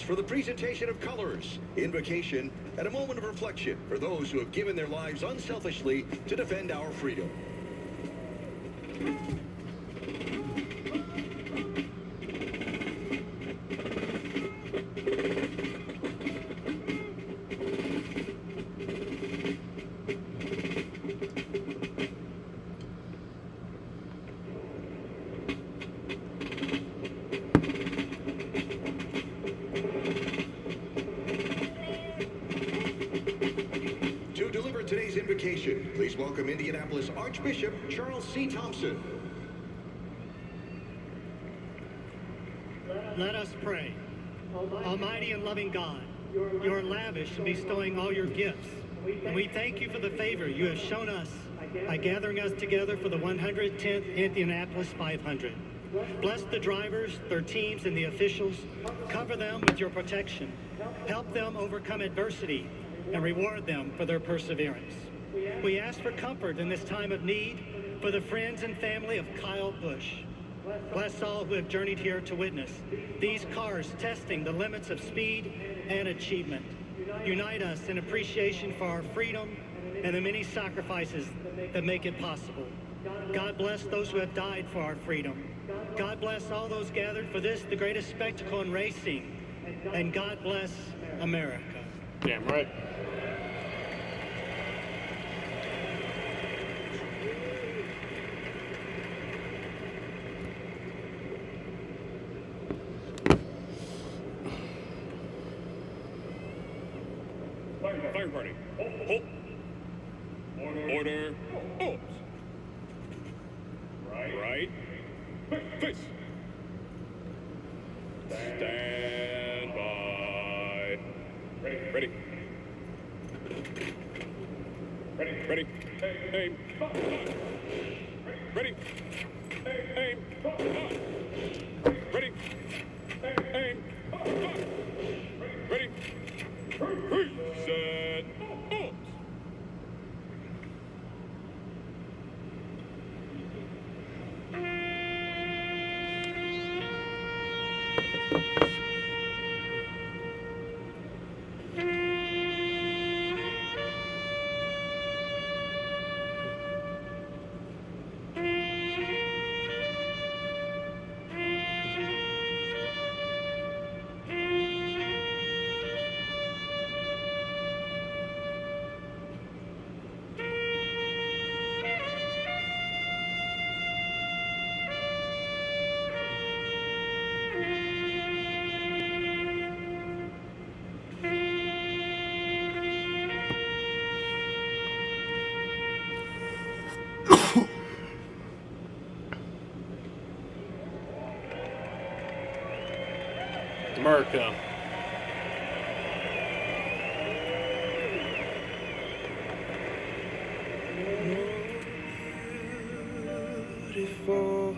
for the presentation of colors, invocation, and a moment of reflection for those who have given their lives unselfishly to defend our freedom. Today's invocation, please welcome Indianapolis Archbishop Charles C. Thompson. Let us pray. Almighty and loving God, you are lavish in bestowing all your gifts, and we thank you for the favor you have shown us by gathering us together for the 110th Indianapolis 500. Bless the drivers, their teams, and the officials. Cover them with your protection. Help them overcome adversity and reward them for their perseverance. We ask for comfort in this time of need for the friends and family of Kyle Busch. Bless all who have journeyed here to witness these cars testing the limits of speed and achievement. Unite us in appreciation for our freedom and the many sacrifices that make it possible. God bless those who have died for our freedom. God bless all those gathered for this, the greatest spectacle in racing. And God bless America. Damn right. Fire party. Halt. Order. Halt. Right. Face. Stand by. Ready. Aim. Ready. Aim. Ready. Aim. Ready. Set. Halt. America. Beautiful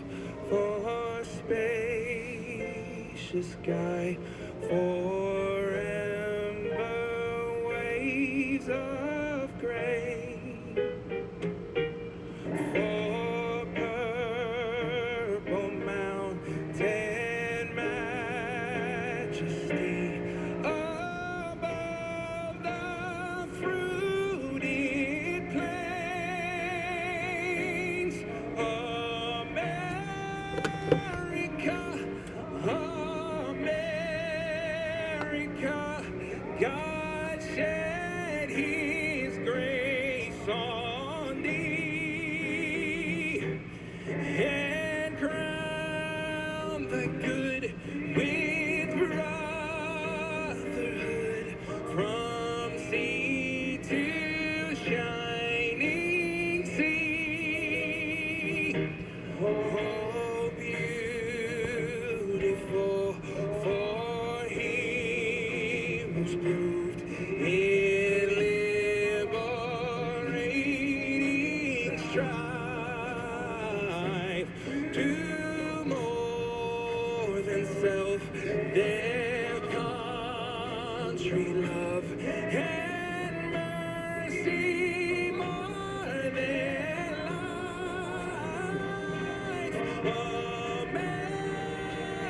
for spacious sky, for amber waves of grain, for purple mountain majesty above the fruited plains. America, God shed his grace on thee and crowned the good with brotherhood from sea to shining sea. Oh, beautiful, for he was proved in liberating strife to more than self, their country love and mercy more than life.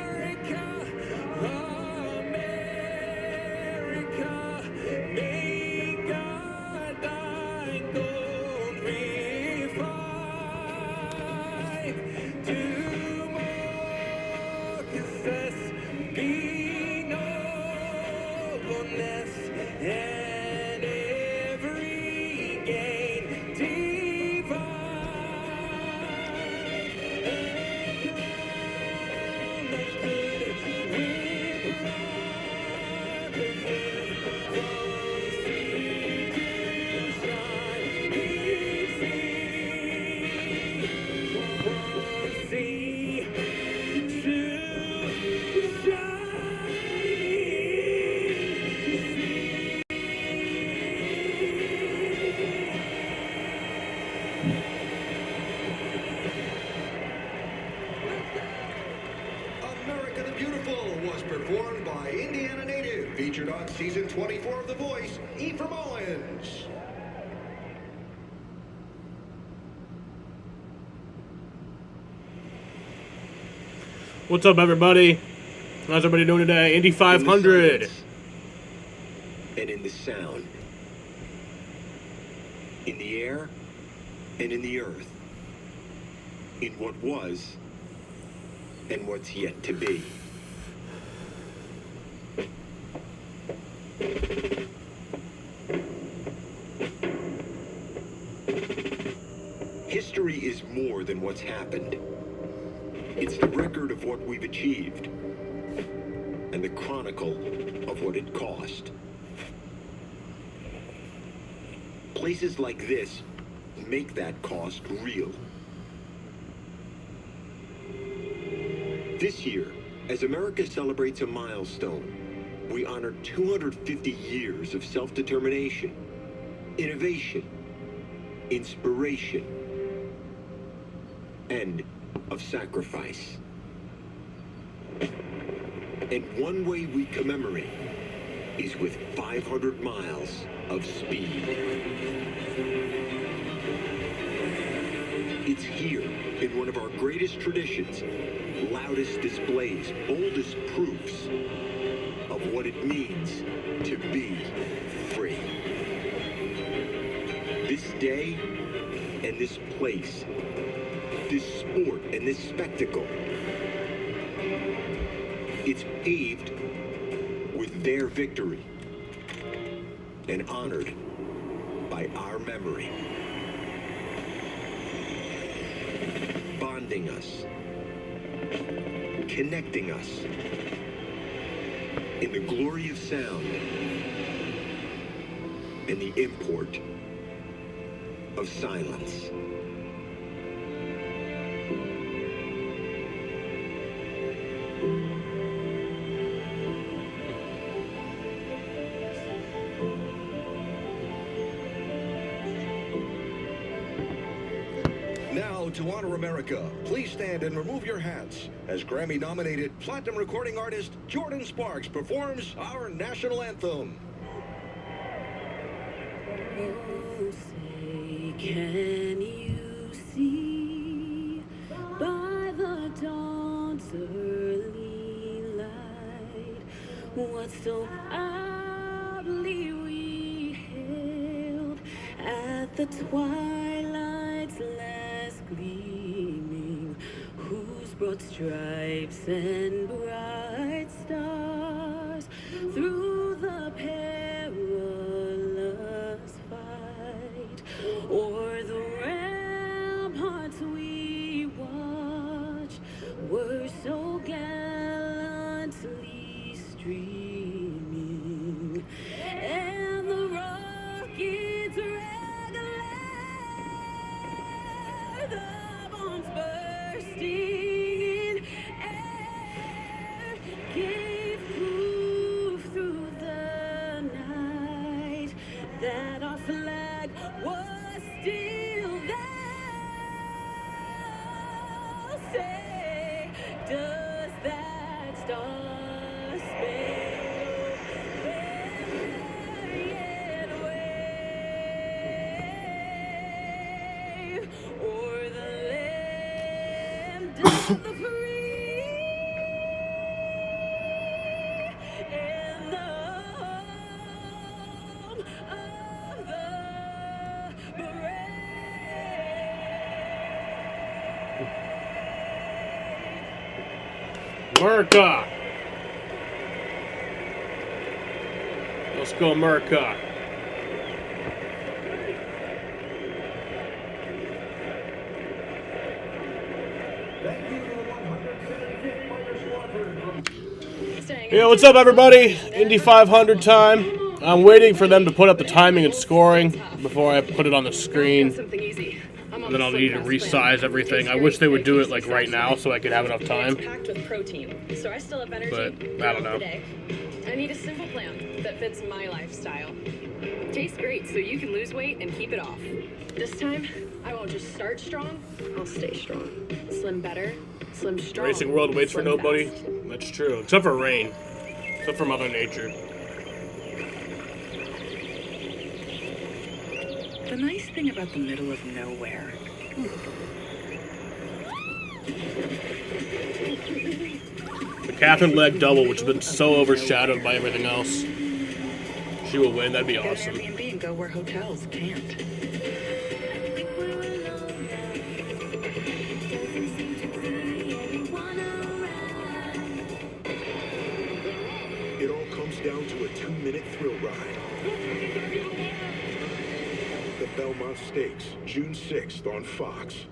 America, America. won by Indiana native, featured on season 24 of The Voice, Ephraim Owens. What's up, everybody? How's everybody doing today? Indy 500. And in the sound, in the air, and in the earth, in what was, and what's yet to be. History is more than what's happened. It's the record of what we've achieved, and the chronicle of what it cost. Places like this make that cost real. This year, as America celebrates a milestone, we honor 250 years of self-determination, innovation, inspiration, and of sacrifice. And one way we commemorate is with 500 miles of speed. It's here, in one of our greatest traditions, loudest displays, boldest proofs of what it means to be free. This day and this place, this sport and this spectacle, it's paved with their victory and honored by our memory, bonding us, connecting us in the glory of sound and the import of silence. Now, to honor America, please stand and remove your hats as Grammy-nominated platinum recording artist Jordan Sparks performs our national anthem. Oh, say, can you see by the dawn's early light what so proudly we hailed at the twilight's last gleaming, whose broad stripes and bright stars through the perilous fight o'er the ramparts we watched were so gallantly streaming, and the rockets regular, the bombs bursting in air gave proof through the night that our flag was still there. Say, does that star-spangled banner yet wave o'er the land of the free and the home of the brave? America. Let's go, America. Thank you to the 175th Fighter Squadron from Yeah, what's up, everybody? Indy 500 time. I'm waiting for them to put up the timing and scoring before I put it on the screen. Something easy. And then I'll need to resize everything. I wish they would do it like right now so I could have enough time. It's packed with protein, so I still have energy. But I don't know. Today. I need a simple plan that fits my lifestyle. Tastes great, so you can lose weight and keep it off. This time, I won't just start strong, I'll stay strong. Slim better, slim strong. Racing world waits for slim nobody. fast. That's true, except for rain. But from Mother Nature. The nice thing about the middle of nowhere. The Catherine leg double, which has been so overshadowed by everything else. She will win. That'd be Get an awesome. Airbnb and go where hotels can't. It all comes down to a 2-minute thrill ride. The Belmont Stakes, June 6th on Fox.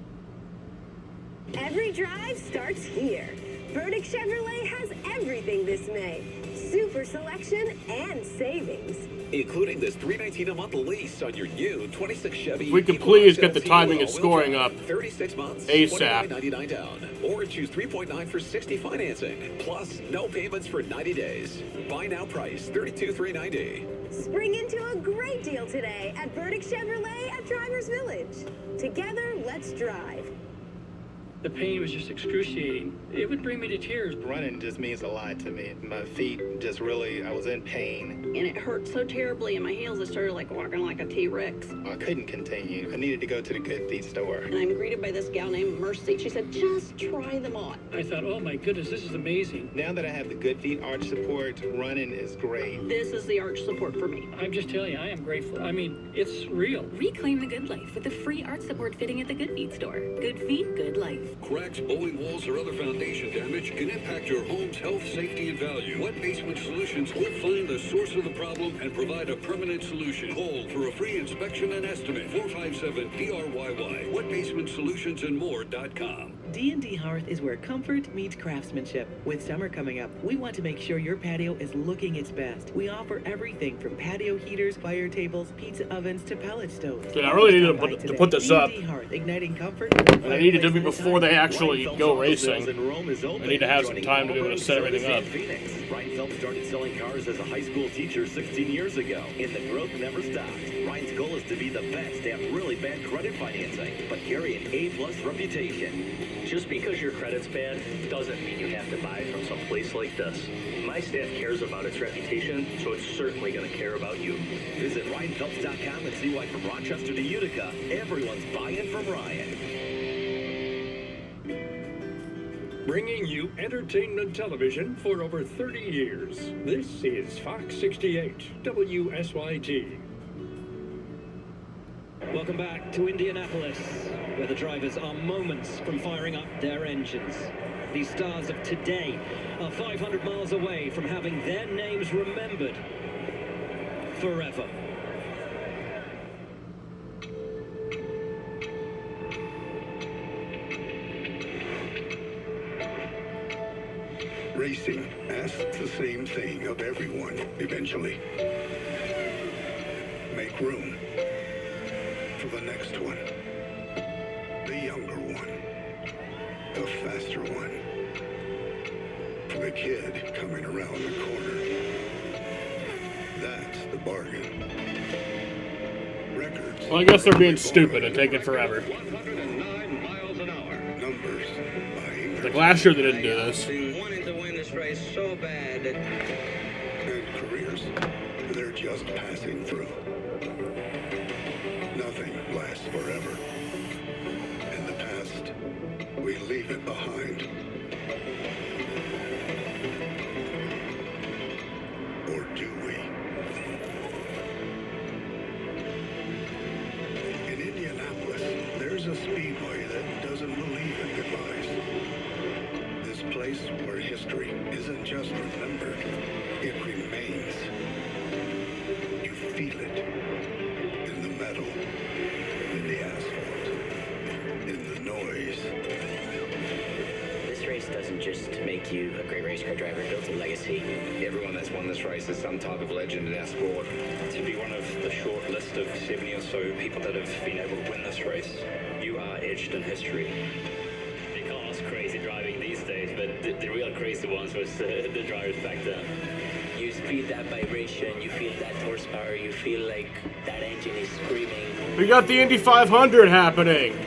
Every drive starts here. Burdick Chevrolet has everything this May. Super selection and savings. Including this $319 a month lease on your new 26 Chevy. If we could please get the timing and scoring up 36 months, ASAP. $29.99 down, or choose 3.9 for 60 financing, plus no payments for 90 days. Buy now price $32,390. Spring into a great deal today at Burdick Chevrolet at Drivers Village. Together, let's drive. The pain was just excruciating. It would bring me to tears. Running just means a lot to me. My feet just really, I was in pain. And it hurt so terribly in my heels, I started like walking like a T-Rex. I couldn't continue. I needed to go to the Good Feet store. And I'm greeted by this gal named Mercy. She said, just try them on. I thought, oh my goodness, this is amazing. Now that I have the Good Feet arch support, running is great. This is the arch support for me. I'm just telling you, I am grateful. I mean, it's real. Reclaim the good life with a free arch support fitting at the Good Feet store. Good feet, good life. Cracks, bowling walls, or other foundation damage can impact your home's health, safety, and value. Wet Basement Solutions will find the source of the problem and provide a permanent solution. Call for a free inspection and estimate. 457-DRYY. WetBasementSolutionsandmore.com. D&D Hearth is where comfort meets craftsmanship. With summer coming up, we want to make sure your patio is looking its best. We offer everything from patio heaters, fire tables, pizza ovens, to pellet stoves. Dude, I really need to put this up. D&D Hearth, igniting comfort. And I need it to be before they actually go racing. I need to have some time to be able to set everything up. Ryan Phelps started selling cars as a high school teacher 16 years ago, and the growth never stopped. Ryan's goal is to be the best at really bad credit financing, but carry an A-plus reputation. Just because your credit's bad doesn't mean you have to buy from some place like this. My staff cares about its reputation, so it's certainly going to care about you. Visit RyanPhelps.com and see why from Rochester to Utica, everyone's buying from Ryan. Bringing you entertainment television for over 30 years. This is Fox 68, WSYT. Welcome back to Indianapolis, where the drivers are moments from firing up their engines. These stars of today are 500 miles away from having their names remembered forever. Racing asks the same thing of everyone eventually. Make room for the next one, the younger one, the faster one, for the kid coming around the corner. That's the bargain. Records. Well, I guess they're being stupid and taking forever. 109 miles an hour. Numbers. Like last year they didn't do this. Wanting to win this race so bad. And careers, they're just passing through. Nothing lasts forever. In the past, we leave it behind. Or do we? In Indianapolis, there's a speedway that doesn't believe in goodbyes. This place where history isn't just remembered, it remains. You feel it in the metal, in the asphalt, in the noise. This race doesn't just make you a great race car driver, it builds a legacy. Everyone that's won this race is some type of legend in our sport. To be one of the short list of 70 or so people that have been able to win this race, you are etched in history. They call us crazy driving these days, but the real crazy ones was the drivers back then. You feel that vibration, you feel that horsepower, you feel like that engine is screaming. We got the Indy 500 happening.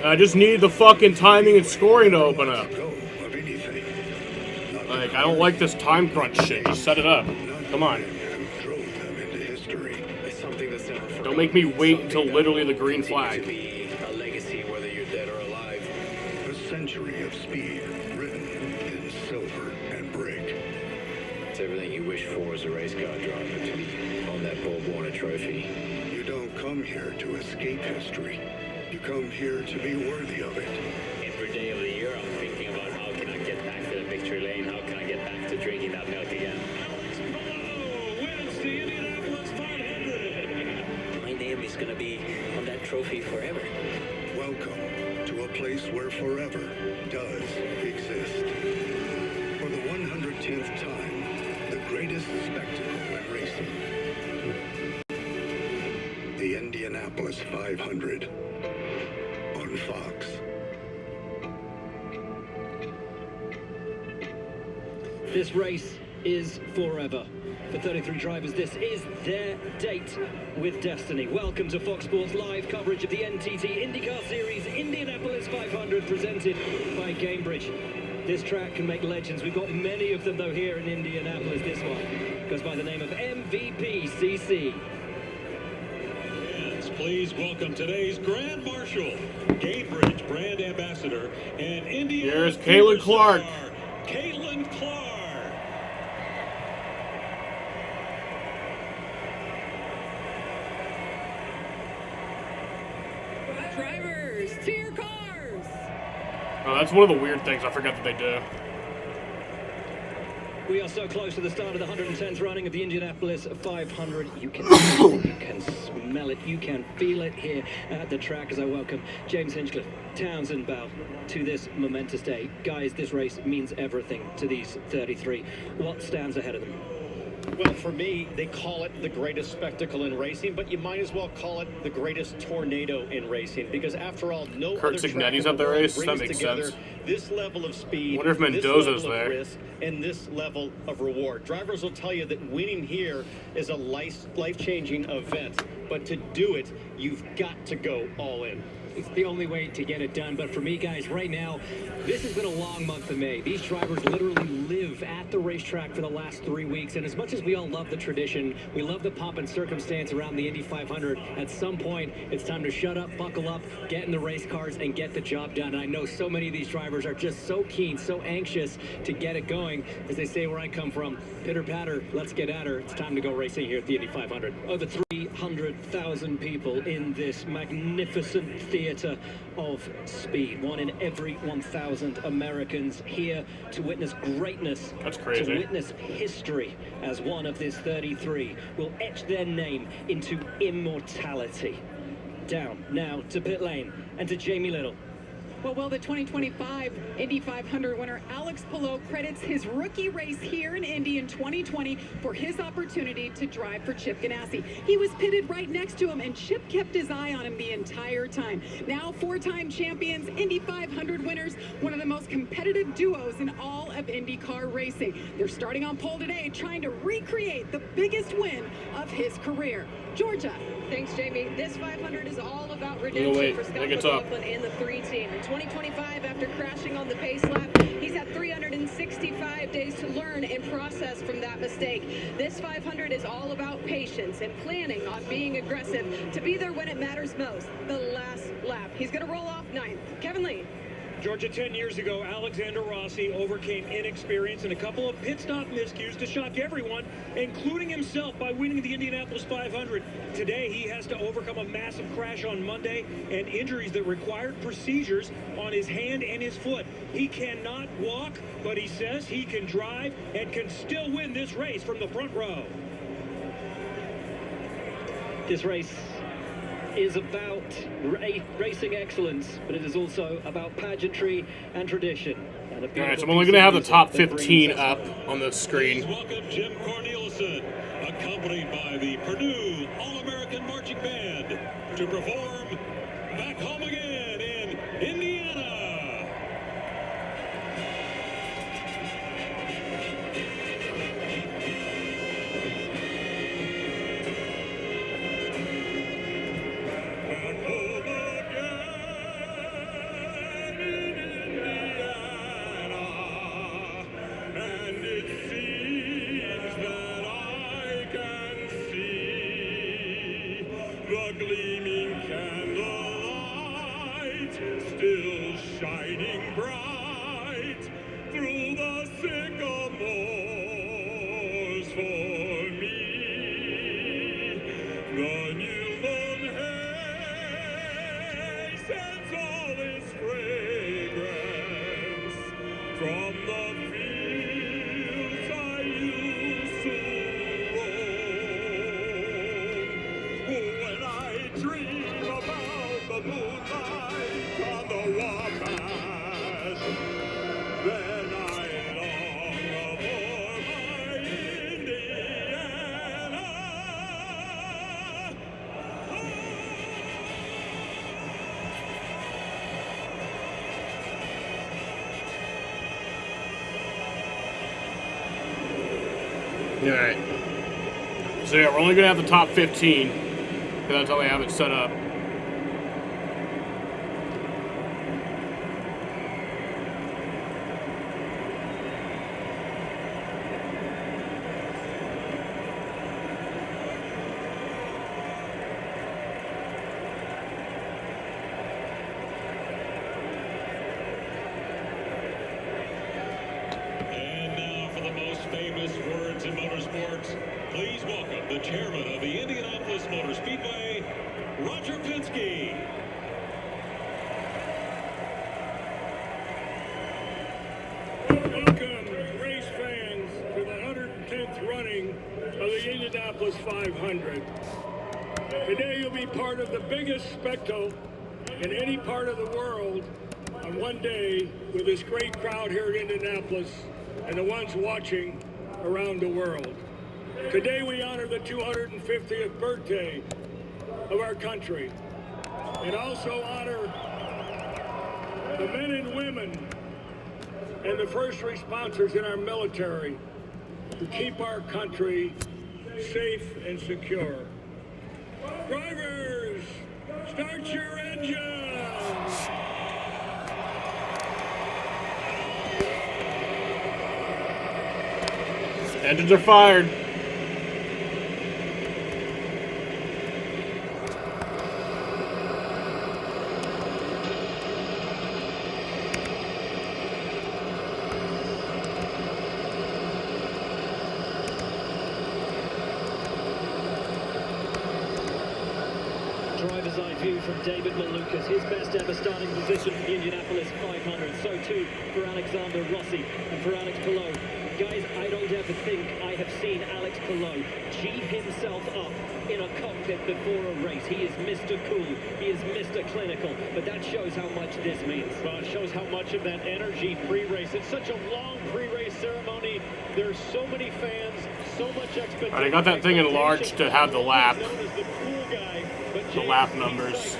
I just need the fucking timing and scoring to open up. Like, I don't like this time crunch shit. Just set it up. Come on. Drove them into history. It's something that's never forgotten. Don't make me wait until literally the green To flag. be a legacy, whether you're dead or alive. A century of speed written in silver and brick. It's everything you wish for as a race car driver, to be on that Bob Warner trophy. You don't come here to escape history. You come here to be worthy of it. Every day of the year, I'm thinking about how can I get back to the victory lane? How can I get back to drinking that milk again? Wins the Indianapolis 500. My name is gonna be on that trophy forever. Welcome to a place where forever does exist. For the 110th time, the greatest spectacle in racing. The Indianapolis 500 on Fox. This race is forever. For 33 drivers, this is their date with destiny. Welcome to Fox Sports live coverage of the NTT IndyCar Series Indianapolis 500 presented by Cambridge. This track can make legends. We've got many of them, though, here in Indianapolis. This one goes by the name of MVP-CC. Yes, please welcome today's Grand Marshal, Cambridge Brand Ambassador, and Indiana. Here's Caitlin Clark. Caitlin Clark. Drivers, to your cars! Oh, that's one of the weird things I forgot that they do. We are so close to the start of the 110th running of the Indianapolis 500. You can see it, you can smell it, you can feel it here at the track as I welcome James Hinchcliffe, Townsend Bell to this momentous day. Guys, this race means everything to these 33. What stands ahead of them? Well, for me, they call it the greatest spectacle in racing, but you might as well call it the greatest tornado in racing, because after all, no Kurt other track Signetti's in at the the world race? That brings makes together sense. this level of speed, Wonder if this Mendoza's level of there. risk, and this level of reward. Drivers will tell you that winning here is a life-changing event, but to do it, you've got to go all in. It's the only way to get it done. But for me, guys, right now, this has been a long month of May. These drivers literally live at the racetrack for the last 3 weeks. And as much as we all love the tradition, we love the pomp and circumstance around the Indy 500, at some point, it's time to shut up, buckle up, get in the race cars, and get the job done. And I know so many of these drivers are just so keen, so anxious to get it going. As they say where I come from, pitter patter, let's get at her. It's time to go racing here at the Indy 500. Over 300,000 people in this magnificent theater of speed. One in every 1,000 Americans here to witness greatness. That's crazy. To witness history as one of this 33 will etch their name into immortality. Down now to pit lane and to Jamie Little. Well, the 2025 Indy 500 winner Alex Palou credits his rookie race here in Indy in 2020 for his opportunity to drive for Chip Ganassi. He was pitted right next to him, and Chip kept his eye on him the entire time. Now, four-time champions, Indy 500 winners, one of the most competitive duos in all of IndyCar racing. They're starting on pole today, trying to recreate the biggest win of his career. Georgia. Thanks, Jamie. This 500 is all about redemption for Scott McLaughlin and the 3 team. In 2025, after crashing on the pace lap, he's had 365 days to learn and process from that mistake. This 500 is all about patience and planning on being aggressive to be there when it matters most, the last lap. He's going to roll off 9th. Kevin Lee. Georgia, 10 years ago, Alexander Rossi overcame inexperience and a couple of pit stop miscues to shock everyone, including himself, by winning the Indianapolis 500. Today, he has to overcome a massive crash on Monday and injuries that required procedures on his hand and his foot. He cannot walk, but he says he can drive and can still win this race from the front row. This race is about racing excellence, but it is also about pageantry and tradition. And all right, so I'm only going to have the top 15 up on the screen. Please welcome Jim Cornelison, accompanied by the Purdue All-American Marching Band, to perform Back Home Again in Indiana. And shining bright through the sycamores for me. The newborn hay sends all its fragrance from the fields I used to roam. When I dream about the moonlight on the warpath, then I long for my Indiana. All right. So yeah, we're only gonna have the top 15, because that's how we have it set up. And now for the most famous words in motorsports, please welcome the chairman of the Indianapolis Motor Speedway, Roger Penske. Welcome, race fans, to the 110th running of the Indianapolis 500. Today you'll be part of the biggest spectacle in any part of the world on one day with this great crowd here in Indianapolis and the ones watching around the world. Today we honor the 250th birthday of our country and also honor the men and women and the first responders in our military to keep our country safe and secure. Drivers, start your engines! Engines are fired. Driver's eye view from David Malukas, his best ever starting position for the Indianapolis 500. So too for Alexander Rossi and for Alex Palou. Guys, I don't ever think I have seen Alex Palou G himself up in a cockpit before a race. He is Mr. Cool. He is Mr. Clinical. But that shows how much this means. Well, it shows how much of that energy pre-race. It's such a long pre-race ceremony. There's so many fans, so much expectation. I got that thing enlarged to have the lap. Known as the cool guy, but The lap numbers.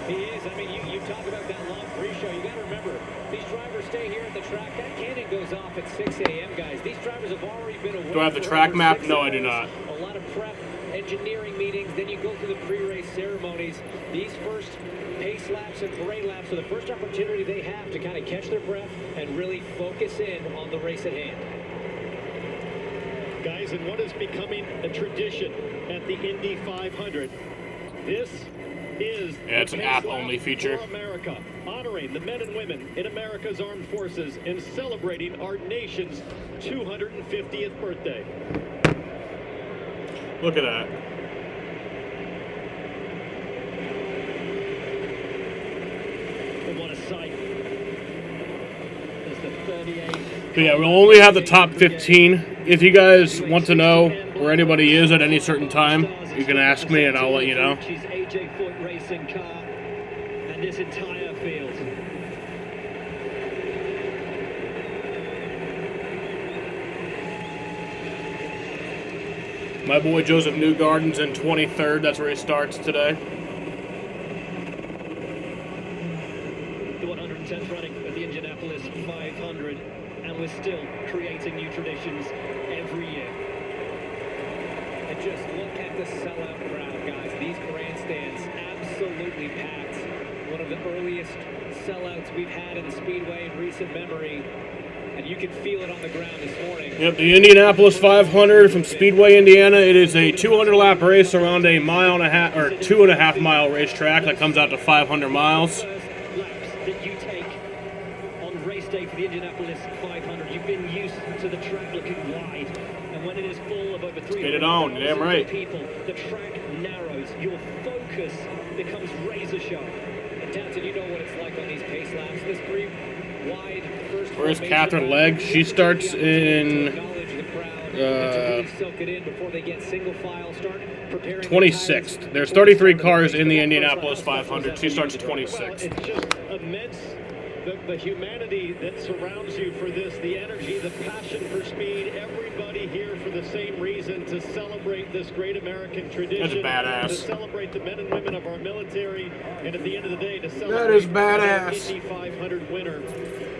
He is. I mean, you talk about that long pre-show. You got to remember, these drivers stay here at the track. That cannon goes off at 6 a.m., guys. These drivers have already been away. Do I have the for track over map? 6 No, I hours. do not. A lot of prep, engineering meetings. Then you go through the pre-race ceremonies. These first pace laps and parade laps are the first opportunity they have to kind of catch their breath and really focus in on the race at hand. Guys, and what is becoming a tradition at the Indy 500, this is Yeah, it's an app-only feature. for America, honoring the men and women in America's armed forces and celebrating our nation's 250th birthday. Look at that. And what a sight. As the 38. But yeah, we'll only have the top 15. If you guys want to know where anybody is at any certain time, you can ask me and I'll let you know. She's AJ Foot racing car and this entire field. My boy Joseph Newgarden's in 23rd. That's where he starts today. The 110th running of the Indianapolis 500, and we're still creating new traditions every year. And just look at the sellout crowd, guys. These grandstands absolutely packed. One of the earliest sellouts we've had in the Speedway in recent memory. And you can feel it on the ground this morning. Yep, the Indianapolis 500 from Speedway, Indiana. It is a 200-lap race around a 2.5 mile racetrack that comes out to 500 miles. Laps that you take when it is full of over 300,000 get it on, damn right. people, the track narrows. Your focus becomes razor sharp. And Danton, you know what it's like on these pace laps. This three wide first. Where's Catherine Legg? She starts in 26th. There's 33 cars in the Indianapolis 500. She starts 26th. It's just immense. The humanity that surrounds you for this, the energy, the passion for speed, everybody here for the same reason, to celebrate this great American tradition. That's badass. To celebrate the men and women of our military, and at the end of the day, to celebrate That is badass. Indy 500 winner.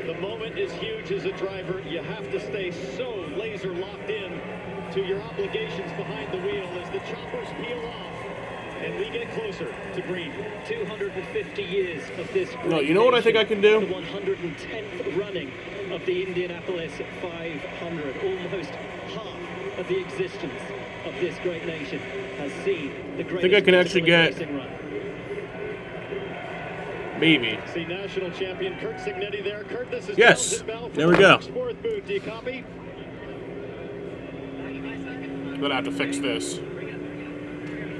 The moment is huge as a driver. You have to stay so laser locked in to your obligations behind the wheel as the choppers peel off. And we get closer to green. 250 years of this. No, you know what I think I can do? The 110th running of the Indianapolis 500. Almost half of the existence of this great nation has seen the greatest. I think I can actually get. Maybe. See national champion Kurt Signetti there. Kurt, this is yes. There we go. Fourth booth. Do you copy? I'm gonna have to fix this.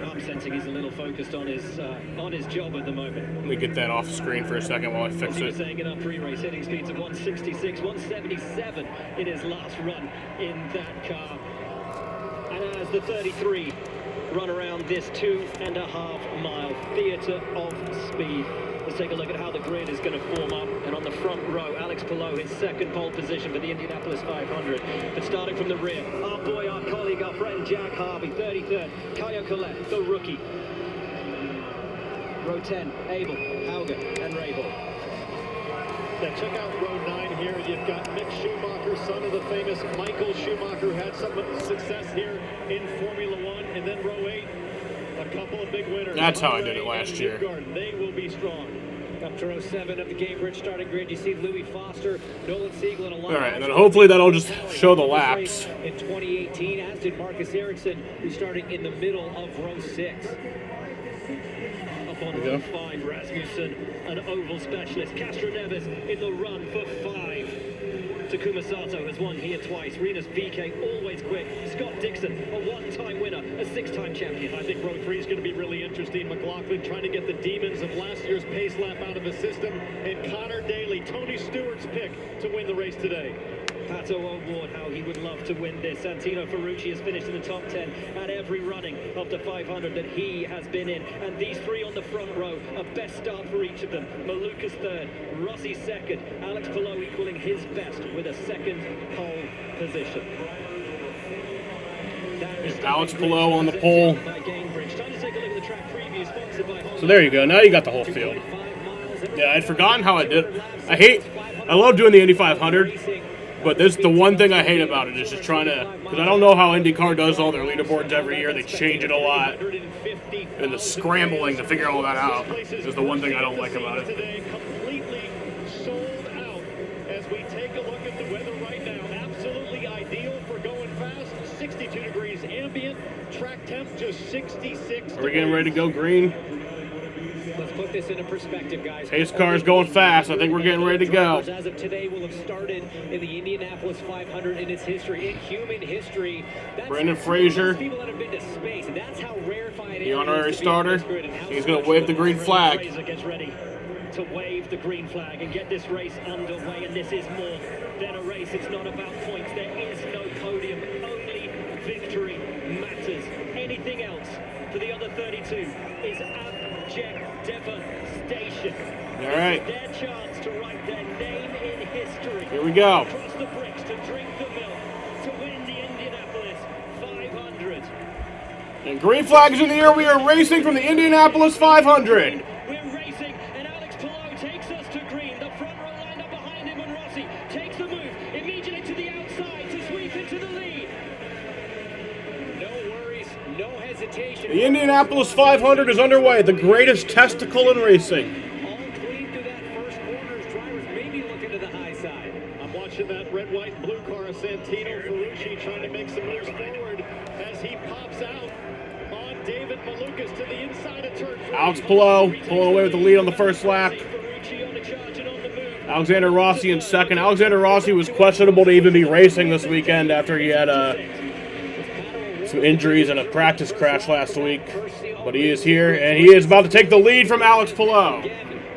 I'm sensing he's a little focused on his job at the moment. Let me get that off screen for a second while I fix it. Saying in our pre-race hitting speeds of 166, 177 in his last run in that car. And as the 33 run around this 2.5 mile theatre of speed. Let's take a look at how the grid is going to form up. And on the front row, Alex Palou, his second pole position for the Indianapolis 500. But starting from the rear, our boy, our colleague, our friend Jack Harvey, 33rd. Caio Collet, the rookie. Row 10, Abel, Hauger, and Rahal. Yeah, check out row 9 here. You've got Mick Schumacher, son of the famous Michael Schumacher, who had some success here in Formula One. And then row 8. A couple of big winners. That's how I did it last year. They will be strong. Up to row 7 of the Cambridge starting grid, you see Louis Foster, Nolan Siegel, and a lot. All right, and then hopefully that'll just show the laps. In 2018, as did Marcus Ericsson, who's starting in the middle of row 6. Up on row 5, Rasmussen, an oval specialist. Castro Neves in the run for 5. Takuma Sato has won here twice. Renus VK always quick. Scott Dixon, a one-time winner, a 6-time champion. I think row 3 is going to be really interesting. McLaughlin trying to get the demons of last year's pace lap out of his system. And Connor Daly, Tony Stewart's pick to win the race today. Pato O'Ward, how he would love to win this. Santino Ferrucci has finished in the top 10 at every running of the 500 that he has been in. And these three on the front row, a best start for each of them. Maluka's 3rd, Rossi 2nd, Alex Palou equaling his best with a 2nd pole position. Alex Palou on the pole. So there you go. Now you got the whole field. Yeah, I'd forgotten how I did. I love doing the Indy 500. But this the one thing I hate about it is just trying to, because I don't know how IndyCar does all their leaderboards every year. They change it a lot, and the scrambling to figure all that out is the one thing I don't like about it. Completely sold out as we take a look at the weather right now. Absolutely ideal for going fast. 62 degrees ambient. Track temp just 66. Are we getting ready to go green? Let's put this into perspective, guys. Pace car is going fast. I think we're getting ready to go. As of today, will have started in the Indianapolis 500 in its history, in human history. Brendan Fraser, people that have been to space. That's how rarefied the honorary starter. He's going to wave the green flag. Fraser gets ready to wave the green flag and get this race underway. And this is more than a race. It's not about points. There is no podium. Only victory matters. Anything else for the other 32 is abject devastation. All right. This is their chance to write their name in history. Here we go. Across the bricks to drink the milk to win the Indianapolis 500. And green flag is in the air. We are racing from the Indianapolis 500. We're racing, and Alex Palou takes us to green. The front row lined up behind him, and Rossi takes the move immediately to the outside to sweep into the lead. No worries, no hesitation. The Indianapolis 500 is underway. The greatest testicle in racing. All clean through that first corner. Drivers maybe looking to the high side. I'm watching that red, white, and blue car of Santino Ferrucci trying to make some moves forward as he pops out on David Malukas to the inside of turn 3. Alex Palou pulling away with the lead on the first lap. Alexander Rossi in second. Alexander Rossi was questionable to even be racing this weekend after he had some injuries and a practice crash last week. But he is here, and he is about to take the lead from Alex Palou.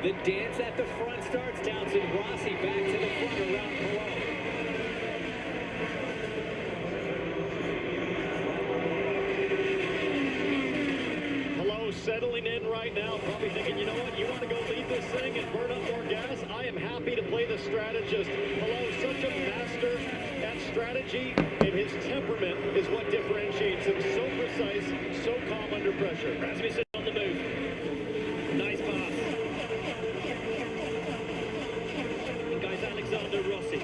The dance at the front starts. Townsend Rossi back to the front around Palou settling in right now, probably thinking, you know what, you want to go lead this thing and burn up more gas? I am happy to play the strategist. Palou, such a master at strategy, and his temperament is what differentiates him. So precise, so calm under pressure. Rasmussen on the move. Nice pass. And guys, Alexander Rossi.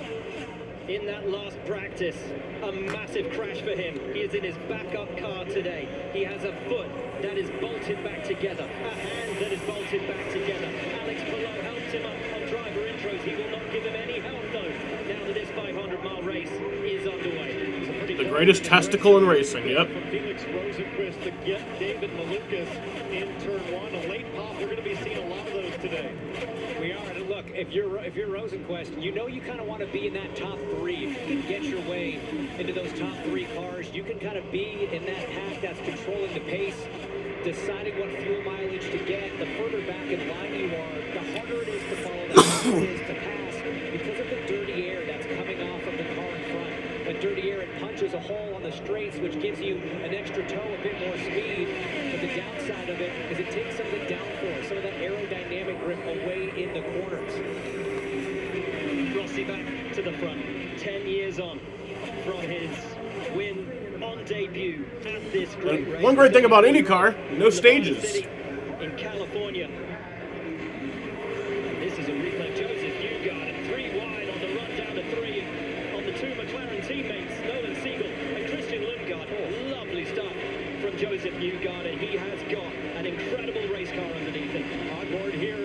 In that last practice, a massive crash for him. He is in his backup car today. He has a foot that is bolted back together, a hand that is bolted back together. Alex Palou helped him up on driver intros. He will not give him any help, though, now that this 500-mile race is underway. The greatest testicle in racing, yep. Felix Rosenquist to get David Malukas in turn one. A late pop. We're going to be seeing a lot of those today. We are, and look, if you're Rosenquist, you know you kind of want to be in that top three. If you can get your way into those top three cars, you can kind of be in that pack that's controlling the pace, deciding what fuel mileage to get. The further back in line you are, the harder it is to follow, the harder it is to pass because of the dirty air that's coming off of the car in front. That dirty air, it punches a hole on the straights, which gives you an extra toe, a bit more speed. But the downside of it is it takes some of the downforce, some of that aerodynamic grip away in the corners. Rossi back to the front, 10 years on from his win on debut at this great race. One great thing about IndyCar, no stages. In California. This is a replay. Joseph Newgarden, 3 wide on the run down to 3 on the 2 McLaren teammates, Nolan Siegel and Christian Lundgaard. Oh, lovely stuff from Joseph Newgarden. He has got an incredible race car underneath him. On board here,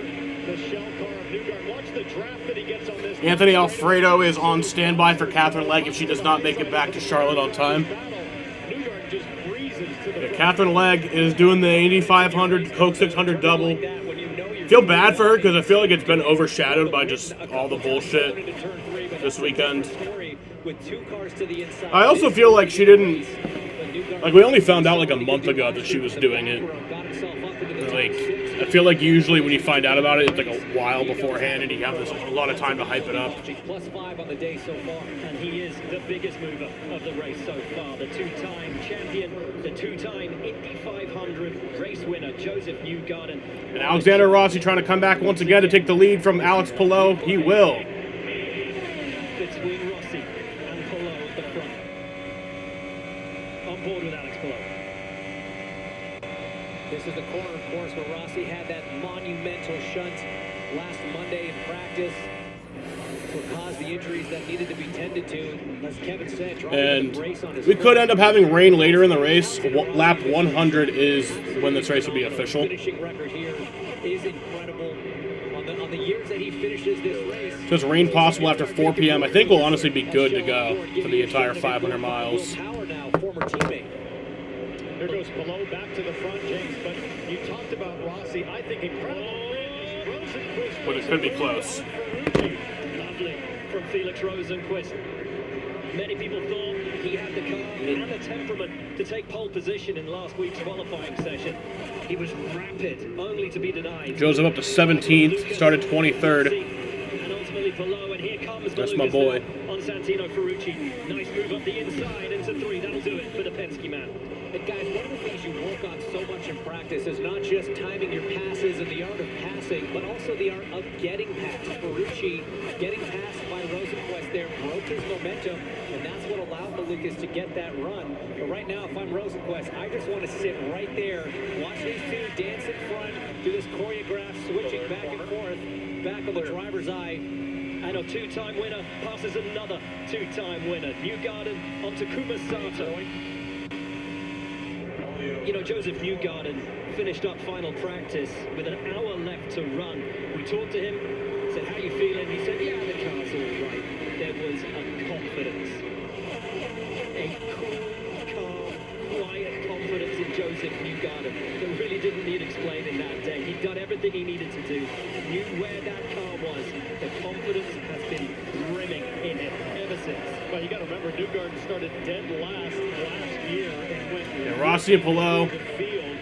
the shell car of Newgarden. Watch the draft that he gets on this. Anthony Alfredo is on standby for Catherine Legg if she does not make it back to Charlotte on time. Newgarden just breezes to the Catherine Legg is doing the Indy 500 Coke 600 double. Feel bad for her because I feel like it's been overshadowed by just all the bullshit this weekend. I also feel like she didn't, like we only found out like a month ago that she was doing it. Like, I feel like usually when you find out about it, it's like a while beforehand and you have this, a lot of time to hype it up. +5 on the day so far, and he is the biggest mover of the race so far. The 2-time champion, the 2-time Indy 500 race winner, Joseph Newgarden. And Alexander Rossi trying to come back once again to take the lead from Alex Palou. He will. Between Rossi and Palou at the front. On board with Alex Palou. This is the corner, of course, where Rossi had that monumental shunt last Monday in practice. What caused the injuries that needed to be tended to, as Kevin said. And we could end up having rain later in the race. Lap 100 is when this race will be official. Finishing record here is incredible. On the years that he finishes this race. So it's rain possible after 4 p.m. I think we'll honestly be good to go for the entire 500 miles. Former teammate. There goes Palou back to the front, James. But you talked about Rossi. I think incredible. But it could be close. Lovely from Felix Rosenquist. Many people thought he had the car and the temperament to take pole position in last week's qualifying session. He was rapid, only to be denied. Joseph up to 17th, started 23rd. And ultimately Palou, and here comes That's my boy. On Santino Ferrucci. Nice move up the inside into 3. That'll do it for the Penske man. And guys, one of the things you work on so much in practice is not just timing your passes and the art of passing, but also the art of getting past. Ferrucci getting passed by Rosenquist there broke his momentum, and that's what allowed Malukas to get that run. But right now, if I'm Rosenquist, I just want to sit right there, watch these two dance in front, do this choreograph, switching back and forth, back on the driver's eye. And a 2-time winner passes another 2-time winner. Newgarden on Takuma Sato. You know, Joseph Newgarden finished up final practice with an hour left to run. We talked to him, said, how you feeling? He said, yeah, the car's all right. There was a confidence. A cool, calm, quiet confidence in Joseph Newgarden that really didn't need explaining that day. He'd done everything he needed to do. Knew where that car was. The confidence has been brimming in it ever since. Well, you got to remember, Newgarden started dead last year and Rossi and Palou.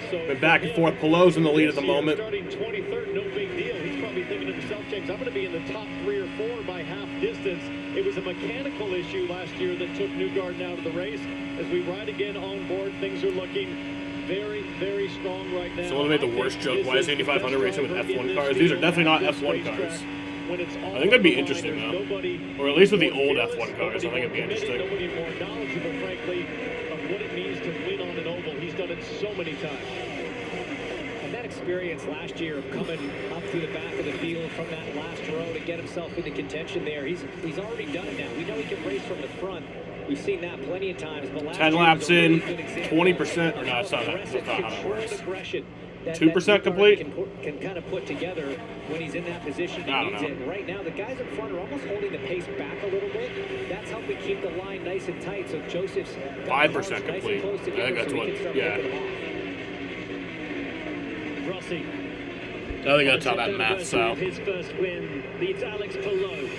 Been back and forth. Palou's in the lead at the moment. Starting 23rd, no big deal. He's probably thinking to himself, James, I'm going to be in the top 3 or 4 by half distance. It was a mechanical issue last year that took Newgarden out of the race. As we ride again on board, things are looking very, very strong right now. Someone made the worst joke. Why is 8500 racing with F1 cars? These are definitely not F1 cars. I think that'd be interesting, though. Or at least with the old F1 cars, I think it'd be interesting. Nobody more knowledgeable, frankly, of what it means to win on an oval. He's done it so many times. And that experience last year of coming up through the back of the field from that last row to get himself into contention there, he's already done it now. We know he can race from the front. We've seen that plenty of times. But 10 laps in, 20%, or no, it's not how that works. 2% complete? Can kind of put together when he's in that position he needs it. And right now, the guys in front are almost holding the pace back a little bit. That's helping keep the line nice and tight. So Joseph's 5% complete. I think that's what, yeah. Rossi. I think that's how that maths out. His first win leads Alex Palou,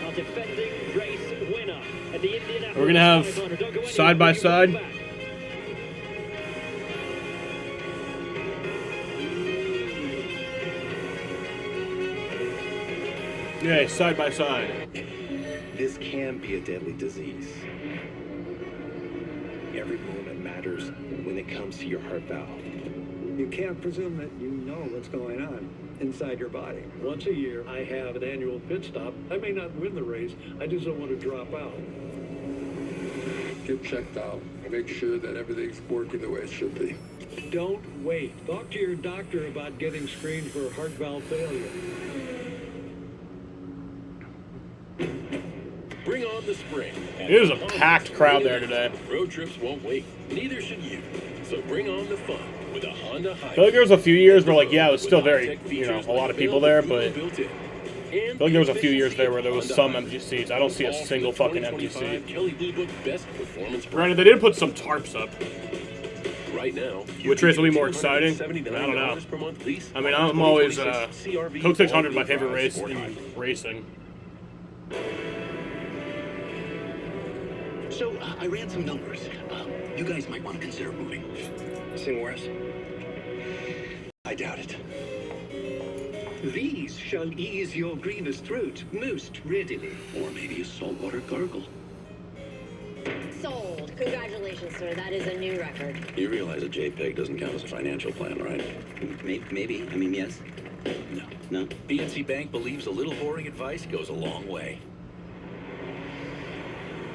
our defending race winner at the Indianapolis. We're going to have side by side. Yay, side by side. This can be a deadly disease. Every moment matters when it comes to your heart valve. You can't presume that you know what's going on inside your body. Once a year, I have an annual pit stop. I may not win the race. I just don't want to drop out. Get checked out and make sure that everything's working the way it should be. Don't wait. Talk to your doctor about getting screened for heart valve failure. Bring on the spring. It is a packed crowd there today. Road trips won't wait. Neither should you. So bring on the fun with a Honda Hybrid. I feel like there was a few years where, like, yeah, it was still very, a lot of people there, but I feel like there was a few years there where there was some empty seats. I don't see a single fucking empty seat. Granted, they did put some tarps up. Right now, which race will be more exciting? I don't know. I mean, I'm always Coke 600 is my favorite race in racing. So, I ran some numbers. You guys might want to consider moving. Sing worse. I doubt it. These shall ease your grievous throat most readily. Or maybe a saltwater gargle. Sold. Congratulations, sir. That is a new record. You realize a JPEG doesn't count as a financial plan, right? Maybe. I mean, yes. No. PNC Bank believes a little boring advice goes a long way.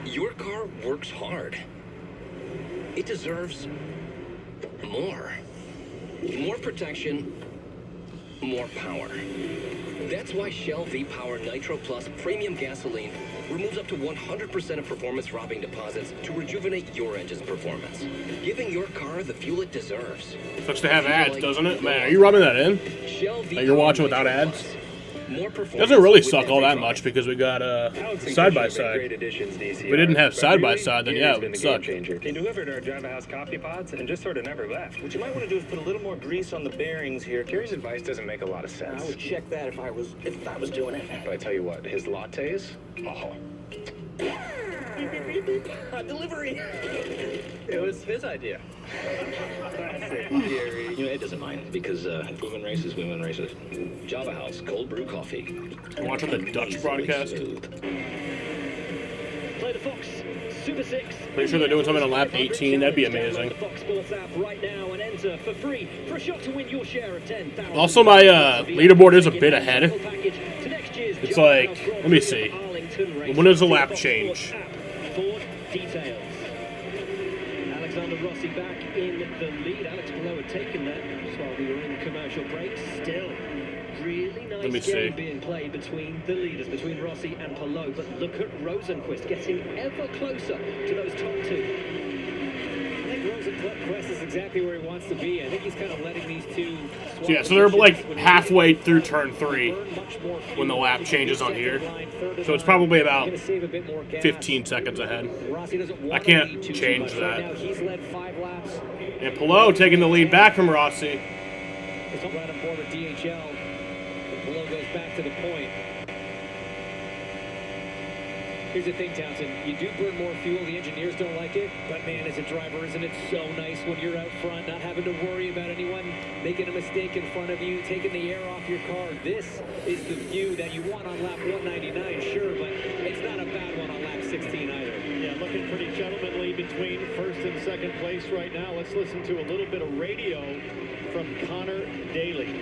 Your car works hard. It deserves more. More protection, more power. That's why Shell V-Power Nitro Plus Premium Gasoline removes up to 100% of performance-robbing deposits to rejuvenate your engine's performance, giving your car the fuel it deserves. Sucks to have ads, doesn't it? Man, are you rubbing that in? Like you're watching without ads? Doesn't really suck all that much because we got side-by-side. If we didn't have side-by-side, then yeah, it would suck. He delivered our drive house coffee pods and just sort of never left. What you might want to do is put a little more grease on the bearings here. Kerry's advice doesn't make a lot of sense. I would check that if I was doing it. But I tell you what, his lattes, oh. Delivery. It was his idea. It doesn't mind because women races. Java House cold brew coffee. Watching the Dutch broadcast. Play the Fox Super 6. Pretty sure they're doing something on lap 18. That'd be amazing. The Fox Sports app right now and enter for free for a shot to win your share of 10,000. Also, my leaderboard is a bit ahead. It's like, let me see. When does the lap change? Ford details. Alexander Rossi back in the lead. Alex Palou had taken that just while we were in commercial break. Still, really nice game being played between the leaders, between Rossi and Palou. But look at Rosenquist getting ever closer to those top two. I think Rosenquist is exactly where he wants to be. I think he's kind of letting these two. So yeah, so they're like halfway through turn 3 when the lap changes on here. So it's probably about 15 seconds ahead. I can't change that. And Palou taking the lead back from Rossi. It's right up for the DHL. Palou goes back to the point. Here's the thing, Townsend. You do burn more fuel. The engineers don't like it. But, man, as a driver, isn't it so nice when you're out front, not having to worry about anyone making a mistake in front of you, taking the air off your car? This is the view that you want on lap 199, sure, but it's not a bad one on lap 16 either. Yeah, looking pretty gentlemanly between first and second place right now. Let's listen to a little bit of radio from Connor Daly.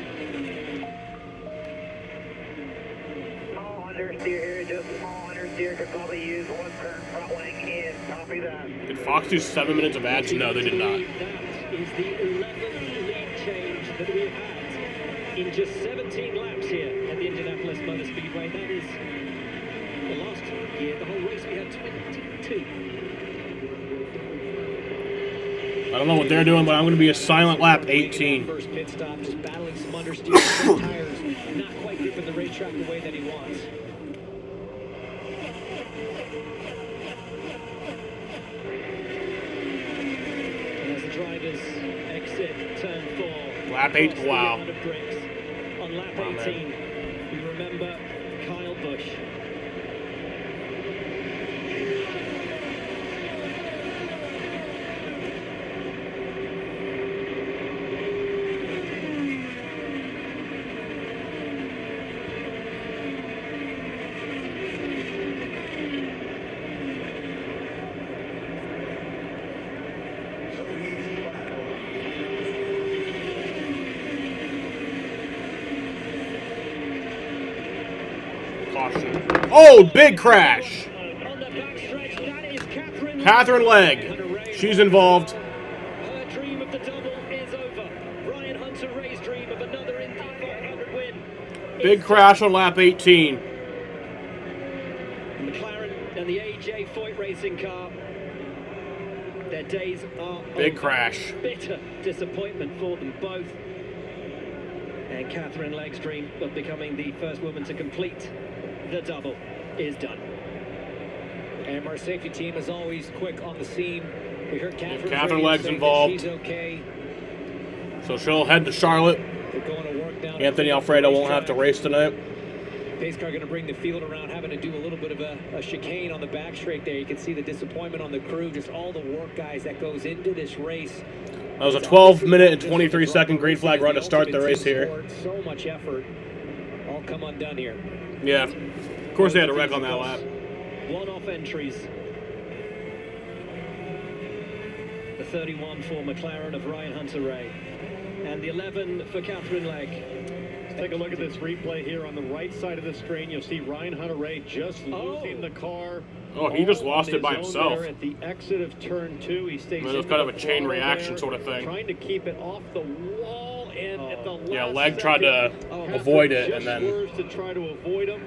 Small understeer here, just small understeer. Could probably use one turn front wing in. Copy that. Did Fox do 7 minutes of ads? No, they did not. That is the 11th lead change that we've had in just 17 laps here at the Indianapolis Motor Speedway. That is the last year, the whole race we had 22. I don't know what they're doing, but I'm going to be a silent lap 18. First pit stop, just battling some understeer tires, not quite gripping the racetrack the way that he wants. And as the drivers exit turn 4, Lap 8, wow. On lap 18, we remember Kyle Busch. Oh, big crash. Catherine Legg. She's involved. Her dream of the double is over. Ryan Hunter-Reay's dream of another Indy 500 win. Big crash on lap 18. McLaren and the AJ Foyt racing car. Their days are big over. Crash. Bitter disappointment for them both. And Catherine Legg's dream of becoming the first woman to complete the double is done. And our safety team is always quick on the scene. We heard Catherine Legg's involved. She's okay. So she'll head to Charlotte. They're going to work down. Anthony Alfredo won't have to race tonight. Pace car going to bring the field around, having to do a little bit of a chicane on the back straight there. You can see the disappointment on the crew, just all the work, guys, that goes into this race. That was a 12-minute and 23-second green flag run to start the race here. So much effort, all come undone here. Yeah, of course they had a wreck on that lap. One-off entries. The 31 for McLaren of Ryan Hunter-Reay. And the 11 for Catherine Legg. Let's take a look at this replay here on the right side of the screen. You'll see Ryan Hunter-Reay just losing the car. Oh, he just lost it by himself. At the exit of turn 2, he stays. It was kind of a chain reaction sort of thing. Trying to keep it off the wall, and at the last yeah, Legg tried to avoid it, and then to try to avoid him.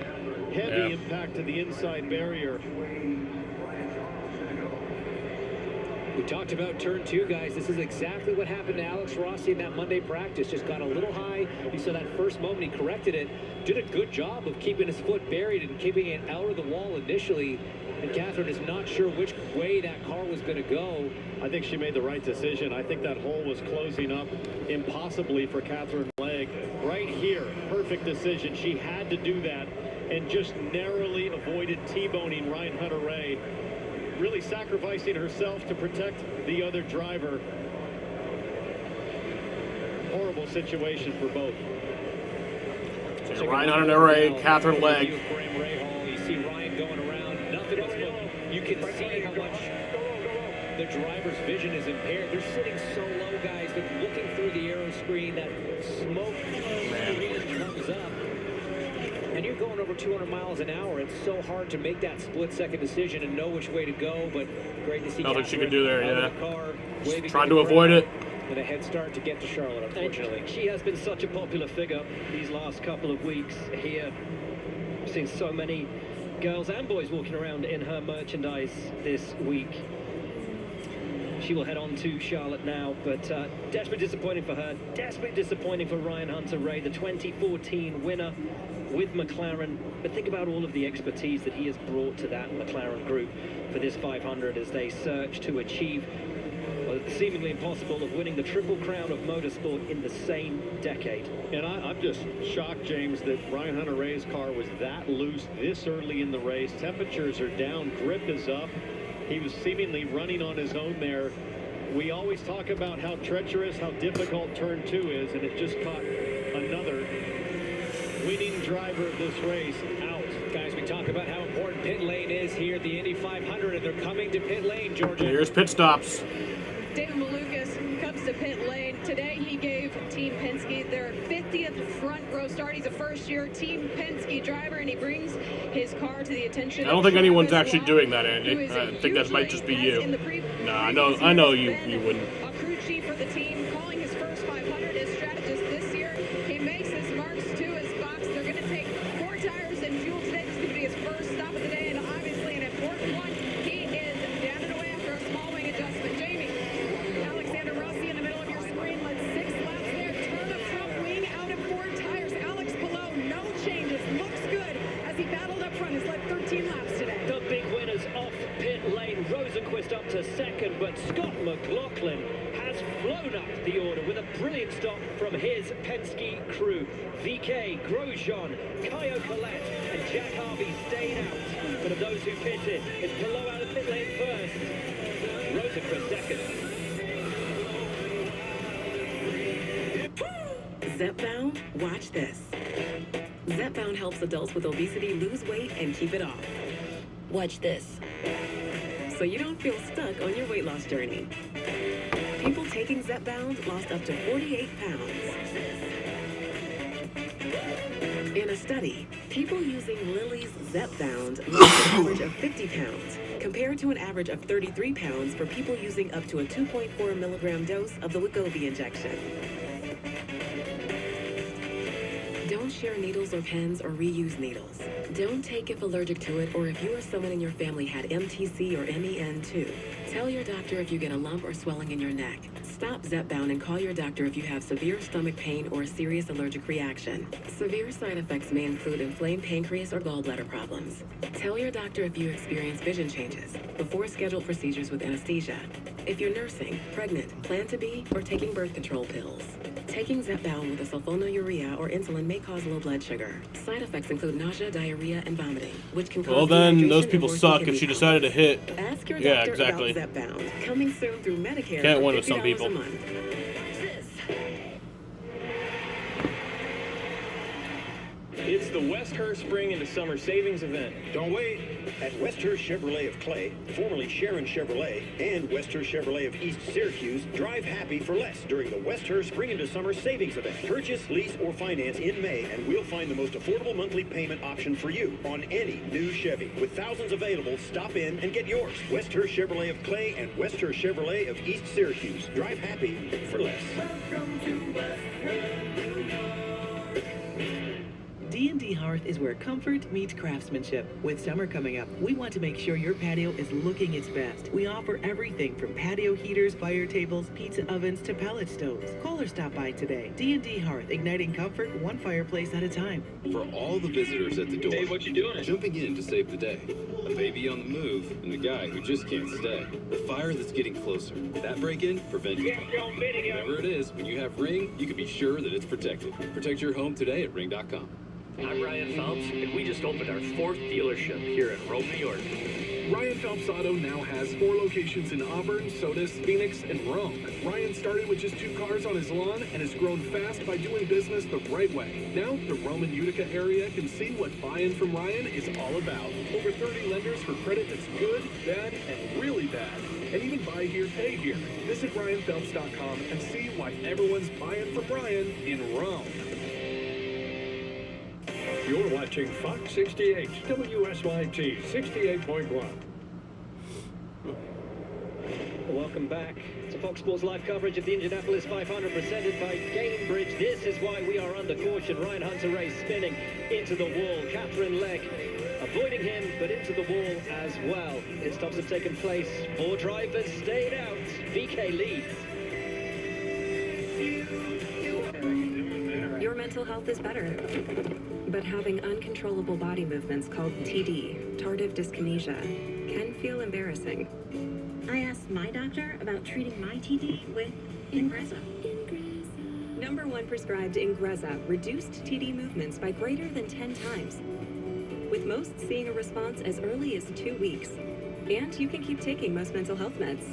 Heavy impact to the inside barrier. We talked about turn 2, guys. This is exactly what happened to Alex Rossi in that Monday practice. Just got a little high. You saw that first moment, he corrected it. Did a good job of keeping his foot buried and keeping it out of the wall initially. And Catherine is not sure which way that car was going to go. I think she made the right decision. I think that hole was closing up impossibly for Catherine Legg. Right here, perfect decision. She had to do that and just narrowly avoided T-boning Ryan Hunter-Reay. Really sacrificing herself to protect the other driver. Horrible situation for both. So Ryan Hunter-Reay, Catherine Legg. You see Ryan going around, nothing but smoke. You can see how much the driver's vision is impaired. They're sitting so low, guys. They're looking through the aero screen. That smoke comes up. And you're going over 200 miles an hour. It's so hard to make that split-second decision and know which way to go, but great to see nothing she could do there, yeah. The trying to avoid it. And a head start to get to Charlotte, unfortunately. And she has been such a popular figure these last couple of weeks here. I've seen so many girls and boys walking around in her merchandise this week. She will head on to Charlotte now, but desperately disappointing for her. Desperately disappointing for Ryan Hunter-Reay, the 2014 winner with McLaren. But think about all of the expertise that he has brought to that McLaren group for this 500 as they search to achieve, or seemingly impossible of winning the Triple Crown of motorsport in the same decade. And I'm just shocked, James, that Ryan Hunter-Reay's car was that loose this early in the race. Temperatures are down, grip is up. He was seemingly running on his own there. We always talk about how treacherous, how difficult turn 2 is, and it just caught another winning driver of this race out. Guys, we talk about how important pit lane is here at the Indy 500, and they're coming to pit lane, Georgia. Here's pit stops. David Malukas comes to pit lane. Today he gave Team Penske their 50th front row start. He's a first-year Team Penske driver, and he brings his car to the attention. I don't think anyone's actually doing that, Andy. I think that might just be you. No, I know you wouldn't. A crew chief for the team, calling his first 500 as strategist this year. He makes his marks to his box. They're going to take 4 tires and fuel today. This is going to be his first stop of the day, and obviously an important one. He is down and away after a small wing adjustment. Jamie, Alexander Rossi in the middle of your screen led 6 laps there. Turn of front wing out of 4 tires. Alex Palou, no changes. Looks good as he battled up front. Has led 13 laps today. The big winners off pit lane. Rosenquist up to second, but Scott McLaughlin has flown up the order with a brilliant stop from his Penske crew. VK, Grosjean, Kaio Colette, and Jack Harvey stayed out. But of those who pitted, it's Palou out of pit lane first. Rosenquist second. Zepbound, watch this. Zepbound helps adults with obesity lose weight and keep it off. Watch this. So you don't feel stuck on your weight loss journey. People taking Zepbound lost up to 48 pounds. In a study, people using Lilly's Zepbound lost an average of 50 pounds, compared to an average of 33 pounds for people using up to a 2.4 milligram dose of the Wegovy injection. Don't share needles or pens or reuse needles. Don't take if allergic to it or if you or someone in your family had MTC or MEN2. Tell your doctor if you get a lump or swelling in your neck. Stop Zepbound and call your doctor if you have severe stomach pain or a serious allergic reaction. Severe side effects may include inflamed pancreas or gallbladder problems. Tell your doctor if you experience vision changes before scheduled procedures with anesthesia. If you're nursing, pregnant, plan to be, or taking birth control pills. Taking Zepbound with a sulfonylurea or insulin may cause low blood sugar. Side effects include nausea, diarrhea, and vomiting, which can cause. Well, then those dehydration people and suck worsen if she kidney decided to hit. Ask your Yeah, doctor exactly. about Zepbound. Coming soon through Medicare. Can't for win with some $50 people. a month. It's the Westhurst Spring into Summer Savings event. Don't wait. At Westhurst Chevrolet of Clay, formerly Sharon Chevrolet, and Westhurst Chevrolet of East Syracuse, drive happy for less during the Westhurst Spring into Summer Savings event. Purchase, lease, or finance in May, and we'll find the most affordable monthly payment option for you on any new Chevy. With thousands available, stop in and get yours. Westhurst Chevrolet of Clay and Westhurst Chevrolet of East Syracuse. Drive happy for less. D&D Hearth is where comfort meets craftsmanship. With summer coming up, we want to make sure your patio is looking its best. We offer everything from patio heaters, fire tables, pizza ovens, to pellet stoves. Call or stop by today. D&D Hearth, igniting comfort one fireplace at a time. For all the visitors at the door. Hey, what you doing? Jumping in to save the day. A baby on the move and a guy who just can't stay. The fire that's getting closer. That break-in prevented. Whatever it is, when you have Ring, you can be sure that it's protected. Protect your home today at Ring.com. I'm Ryan Phelps, and we just opened our 4th dealership here in Rome, New York. Ryan Phelps Auto now has 4 locations in Auburn, Sodus, Phoenix, and Rome. Ryan started with just 2 cars on his lawn and has grown fast by doing business the right way. Now, the Rome and Utica area can see what buying from Ryan is all about. Over 30 lenders for credit that's good, bad, and really bad. And even buy here, pay here. Visit RyanPhelps.com and see why everyone's buying from Ryan in Rome. You're watching Fox 68, WSYT 68.1. Welcome back to Fox Sports Live coverage of the Indianapolis 500 presented by Gainbridge. This is why we are under caution. Ryan Hunter-Reay spinning into the wall. Catherine Legg avoiding him, but into the wall as well. Pit stops have taken place. 4 drivers stayed out. VK leads. Your mental health is better, but having uncontrollable body movements called TD, tardive dyskinesia, can feel embarrassing. I asked asked my doctor about treating my TD with Ingrezza. #1 prescribed Ingrezza reduced TD movements by greater than 10 times, with most seeing a response as early as 2 weeks. And you can keep taking most mental health meds.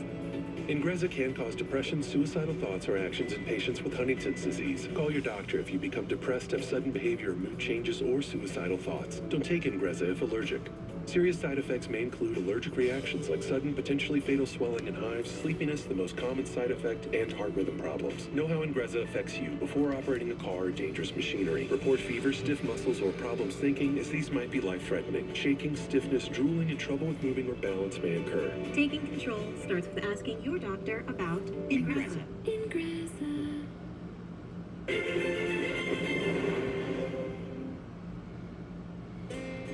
Ingrezza can cause depression, suicidal thoughts, or actions in patients with Huntington's disease. Call your doctor if you become depressed, have sudden behavior, mood changes, or suicidal thoughts. Don't take Ingrezza if allergic. Serious side effects may include allergic reactions like sudden, potentially fatal swelling and hives, sleepiness, the most common side effect, and heart rhythm problems. Know how Ingrezza affects you before operating a car or dangerous machinery. Report fever, stiff muscles, or problems thinking, as these might be life-threatening. Shaking, stiffness, drooling, and trouble with moving or balance may occur. Taking control starts with asking your doctor about Ingrezza.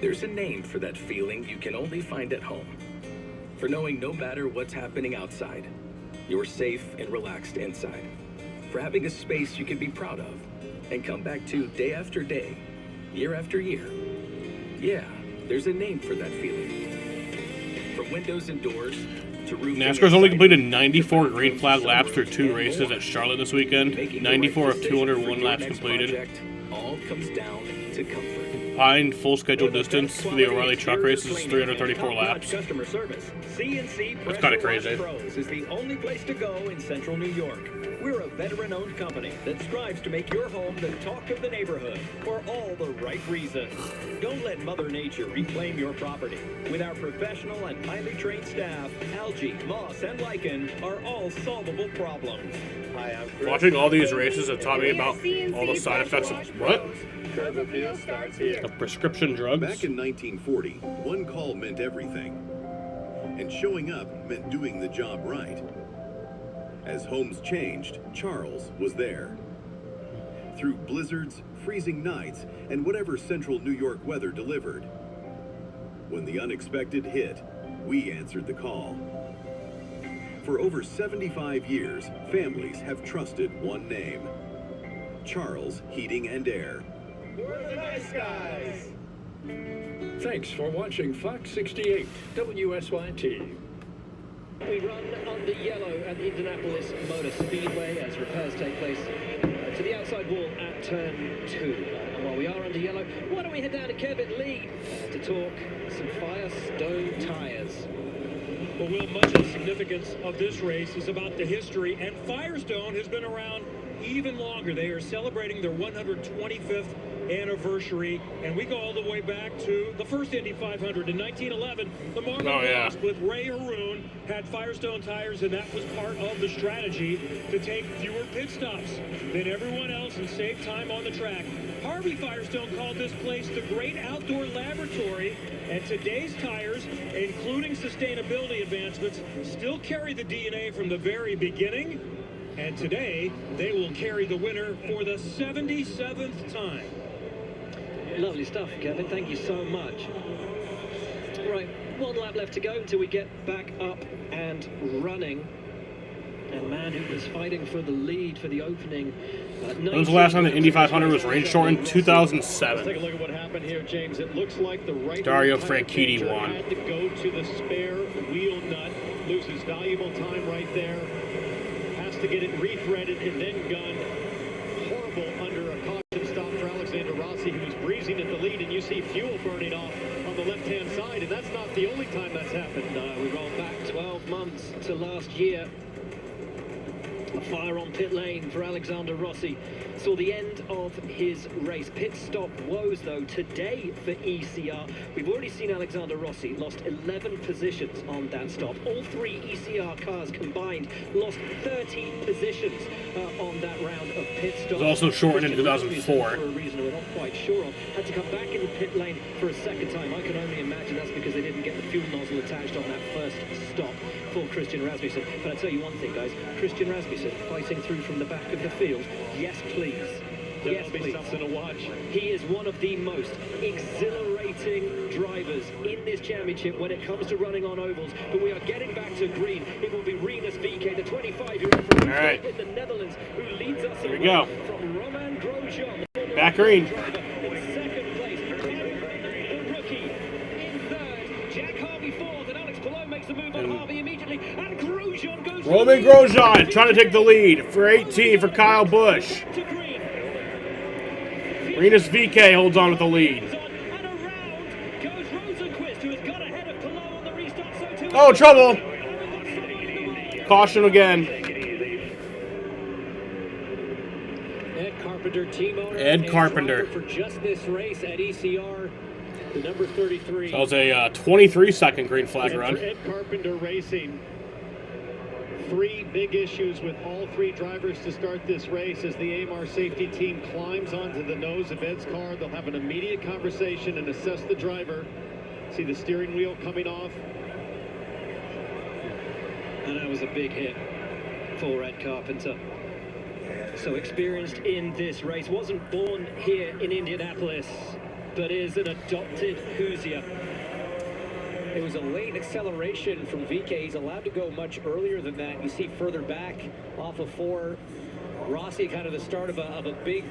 There's a name for that feeling you can only find at home. For knowing no matter what's happening outside, you're safe and relaxed inside. For having a space you can be proud of and come back to day after day, year after year. Yeah, there's a name for that feeling. From windows and doors to roofing. NASCAR's only completed 94 green flag laps through 2 races at Charlotte this weekend. 94 of 201 laps completed. All comes down to comfort. Behind full schedule distance for the O'Reilly truck races is 334 laps. Customer service. CNC That's kind of crazy. Pros is the only place to go in central New York. We're a veteran-owned company that strives to make your home the talk of the neighborhood for all the right reasons. Don't let Mother Nature reclaim your property. With our professional and highly trained staff, algae, moss, and lichen are all solvable problems. Hi, I'm Chris. Watching all these races have taught me about all the side effects of what? Curb appeal starts here. Of prescription drugs. Back in 1940, one call meant everything. And showing up meant doing the job right. As homes changed, Charles was there. Through blizzards, freezing nights, and whatever central New York weather delivered. When the unexpected hit, we answered the call. For over 75 years, families have trusted one name. Charles Heating and Air. We're the nice guys. Thanks for watching Fox 68 WSYT. We run under yellow at the Indianapolis Motor Speedway as repairs take place to the outside wall at turn 2. And while we are under yellow, why don't we head down to Kevin Lee to talk some Firestone tires. Well, Will, much of the significance of this race is about the history, and Firestone has been around even longer. They are celebrating their 125th anniversary, and we go all the way back to the first Indy 500 in 1911. The Marlins with Ray Haroon had Firestone tires, and that was part of the strategy to take fewer pit stops than everyone else and save time on the track. Harvey Firestone called this place the Great Outdoor Laboratory, and today's tires, including sustainability advancements, still carry the DNA from the very beginning, and today they will carry the winner for the 77th time. Lovely stuff, Kevin. Thank you so much. Right, one lap left to go until we get back up and running. And man who was fighting for the lead for the opening. When was the last time the Indy 500 was rain shortened? 2007. Let's take a look at what happened here, James. It looks like the right Dario Franchitti won. had to go to the spare wheel nut, loses valuable time right there. Has to get it rethreaded and then gunned. Horrible under a caution stop for Alexander Rossi, who was breezing at the lead, and you see fuel burning off on the left-hand side, and that's not the only time that's happened. We roll back 12 months to last year. A fire on pit lane for Alexander Rossi saw the end of his race. Pit stop woes, though, today for ECR. We've already seen Alexander Rossi lost 11 positions on that stop. All three ECR cars combined lost 13 positions on that round of pit stops. It was also shortened in 2004. For a reason we're not quite sure of. Had to come back in the pit lane for a second time. I can only imagine that's because they didn't get the fuel nozzle attached on that first stop for Christian Rasmussen. But I tell you one thing, guys. Christian Rasmussen fighting through from the back of the field. Yes, please. Yes, please. Something to watch. He is one of the most exhilarating drivers in this championship when it comes to running on ovals. But we are getting back to green. It will be Rinus VK, the 25-year-old from in the Netherlands, who leads us Here we go. from Roman Grosjean. Back green. In second place, the rookie. In third, Jack Harvey fourth, and Alex Palou makes the move on Harvey immediately. And Grosjean Roman Grosjean trying to take the lead for 18 for Kyle Busch. Rinus VeeKay holds on with the lead. Oh, trouble! Caution again. Ed Carpenter. For just this race at ECR, the number 33. So that was a 23-second green flag And run. for Ed Carpenter Racing, 3 big issues with all 3 drivers to start this race. As the AMR safety team climbs onto the nose of Ed's car, they'll have an immediate conversation and assess the driver. See the steering wheel coming off. And that was a big hit for Ed Carpenter. So experienced in this race, wasn't born here in Indianapolis, but is an adopted Hoosier. It was a late acceleration from VeeKay. He's allowed to go much earlier than that. You see further back off of 4, Rossi, kind of the start of a big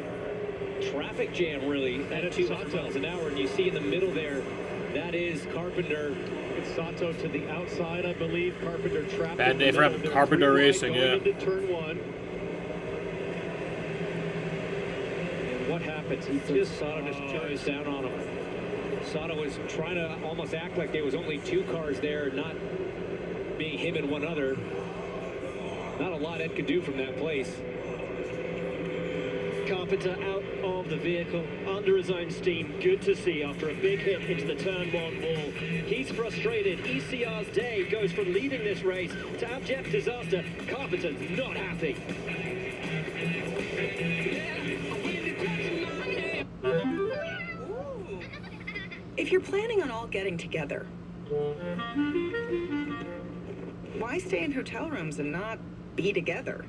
traffic jam, really, at 200 miles an hour. And you see in the middle there, that is Carpenter. It's Sato to the outside, I believe. Carpenter trapped. Bad day for Carpenter Racing, yeah. Into turn 1. And what happens? He just turns down on him. Sato was trying to almost act like there was only 2 cars there, not being him and one other. Not a lot Ed could do from that place. Carpenter out of the vehicle, under his own steam. Good to see after a big hit into the turn 1 wall. He's frustrated. ECR's day goes from leading this race to abject disaster. Carpenter's not happy. If you're planning on all getting together, why stay in hotel rooms and not be together?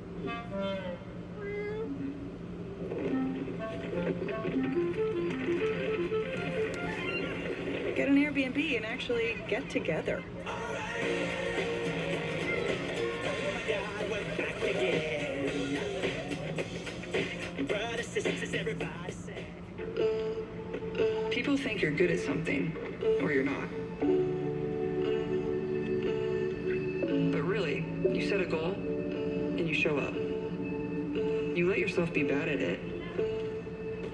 Get an Airbnb and actually get together. People think you're good at something, or you're not. But really, you set a goal, and you show up. You let yourself be bad at it.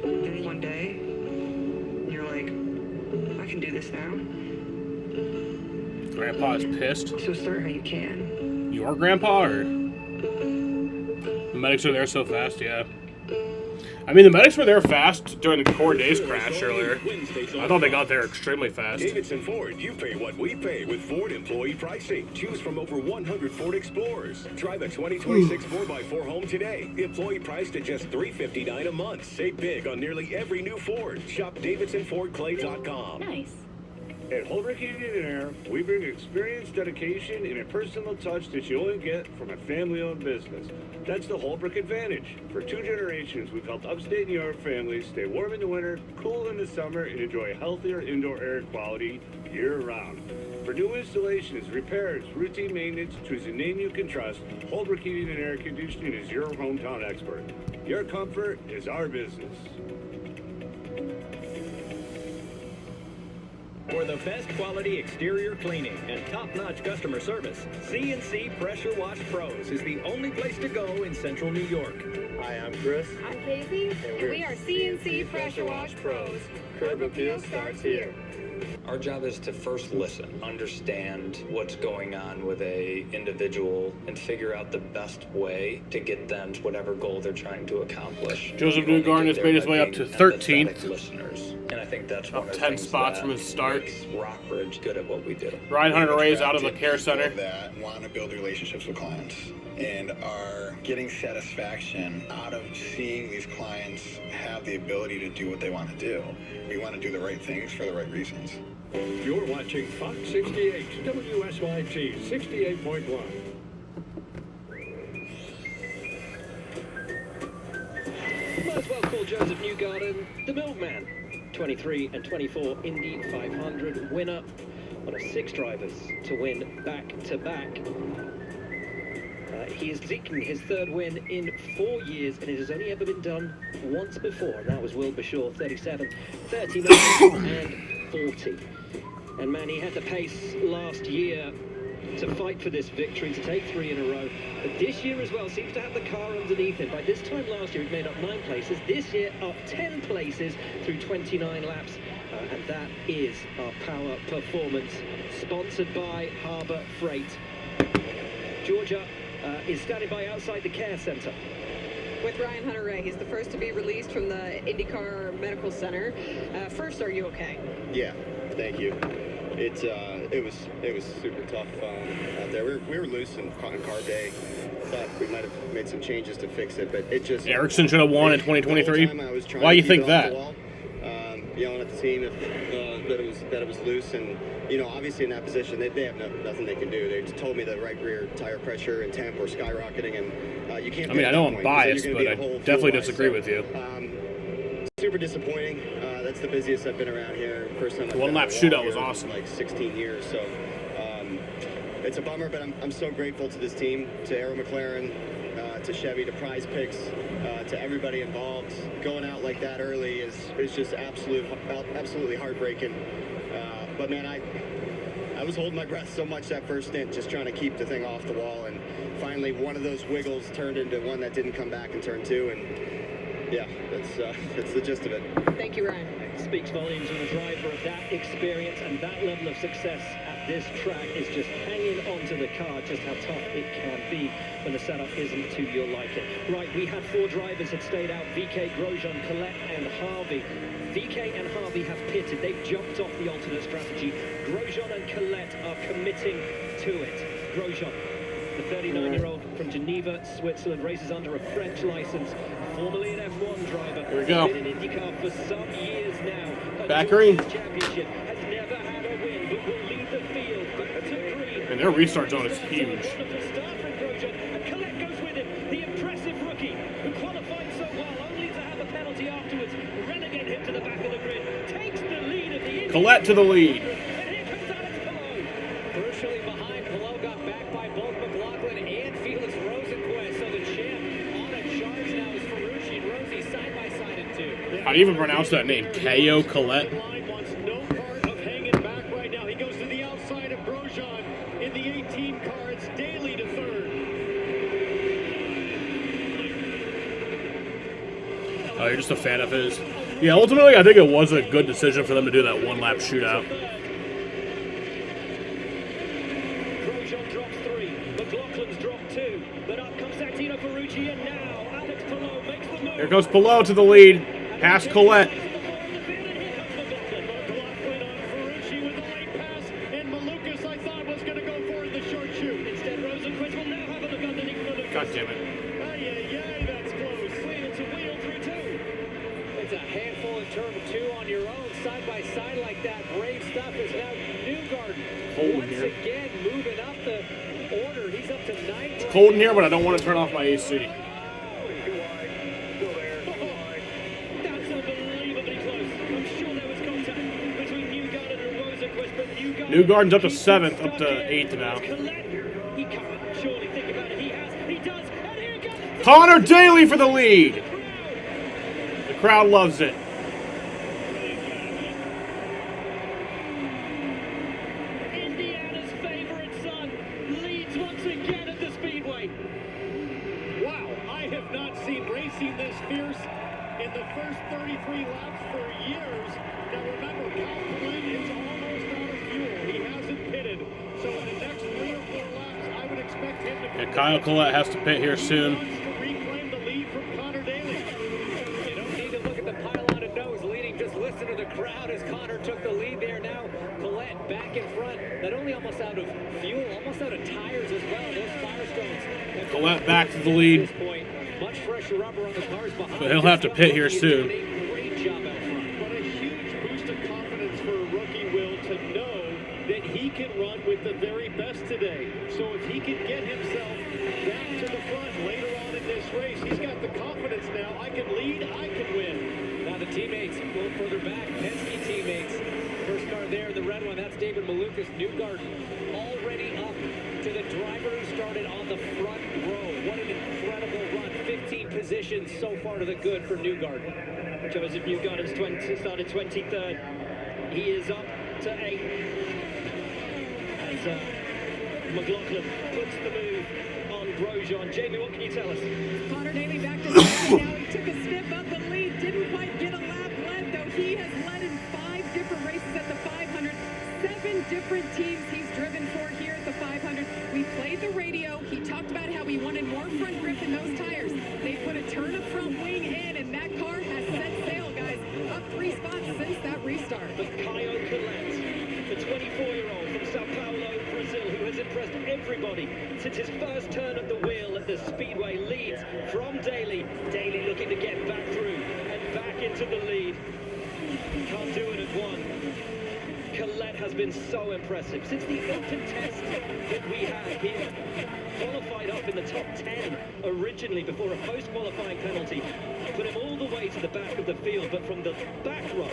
And then one day, you're like, I can do this now. Grandpa is pissed. So start how you can. Your grandpa, or? The medics are there so fast, yeah. I mean, the medics were there fast during the Core Days crash earlier. I thought they got there extremely fast. Davidson Ford, you pay what we pay with Ford employee pricing. Choose from over 100 Ford Explorers. Drive a 2026 4x4 home today. Employee priced at just $359 a month. Save big on nearly every new Ford. Shop DavidsonFordClay.com. Nice. At Holbrook Heating and Air, we bring experience, dedication, and a personal touch that you only get from a family-owned business. That's the Holbrook advantage. For 2 generations, we've helped upstate New York families stay warm in the winter, cool in the summer, and enjoy healthier indoor air quality year-round. For new installations, repairs, routine maintenance, choose a name you can trust. Holbrook Heating and Air Conditioning is your hometown expert. Your comfort is our business. For the best quality exterior cleaning and top-notch customer service, C&C Pressure Wash Pros is the only place to go in Central New York. Hi, I'm Chris. I'm Casey, and we are C&C Pressure Wash Pros. Curb appeal starts here. Our job is to first listen, understand what's going on with a individual, and figure out the best way to get them to whatever goal they're trying to accomplish. Joseph Newgarden has made his way up to 13th. Listeners. And I think that's up 10 spots from his start. Rockbridge good at what we do. Ryan Hunter Ray is out of the care center. That want to build relationships with clients and are getting satisfaction out of seeing these clients have the ability to do what they want to do. We want to do the right things for the right reasons. You're watching Fox 68, WSYT 68.1. Might as well call Joseph Newgarden the Milkman. 23 and 24 Indy 500 winner. One of 6 drivers to win back-to-back. He is seeking his 3rd win in 4 years, and it has only ever been done once before, and that was Will Bashaw, 37, 39, and 40. And man, he had the pace last year to fight for this victory, to take 3 in a row. But this year as well seems to have the car underneath him. By this time last year, it made up 9 places. This year, up 10 places through 29 laps. And that is our power performance, sponsored by Harbour Freight. Georgia is standing by outside the care centre. With Ryan Hunter-Reay, he's the first to be released from the IndyCar Medical Center. First, are you okay? Yeah, thank you. It was super tough out there. We were loose on carb day. Thought we might have made some changes to fix it, but it just Ericsson should have won in 2023. Why do you think that? Yelling at the team that it was loose, and obviously in that position they have nothing they can do. They just told me the right rear tire pressure and temp were skyrocketing, and you can't. I mean, I know I'm biased, but I definitely disagree with you. Super disappointing. That's the busiest I've been around here. First time. One lap shootout was awesome. Like 16 years, so it's a bummer, but I'm so grateful to this team, to Arrow McLaren, to Chevy, to Prize Picks, to everybody involved. Going out like that early is just absolutely heartbreaking. But man, I was holding my breath so much that first stint, just trying to keep the thing off the wall, and finally one of those wiggles turned into one that didn't come back in turn 2, and yeah, that's the gist of it. Thank you, Ryan. Speaks volumes when a driver of that experience and that level of success at this track is just hanging onto the car, just how tough it can be when the setup isn't to your liking. Right, we had 4 drivers that stayed out: VK, Grosjean, Collette and Harvey. VK and Harvey have pitted. They've jumped off the alternate strategy. Grosjean and Collette are committing to it. Grosjean, the 39-year-old from Geneva, Switzerland, races under a French license, formerly an F1 driver. Here we go. Been in IndyCar for some years now. Back green. Championship has never had a win, but will lead the field back to green. And their restart zone is huge. And Collette goes with him, the impressive rookie who qualified so well, only to have a penalty afterwards. Renegade him to the back of the grid, takes the lead of the Collette to the lead. And here comes Alex Palou. Crucially behind, Palou got back by both McLaughlin and Felix Rosenquist. So the champ on a charge now is Ferrucci and Rosie side by side in 2. How do you even pronounce that name? K.O. Collette? Wants no part of hanging back right now. He goes to the outside of Grosjean in the 18 car. It's Daly to 3rd. Oh, you're just a fan of his. Yeah, ultimately, I think it was a good decision for them to do that one-lap shootout. Grosjean drops 3, McLaughlin's dropped 2, but up comes Santino Ferrucci, and now Alex Palou makes the move. Here goes Palou to the lead, past Collette. God damn it. That's close. Wheel to wheel through 2. It's a handful in turn 2 on your own, side by side like that. Brave stuff is now Newgarden. Once again, moving up the order. He's up to 9th. It's cold in here, but I don't want to turn off my AC. That's unbelievably close. I'm sure there was contact between Newgarden and Rosenquist, but Newgarden's up to 7th, up to 8th now. He can't surely think about it. He does. And here comes Connor Daly for the lead. The crowd loves it. Indiana's favorite son leads once again at the Speedway. Wow, I have not seen racing this fierce in the first 33 laps for years. Now remember, Kyle Collette is almost out of fuel. He hasn't pitted. So in the next 3 or 4 laps, I would expect him to Yeah, Kyle Collette has to pit here soon. reclaim the lead from Connor Daly. You don't need to look at the pylon of nose leading. Just listen to the crowd as Connor took the lead there. Now Collette back in front. Not only almost out of fuel, almost out of tires as well. Those Firestones. Collette back to the lead. Much fresher rubber on the cars behind. But he'll have to pit here soon. Great job out front. But a huge boost of confidence for a rookie, Will, to know that he can run with the very best today. So if he can get himself back to the front later on in this race, he's got the confidence now. I can lead, I can win. Now the teammates a little further back. Penske teammates. First car there, the red one, that's David Malukas. Newgarden already up to the driver who started on the front row. What an incredible run. 15 positions so far to the good for Newgarden. Joseph Newgarden's started 23rd. He is up to 8th. As McLaughlin puts the move on Grosjean. Jamie, what can you tell us? Connor Daly back to second now. He took a sniff up the lead. Didn't quite get a lap led, though. He has led in 5 different races at the 500. 7 different teams he's driven for here at the 500. We played the radio. He talked about how he wanted more front grip in those tires. They put a turn of front wing in, and that car has set sail, guys. Up 3 spots since that restart. But Caio Collet, the 24-year-old from Sao Paulo, Brazil, who has impressed everybody since his first turn at the wheel at the Speedway, leads from Daly. Daly looking to get back through and back into the lead. Can't do it at 1. Collet has been so impressive since the open test that we had here. Qualified up in the top 10 originally before a post-qualifying penalty. Put him all the way to the back of the field, but from the back row,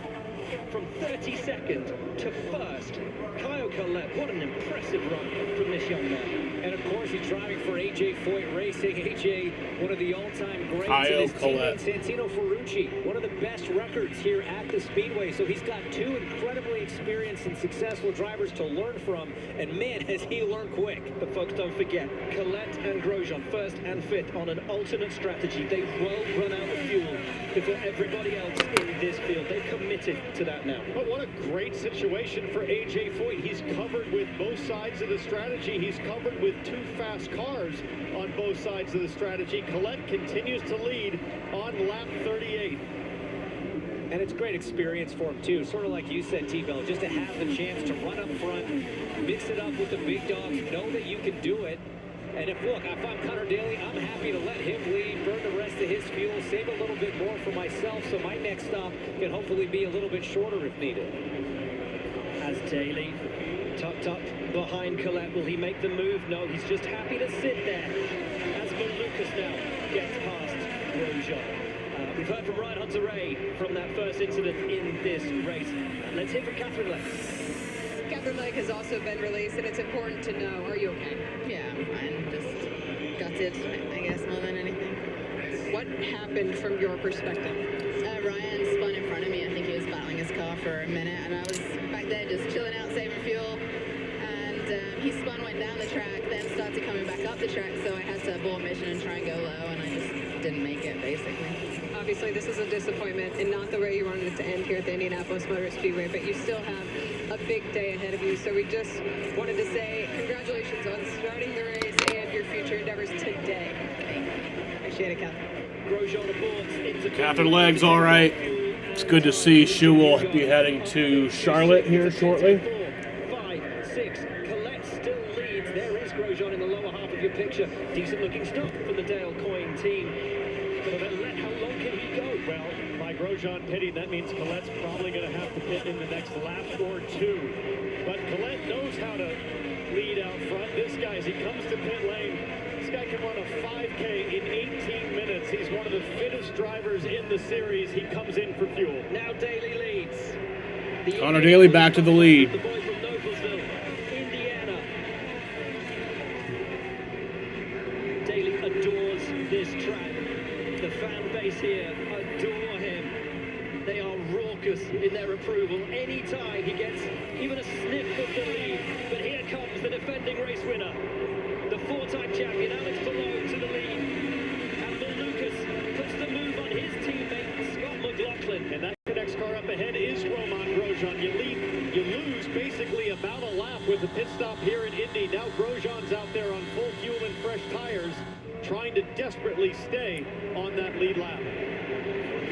from 32nd to 1st, Caio Collet, what an impressive run from this young man. And of course, he's driving for AJ Foyt Racing. AJ, one of the all-time greats. Caio Collet. Santino Ferrucci, one of the best records here at the Speedway. So he's got 2 incredibly experienced and successful drivers to learn from. And man, has he learned quick. But folks, don't forget, Collet and Grosjean, 1st and 5th on an alternate strategy. They will run out of fuel before everybody else in this field. They've committed to that now. But what a great situation for AJ Foyt. He's covered with both sides of the strategy. He's covered with 2 fast cars on both sides of the strategy. Collet continues to lead on lap 38. And it's great experience for him, too. Sort of like you said, T-Bell, just to have the chance to run up front, mix it up with the big dogs, know that you can do it. And if I'm Connor Daly, I'm happy to let him lead, burn the rest of his fuel, save a little bit more for myself, so my next stop can hopefully be a little bit shorter if needed. As Daly tucked up behind Collet, will he make the move? No, he's just happy to sit there. As Malukas now gets past Grosjean. We've heard from Ryan Hunter-Reay from that first incident in this race. Let's hear from Catherine Legg. Catherine Legg has also been released, and it's important to know. Are you okay? Yeah, I'm fine. Just gutted, I guess, more than anything. What happened from your perspective? Ryan spun in front of me. I think he was battling his car for a minute, and I was back there just chilling out, saving fuel. And he spun, went down the track, then started coming back up the track, so I had to abort mission and try and go low, and I just didn't make it, basically. Obviously, this is a disappointment and not the way you wanted it to end here at the Indianapolis Motor Speedway, but you still have a big day ahead of you. So we just wanted to say congratulations on starting the race and your future endeavors today. Appreciate it, Catherine. Grosjean aborts into Catherine Legg's all right. It's good to see she will be heading to Charlotte here shortly. 5, 6. Collet still leads. There is Grosjean in the lower half of your picture. Decent looking stop for the Dale Coyne team. But how long can he go? Well, by Grosjean pitting, that means Collet's probably going to have to pit in the next lap or 2. But Collet knows how to lead out front. This guy, as he comes to pit lane, this guy can run a 5K in 18 minutes. He's one of the fittest drivers in the series. He comes in for fuel. Now Daly leads. Connor Daly back to the lead. The boy from Noblesville, Indiana. Daly adores this track. The fan base here adore him. They are raucous in their approval anytime he gets even a sniff of the lead. But here comes the defending race winner, the 4-time champion Alex Palou to the lead. And Malukas puts the move on his teammate Scott McLaughlin. And that next car up ahead is Romain Grosjean. You lose basically about a lap with the pit stop here in Indy. Now Grosjean's out there on full fuel and fresh tires, trying to desperately stay on that lead lap.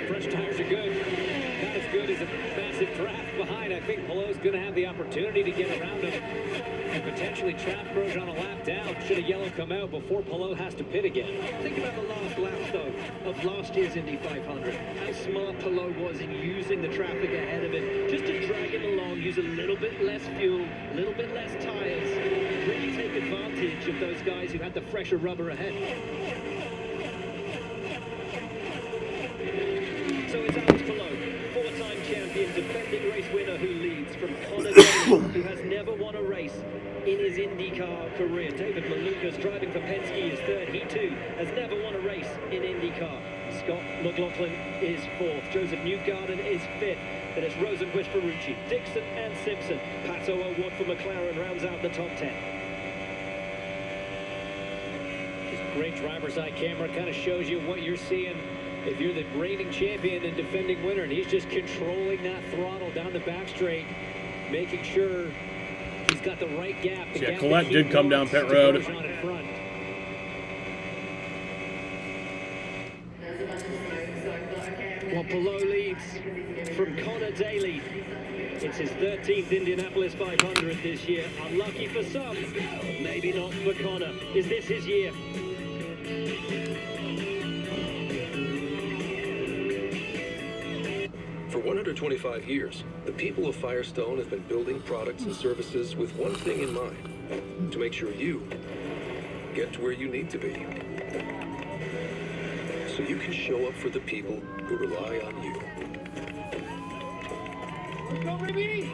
Fresh tires are good. Not as good as a massive draft behind. I think Palou's going to have the opportunity to get around him and potentially trap Grosjean a lap down. Should a yellow come out before Palou has to pit again. Think about the last lap, though, of last year's Indy 500. How smart Palou was in using the traffic ahead of him just to drag him along, use a little bit less fuel, a little bit less tires, really take advantage of those guys who had the fresher rubber ahead. So it's Alex Palou, 4-time champion, defending race winner who leads from Connor Daly, who has never won a race in his IndyCar career. David Malukas, driving for Penske, is 3rd. He too has never won a race in IndyCar. Scott McLaughlin is 4th. Joseph Newgarden is 5th. Then it's Rosenquist, Ferrucci, Dixon and Simpson. Pato O'Ward for McLaren rounds out the top 10. great driver's eye camera. Kind of shows you what you're seeing if you're the reigning champion and defending winner. And he's just controlling that throttle down the back straight, making sure he's got the right gap. The gap Collette did come down pit road. Well, Palou leads from Connor Daly. It's his 13th Indianapolis 500 this year. Unlucky for some, maybe not for Connor. Is this his year? For 125 years, the people of Firestone have been building products and services with one thing in mind: to make sure you get to where you need to be. So you can show up for the people who rely on you. Go, baby!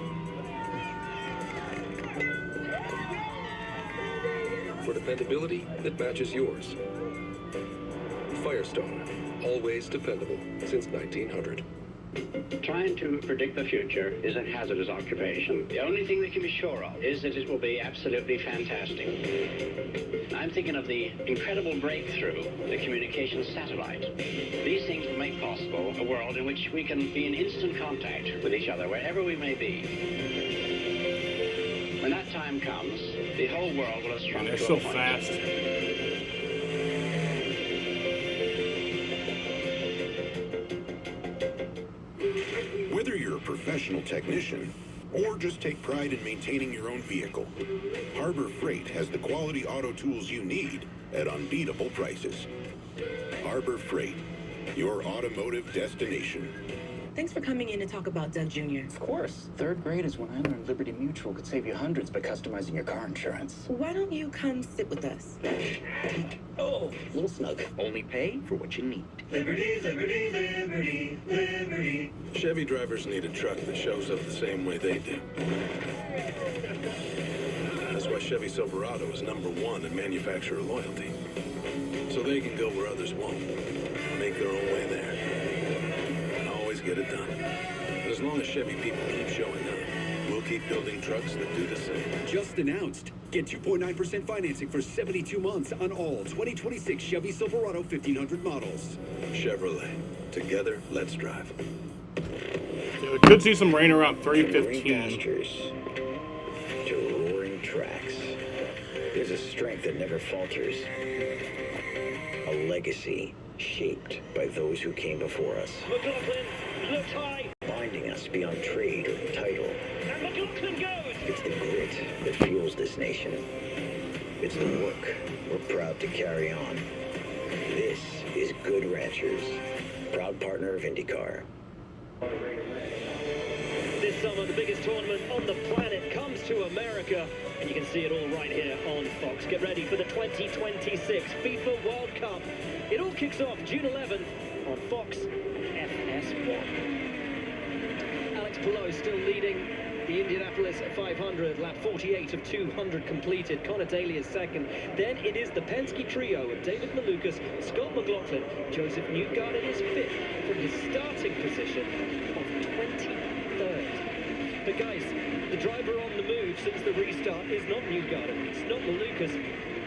For dependability that matches yours. Firestone, always dependable since 1900. Trying to predict the future is a hazardous occupation. The only thing we can be sure of is that it will be absolutely fantastic. I'm thinking of the incredible breakthrough, the communications satellite. These things will make possible a world in which we can be in instant contact with each other wherever we may be. When that time comes, the whole world will have shrunk to a point. They're so fast. Whether you're a professional technician or just take pride in maintaining your own vehicle, Harbor Freight has the quality auto tools you need at unbeatable prices. Harbor Freight, your automotive destination. Thanks for coming in to talk about Doug Jr. Of course. Third grade is when I learned Liberty Mutual could save you hundreds by customizing your car insurance. Why don't you come sit with us? Oh, a little snug. Only pay for what you need. Liberty, liberty, liberty, liberty. Chevy drivers need a truck that shows up the same way they do. That's why Chevy Silverado is #1 in manufacturer loyalty. So they can go where others won't. Make their own way there. And always get it done. And as long as Chevy people keep showing up, we'll keep building trucks that do the same. Just announced. Get 2.9% financing for 72 months on all 2026 Chevy Silverado 1500 models. Chevrolet. Together, let's drive. Yeah, we could see some rain around 3:15. To roaring tracks. There's a strength that never falters. A legacy shaped by those who came before us. McLaughlin looks high. Binding us beyond trade or title. And McLaughlin goes. It's the grit that fuels this nation. It's the work we're proud to carry on. This is Good Ranchers, proud partner of IndyCar. This summer, the biggest tournament on the planet comes to America, and you can see it all right here on Fox. Get ready for the 2026 FIFA World Cup. It all kicks off June 11th on Fox FS1. Alex Palou still leading the Indianapolis 500, lap 48 of 200 completed. Connor Daly is second. Then it is the Penske trio of David Malukas, Scott McLaughlin, Joseph Newgarden is fifth from his starting position of 23rd. But guys, the driver on the move since the restart is not Newgarden, it's not Malukas,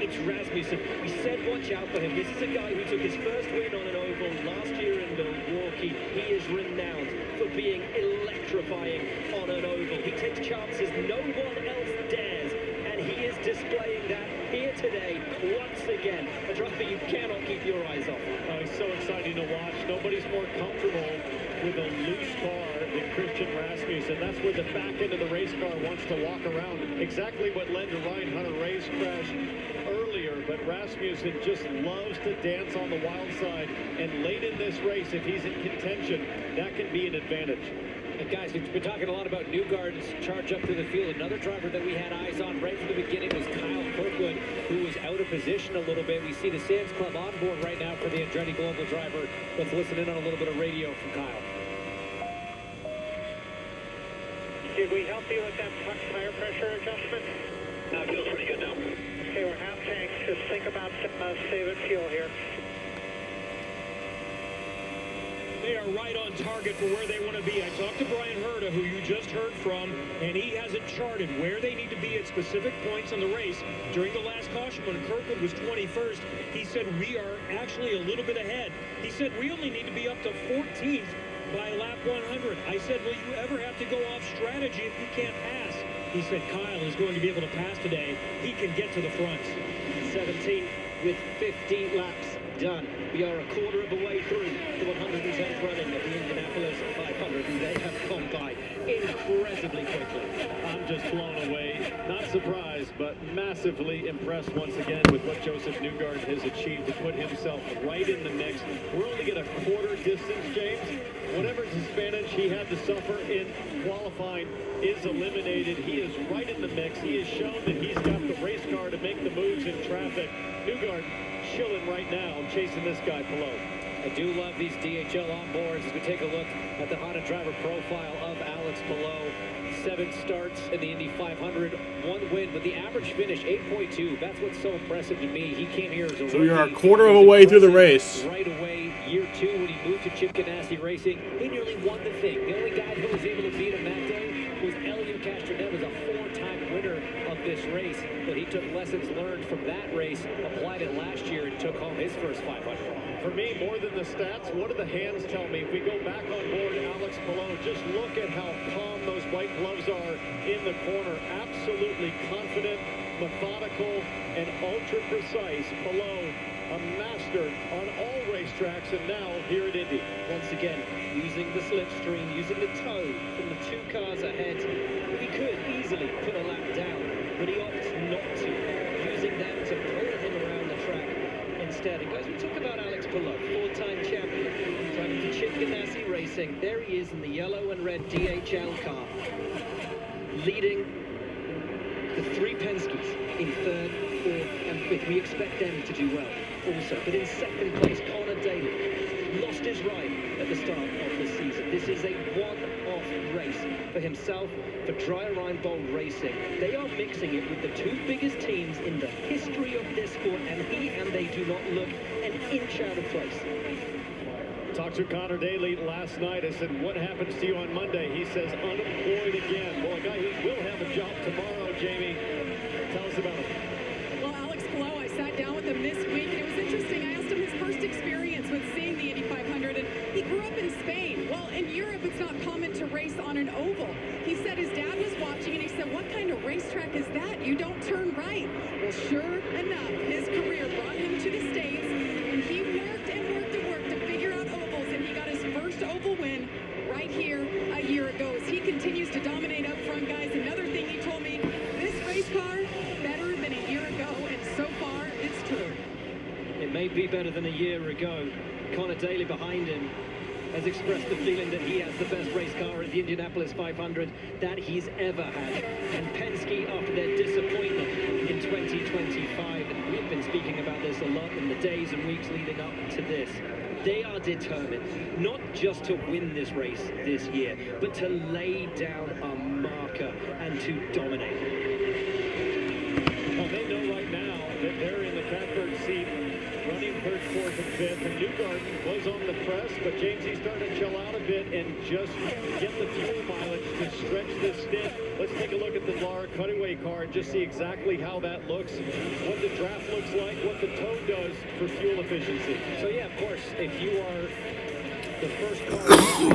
it's Rasmussen. We said watch out for him. This is a guy who took his first win on an oval last year in Milwaukee. He is renowned for being electrifying on an oval. He takes chances no one else dares, and he is displaying that here today once again. A driver you cannot keep your eyes off. Oh, he's so exciting to watch. Nobody's more comfortable with a loose car than Christian Rasmussen. That's where the back end of the race car wants to walk around. Exactly what led to Ryan Hunter-Reay's crash earlier, but Rasmussen just loves to dance on the wild side, and late in this race, if he's in contention, that can be an advantage. And guys, we've been talking a lot about Newgarden's charge up through the field. Another driver that we had eyes on right from the beginning was Kyle Kirkwood, who was out of position a little bit. We see the Sam's Club on board right now for the Andretti Global driver. Let's listen in on a little bit of radio from Kyle. Did we help you with that tire pressure adjustment? No, it feels pretty good now. Okay, we're half tanks. Just think about saving fuel here. they are right on target for where they want to be. I talked to Brian Herta, who you just heard from, and he has it charted where they need to be at specific points in the race. During the last caution, when Kirkwood was 21st, he said, we are actually a little bit ahead. He said, we only need to be up to 14th by lap 100. I said, will you ever have to go off strategy if you can't pass? He said, Kyle is going to be able to pass today. He can get to the front. 17 with 50 laps done. We are a quarter of the way through the 110th running of the Indianapolis 500, and they have gone by incredibly quickly. I'm just blown away. Not surprised, but massively impressed once again with what Joseph Newgarden has achieved to put himself right in the mix. We're only at a quarter distance, James. Whatever disadvantage he had to suffer in qualifying is eliminated. He is right in the mix. He has shown that he's got the race car to make the moves in traffic. Newgarden chilling right now, chasing this guy below. I do love these DHL onboards as we take a look at the Honda driver profile of Alex Palou. 7 starts in the Indy 500, 1 win, but the average finish 8.2. That's what's so impressive to me. He came here as a rookie. So we are a quarter of a way through the race. Right away, year 2, when he moved to Chip Ganassi Racing, he nearly won the thing. The only guy who was able to beat him that day was Elio Castroneves, a 4-time winner of this race. But he took lessons learned from that race, applied it last year, and took home his first 500. For me, more than the stats, what do the hands tell me? If we go back on board Alex Palou, just look at how calm those white gloves are in the corner. Absolutely confident, methodical, and ultra-precise. Palou, a master on all racetracks, and now here at Indy. Once again, using the slipstream, using the tow from the 2 cars ahead. He could easily put a lap down, but he opts not to, using them to pull him around the track instead. And guys, we talk about Alex Palou, 4-time champion, driving for Chip Ganassi Racing. There he is in the yellow and red DHL car, leading the 3 Penskes in 3rd, 4th, and 5th. We expect them to do well also. But in 2nd place, Connor Daly lost his ride at the start of the season. This is a one-off race for himself, for Dry Ryan Bowl Racing. They are mixing it with the 2 biggest teams in the history of this sport, and they do not look an inch out of place. Talked to Connor Daly last night. I said, what happens to you on Monday? He says, unemployed again. Well, a guy who will have a job tomorrow, Jamie. Tell us about it. Well, Alex Palou, I sat down with him this week, and it was interesting. I asked him his first experience with seeing the Indy 500, and he grew up in Spain. Well, in Europe, it's not common to race on an oval. He said his dad was watching, and he said, what kind of racetrack is that? You don't turn right. Well, sure enough, his career brought him to the States, and he worked and worked and worked to figure out ovals, and he got his first oval win right here a year ago as he continues to dominate up front, guys. Another thing he told me, this race car, better than a year ago, and so far, it's true. It may be better than a year ago. Connor Daly behind him has expressed the feeling that he has the best race car at the Indianapolis 500 that he's ever had. And Penske, after their disappointment in 2025, and we've been speaking about this a lot in the days and weeks leading up to this, they are determined not just to win this race this year, but to lay down a marker and to dominate. Well, they know right now that they're in the catbird seat, running 3rd, 4th, and 5th, and Newgarden was on the press, but James, he's starting to chill out a bit and just get the fuel mileage to stretch this stint. Let's take a look at the Lara cutaway car and just see exactly how that looks, what the draft looks like, what the tow does for fuel efficiency. So yeah, of course, if you are the first car,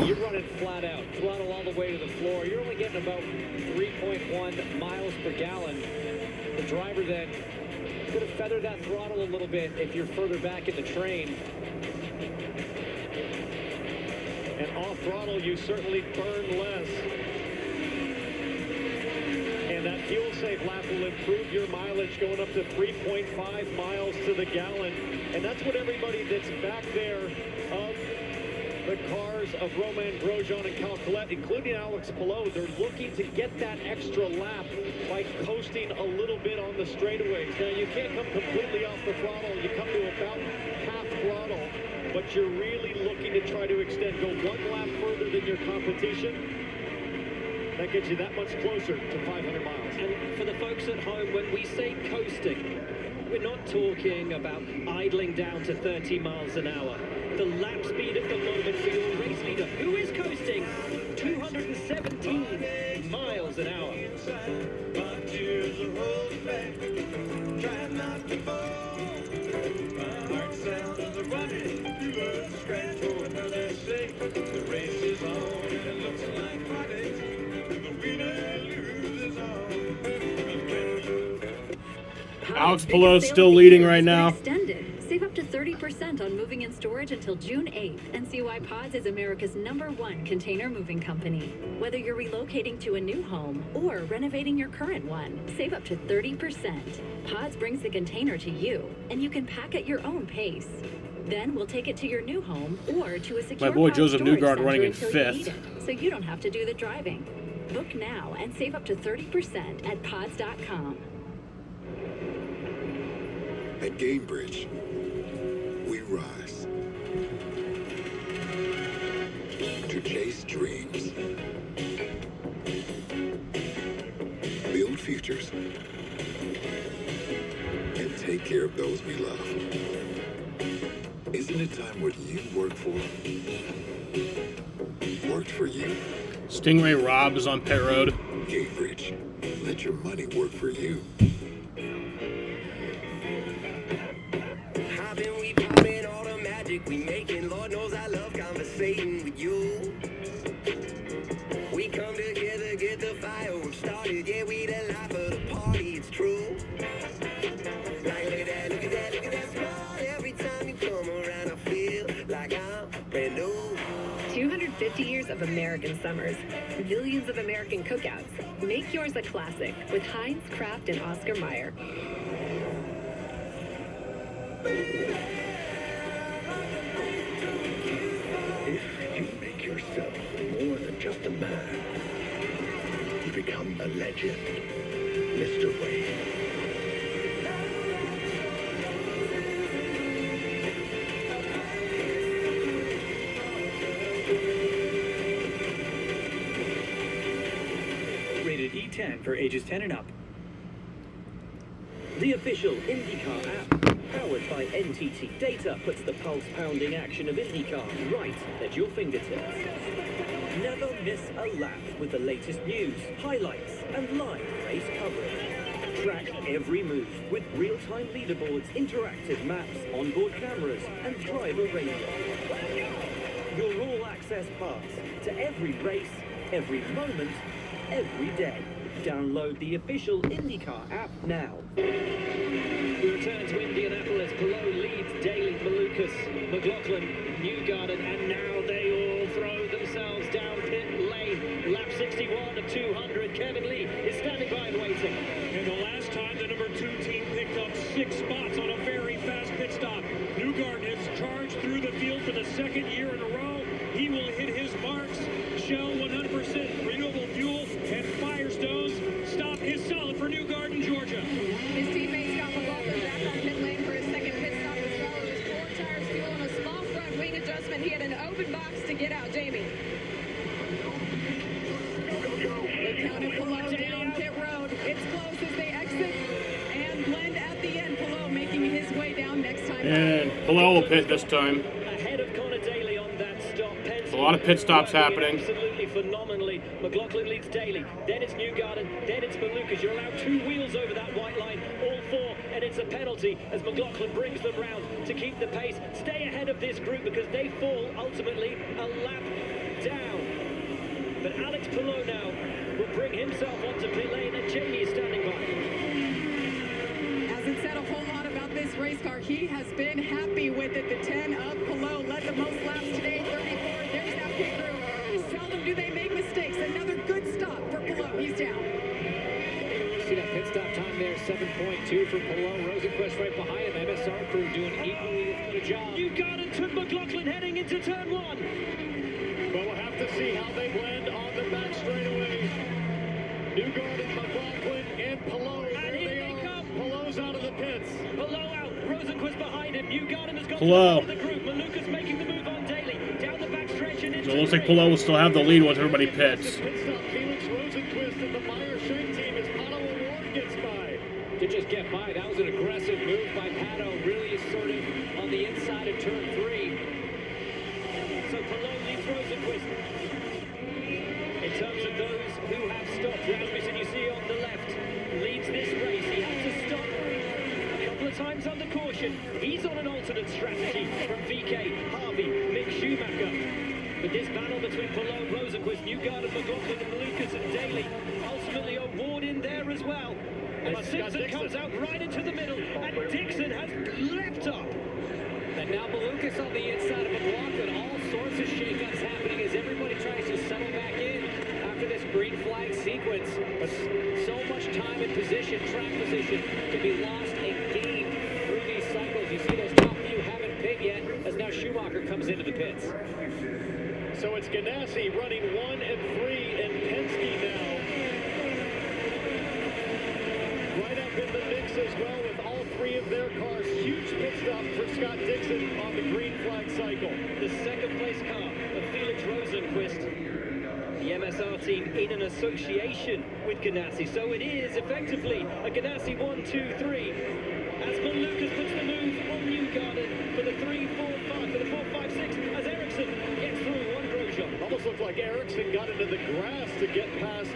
you're running flat out, throttle all the way to the floor. You're only getting about 3.1 miles per gallon. The driver then going to feather that throttle a little bit if you're further back in the train. And off throttle, you certainly burn less. And that fuel safe lap will improve your mileage going up to 3.5 miles to the gallon. And that's what everybody that's back there of the cars of Romain Grosjean and Cal Collette, including Alex Palou, they're looking to get that extra lap by coasting a little bit on the straightaways. Now, you can't come completely off the throttle. You come to about half throttle, but you're really looking to try to extend, go 1 lap further than your competition. That gets you that much closer to 500 miles. And for the folks at home, when we say coasting, we're not talking about idling down to 30 miles an hour. The lap speed at the moment for your leader, who is coasting 217 miles an hour. Alex Palou still leading right now. Extended. Save up to 30% on moving and storage until June 8th and see why Pods is America's #1 container moving company. Whether you're relocating to a new home or renovating your current one, save up to 30%. Pods brings the container to you, and you can pack at your own pace. Then we'll take it to your new home or to a secure My boy Pods Joseph storage Newgard center running in until you 5th. need it, so you don't have to do the driving. Book now and save up to 30% at pods.com. At Gamebridge, we rise to chase dreams, build futures, and take care of those we love. Isn't it time what you work for worked for you? Stingray Rob is on pit road. Gamebridge, let your money work for you. We making, Lord knows I love conversating with you. We come together, get the fireworks started. Yeah, we the life of the party, it's true. Like, look at that, look at that, look at that smile. Every time you come around, I feel like I'm brand new. 250 years of American summers, millions of American cookouts. Make yours a classic with Heinz, Kraft, and Oscar Mayer. Yourself more than just a man. You become a legend, Mr. Wayne. Rated E10 for ages 10 and up. The official IndyCar app, powered by NTT Data, puts the pulse-pounding action of IndyCar right at your fingertips. Never miss a lap with the latest news, highlights, and live race coverage. Track every move with real-time leaderboards, interactive maps, onboard cameras, and driver radio. Your all-access pass to every race, every moment, every day. Download the official IndyCar app now. We return to Indianapolis. Palou leads Daly, Malukas, McLaughlin, Newgarden, and now they all throw themselves down pit lane. Lap 61 of 200. Kevin Lee is standing by and waiting. And the last time the #2 team picked up 6 spots on a very fast pit stop. Newgarden has charged through the field for the 2nd year in a row. He will hit his marks. Shell 100% renewable fuel and Firestones. Stop is solid for Newgarden, Georgia. His teammate Scott McLaughlin back on pit lane for his second pit stop as well. It was 4 tires, fuel, and a small front wing adjustment. He had an open box to get out. Jamie. LeCount and Palou down pit road. It's close as they exit and blend at the end. Palou making his way down next time. And Palou will pit this time. Ahead of Connor Daly on that stop. A lot of pit stops happening. Absolutely phenomenally. McLaughlin leads Daly. Then it's Newgarden. Then it's Malukas. You're allowed 2 wheels over that white line. All 4. And it's a penalty as McLaughlin brings them round to keep the pace. Stay ahead of this group because they fall ultimately a lap down. But Alex Palou now will bring himself onto pit lane and Jamie is standing by. Hasn't said a whole lot about this race car. He has been happy with it. The 10 of Palou led the most laps today, 34. There's that pit crew. Seldom do they make mistakes. Another good stop for Palou. He's down. See that pit stop time there, 7.2 for Palou. Rosenquist right behind him. MSR crew doing equally as good a job. Newgarden took McLaughlin heading into turn 1. But we'll have to see how they blend on the back straightaway. Newgarden, McLaughlin, and Palou. And here they come. Palou's out of the pits. Palou out. Rosenquist behind him. Newgarden has got Palou. to the group. Malukas making the move on Daly. Down the back stretch and into So it looks like Palou will still have the lead once everybody pits. Pit stop, Felix Rosenquist and the Meyer Shank team as Pato O'Rourke gets by. To just get by. That was an aggressive move by Pato. Really assertive on the inside of turn 3. So Palou leads Rosenquist. In terms of those who have stopped, Rasmussen, you see on the left, leads this race. He had to stop a couple of times under caution. He's on an alternate strategy from VK, Harvey, Mick Schumacher. But this battle between Palou, Rosenquist, Newgarden, McLaughlin, and Lucas and Daly, ultimately O'Ward in there as well. And Simpson comes out right into the middle, and Dixon has leapt up. And now Malukas on the inside of McLaughlin. All sorts of shakeups happening as everybody tries to settle back in after this green flag sequence. But so much time and position, track position, can be lost and gained through these cycles. You see those top few haven't pit yet, as now Schumacher comes into the pits. So it's Ganassi running 1 and 3, and Penske now right up in the mix as well with all three of their cars. Huge pit stop for Scott Dixon on the green flag cycle. The second place car of Felix Rosenquist. The MSR team in an association with Ganassi. So it is effectively a Ganassi 1, 2, 3. As Lucas puts the move on Newgarden for the 3, 4, 5, for the 4, 5, 6, as Ericsson gets through one Grosjean. Almost looked like Ericsson got into the grass to get past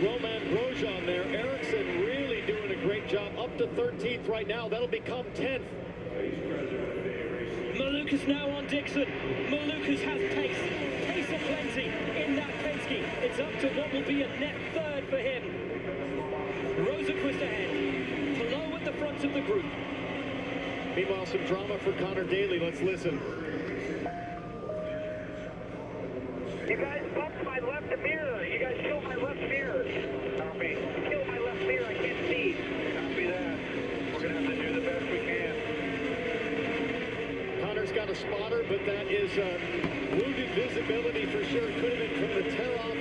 Roman Grosjean there. Ericsson really doing a great job. Up to 13th right now. That'll become 10th. Malukas now on Dixon. Malukas has pace. Pace aplenty in that Penske. It's up to what will be a net third for him. Rosenquist ahead. Palou at the front of the group. Meanwhile, some drama for Connor Daly. Let's listen. You guys bumped my left mirror. You guys killed my left mirror. Copy. Killed my left mirror. I can't see. Copy that. We're going to have to do the best we can. Connor's got a spotter, but that is wounded visibility for sure. Could have been from the tear-off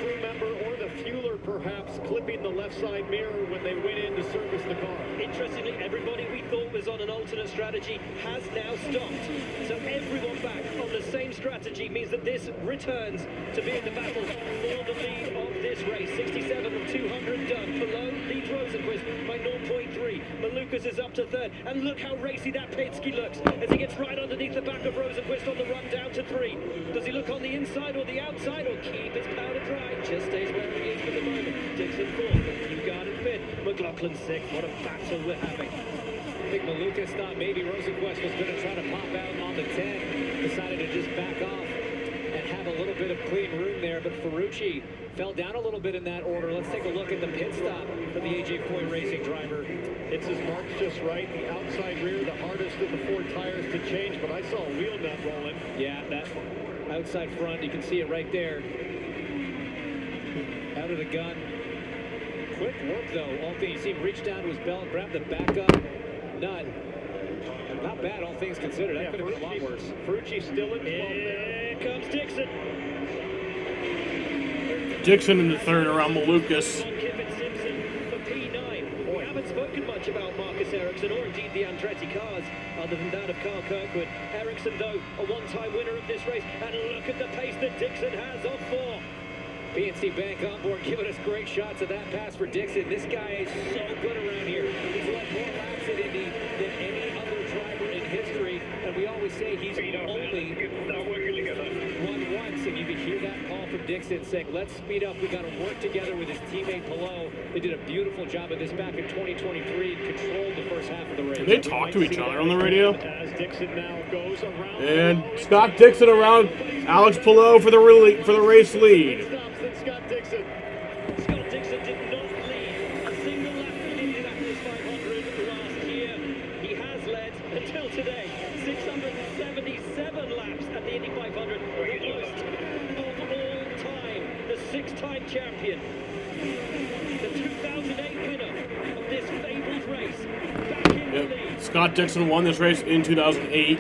crew member or the fueler, perhaps, clipping the left side mirror when they went in to service the car. Interestingly, everybody we thought was on an alternate strategy has now stopped. So everyone back on the same strategy means that this returns to be in the battle for the lead of this race. 67 of 200 done. Palou leads Rosenquist by 0.3. Malukas is up to third. And look how racy that Penske looks as he gets right underneath the back of Rosenquist on the run down to 3. Does he look on the inside or the outside, or keep his powder dry? Just stays where he is for the moment. Dixon 4th, Newgarden 5th, McLaughlin 6th. What a battle we're having. I think Malukas thought maybe Rosenquist was going to try to pop out on the 10. Decided to just back off and have a little bit of clean room there. But Ferrucci fell down a little bit in that order. Let's take a look at the pit stop for the AJ Foyt Racing driver. It's his marks just right. The outside rear, the hardest of the 4 tires to change, but I saw a wheel nut rolling. Yeah, that outside front, you can see it right there. Out of the gun. Quick work, though. All things, you see him reach down to his belt, grab the backup nut. Not bad, all things considered. That could have been a lot worse. Ferrucci still in 12th Here there. comes Dixon. Dixon in the third around Malukas. We haven't spoken much about Marcus Ericsson or indeed the Andretti cars, other than that of Carl Kirkwood. Ericsson, though, a one-time winner of this race, and look at the pace that Dixon has on 4. PNC Bank on board, giving us great shots of that pass for Dixon. This guy is so good around here. He's led more laps at Indy than any other driver in history, and we always say he's only won once, and you can hear that call from Dixon saying, let's speed up, we got to work together with his teammate Palou. They did a beautiful job of this back in 2023 and controlled the first half of the race. Did they talk to each other on the radio? As Dixon now goes around. And Scott Dixon around Alex Palou for the race lead. Scott Dixon. Scott Dixon did not lead a single lap in Indianapolis 500 last year. He has led until today 677 laps at the Indy 500, the most of all time. The 6-time champion, the 2008 winner of this fabled race, back in the lead. Scott Dixon won this race in 2008.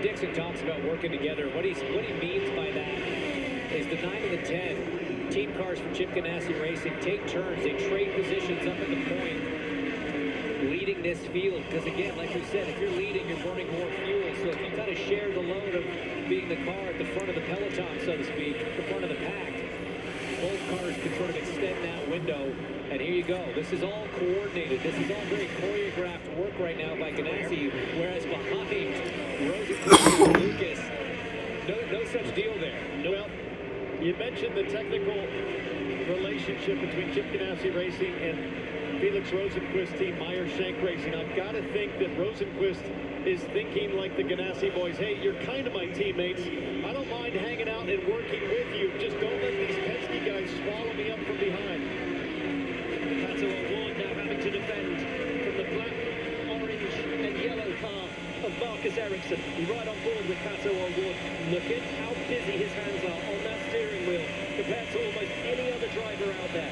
Dixon talks about working together. What he means by that is the 9 and the 10 team cars from Chip Ganassi Racing take turns. They trade positions up at the point, leading this field. Because again, like we said, if you're leading, you're burning more fuel. So if you kind of share the load of being the car at the front of the peloton, so to speak, the front of the pack, both cars can sort of extend that window. And here you go. This is all coordinated. This is all very choreographed work right now by by Ganassi, whereas behind Rosenqvist and Lucas, no such deal there. Well, you mentioned the technical relationship between Chip Ganassi Racing and Felix Rosenqvist team, Meyer Shank Racing. I've got to think that Rosenqvist is thinking like the Ganassi boys, hey, you're kind of my teammates. I don't mind hanging out and working with you. Just don't let these Penske guys swallow me up from behind. Pato O'Ward now having to defend from the black, orange and yellow car of Marcus Ericsson. Right on board with Pato O'Ward. Look at how busy his hands are on that steering wheel compared to almost any other driver out there.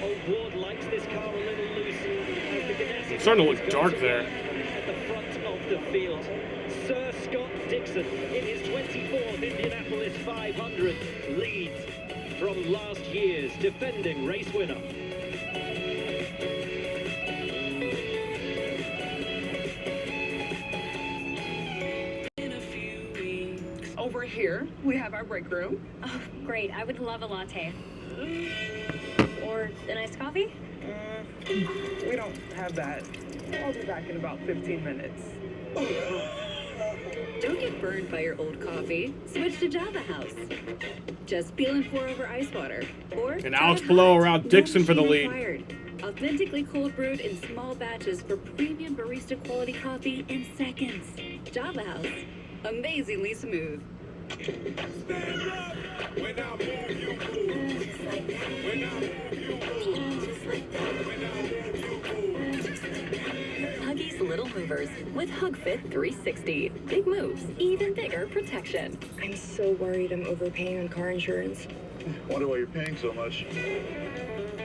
O'Ward likes this car a little loose as the Ganassi... It's starting to look dark there. At the front of the field, Sir Scott Dixon in his 24th Indianapolis 500 leads from last year's defending race winner. Over here, we have our break room. Oh, great. I would love a latte. Or an iced coffee? We don't have that. I'll be back in about 15 minutes. Don't get burned by your old coffee. Switch to Java House. Just peel and pour over ice water. Or And Alex Palou around Dixon for the lead. Required. Authentically cold brewed in small batches for premium barista quality coffee in seconds. Java House. Amazingly smooth. When I move, you move. Just like that. When I move, you move. Just like that. When I move, you move. Huggies Little Movers with HugFit 360. Big moves, even bigger protection. I'm so worried I'm overpaying on car insurance. Wonder why you're paying so much.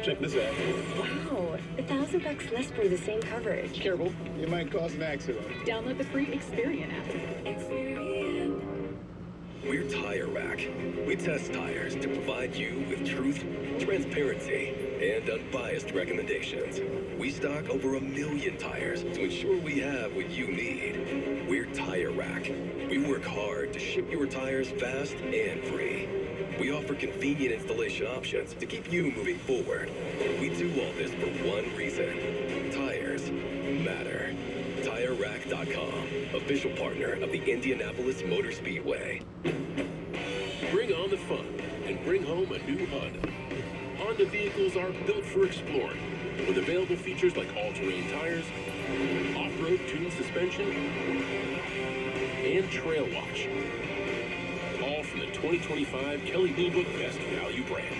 Check this out. Wow, $1,000 less for the same coverage. Careful, you might cause an accident. Download the free Experian app. We're Tire Rack. We test tires to provide you with truth, transparency, and unbiased recommendations. We stock over 1 million tires to ensure we have what you need. We're Tire Rack. We work hard to ship your tires fast and free. We offer convenient installation options to keep you moving forward. We do all this for one reason. Tires matter. TireRack.com, official partner of the Indianapolis Motor Speedway. Bring on the fun and bring home a new Honda. Honda vehicles are built for exploring, with available features like all-terrain tires, off-road tuned suspension, and trail watch. All from the 2025 Kelley Blue Book Best Value brand.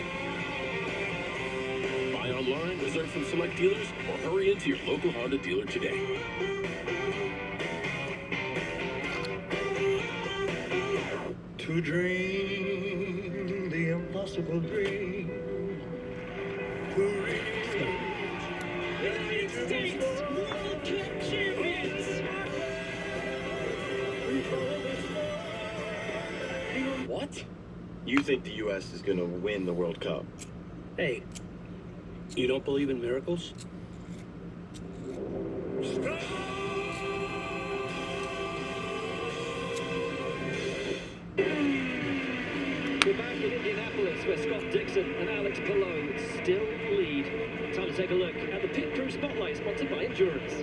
Buy online, reserve from select dealers, or hurry into your local Honda dealer today. To dream the impossible dream. To reach United States World Champions. What? You think the U.S. is going to win the World Cup? Hey, you don't believe in miracles? We're back in Indianapolis where Scott Dixon and Alex Palou still lead. Time to take a look at the Pit Crew Spotlight sponsored by Endurance.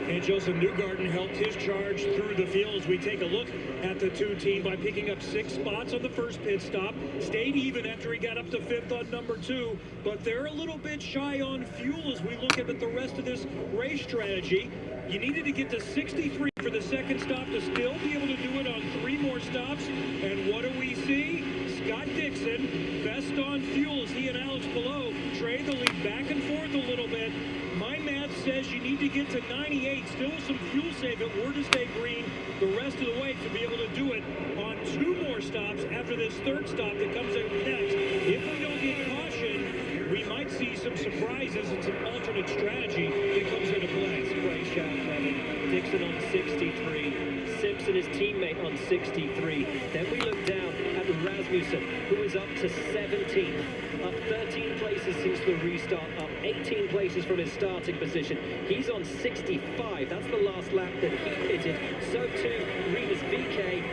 And Joseph Newgarden helped his charge through the field as we take a look at the two team by picking up 6 spots on the first pit stop. Stayed even after he got up to 5th on number 2, but they're a little bit shy on fuel as we look at the rest of this race strategy. You needed to get to 63 for the second stop to still be able to do it on 3 more stops. And what do we see? Scott Dixon, best on fuel as he and Alex Palou trade the lead back and forth a little bit. My math says you need to get to 98, still some fuel save if we're to stay green the rest of the way to be able to do it on 2 more stops after this third stop that comes up next. If we don't get caution, we might see some surprises and some alternate strategy that comes into play. Great shout, Kevin. Dixon on 63. Simpson, his teammate, on 63. Then we look down at Rasmussen, who is up to 17th. Up 13 places since the restart, up 18 places from his starting position. He's on 65. That's the last lap that he pitted. So too, Remus VK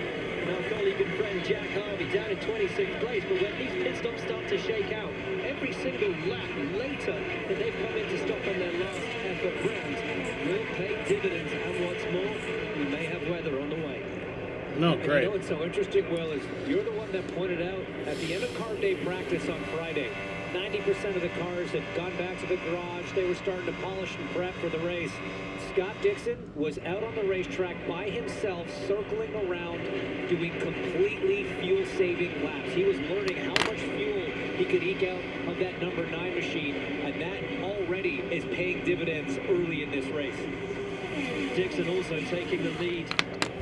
and our colleague and friend Jack Harvey down in 26th place. But when these pit stops start to shake out, every single lap later that they've come in to stop on their last effort, for ground will pay dividends, and what's more, we may have weather on the way. No, And great. you know what's so interesting, Will, is you're the one that pointed out at the end of Carb Day practice on Friday, 90% of the cars had gone back to the garage. They were starting to polish and prep for the race. Scott Dixon was out on the racetrack by himself, circling around, doing completely fuel-saving laps. He was learning how much fuel he could eke out of that number 9 machine, and that already is paying dividends early in this race. Dixon also taking the lead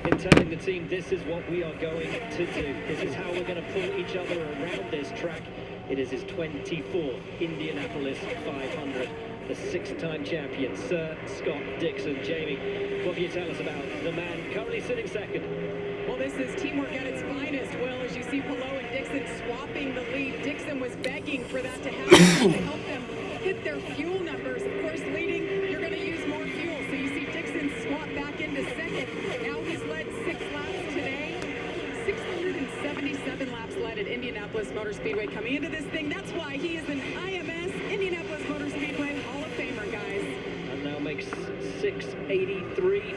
in telling the team this is what we are going to do. This is how we're going to pull each other around this track. It is his 24th Indianapolis 500. The 6-time champion, Sir Scott Dixon. Jamie, what can you tell us about the man currently sitting second? Well, this is teamwork at its finest, Will, as you see Palou and Dixon swapping the lead. Dixon was begging for that to happen to help them hit their fuel numbers. Of course, leading, you're going to use more fuel. So you see Dixon swap back into second. Now he's led 6 laps today. 677 laps led at Indianapolis Motor Speedway coming into this thing. That's why he is an IMS, Indianapolis Motor Speedway Hall of Famer, guys. And now makes 683.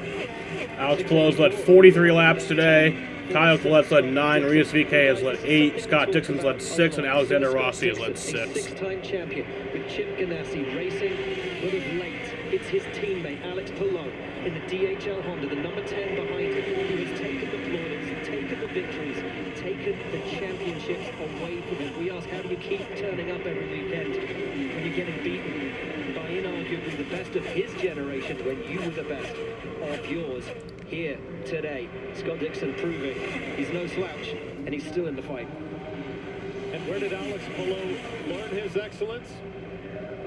Alex Palou's led 43 laps today. Kyle Collette's led 9. Rias VK has led 8. Scott Dixon's led 6. And Alexander Rossi has led 6. 6-time champion with Chip Ganassi racing, but of late, it's his teammate Alex Palou in the DHL Honda, the number 10 behind him, who has taken the plaudits, taken the victories, taken the championships away from him. We ask, how do you keep turning up every weekend when you're getting beaten by inarguably the best of his generation when you were the best of yours? Here today, Scott Dixon proving he's no slouch and he's still in the fight. And where did Alex Palou learn his excellence?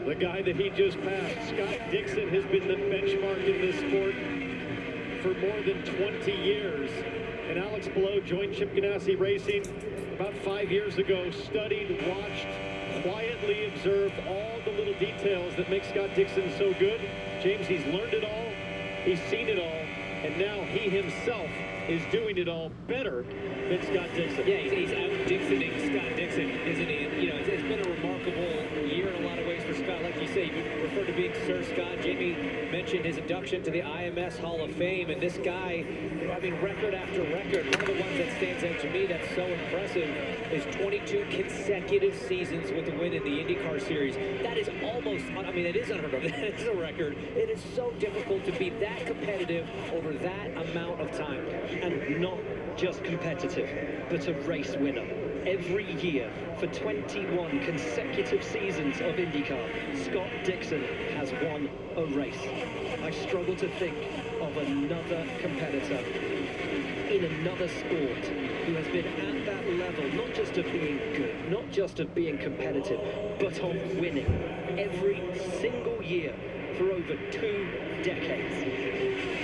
The guy that he just passed, Scott Dixon, has been the benchmark in this sport for more than 20 years. And Alex Palou joined Chip Ganassi Racing about 5 years ago, studied, watched, quietly observed all the little details that make Scott Dixon so good. James, he's learned it all, he's seen it all, and now he himself is doing it all better than Scott Dixon. Yeah, he's out-Dixoning Scott Dixon, isn't he? And, you know, it's been a remarkable year in a lot of ways for Scott. Like you say, you refer to being Sir Scott. Jamie mentioned his induction to the IMS Hall of Fame, and this guy, I mean, record after record. One of the ones that stands out to me that's so impressive is 22 consecutive seasons with a win in the IndyCar Series. That is almost, I mean, it is unheard of. That is a record. It is so difficult to be that competitive over that amount of time. And not just competitive, but a race winner. Every year for 21 consecutive seasons of IndyCar, Scott Dixon has won a race. I struggle to think of another competitor in another sport who has been at that level, not just of being good, not just of being competitive, but of winning every single year for over 2 decades.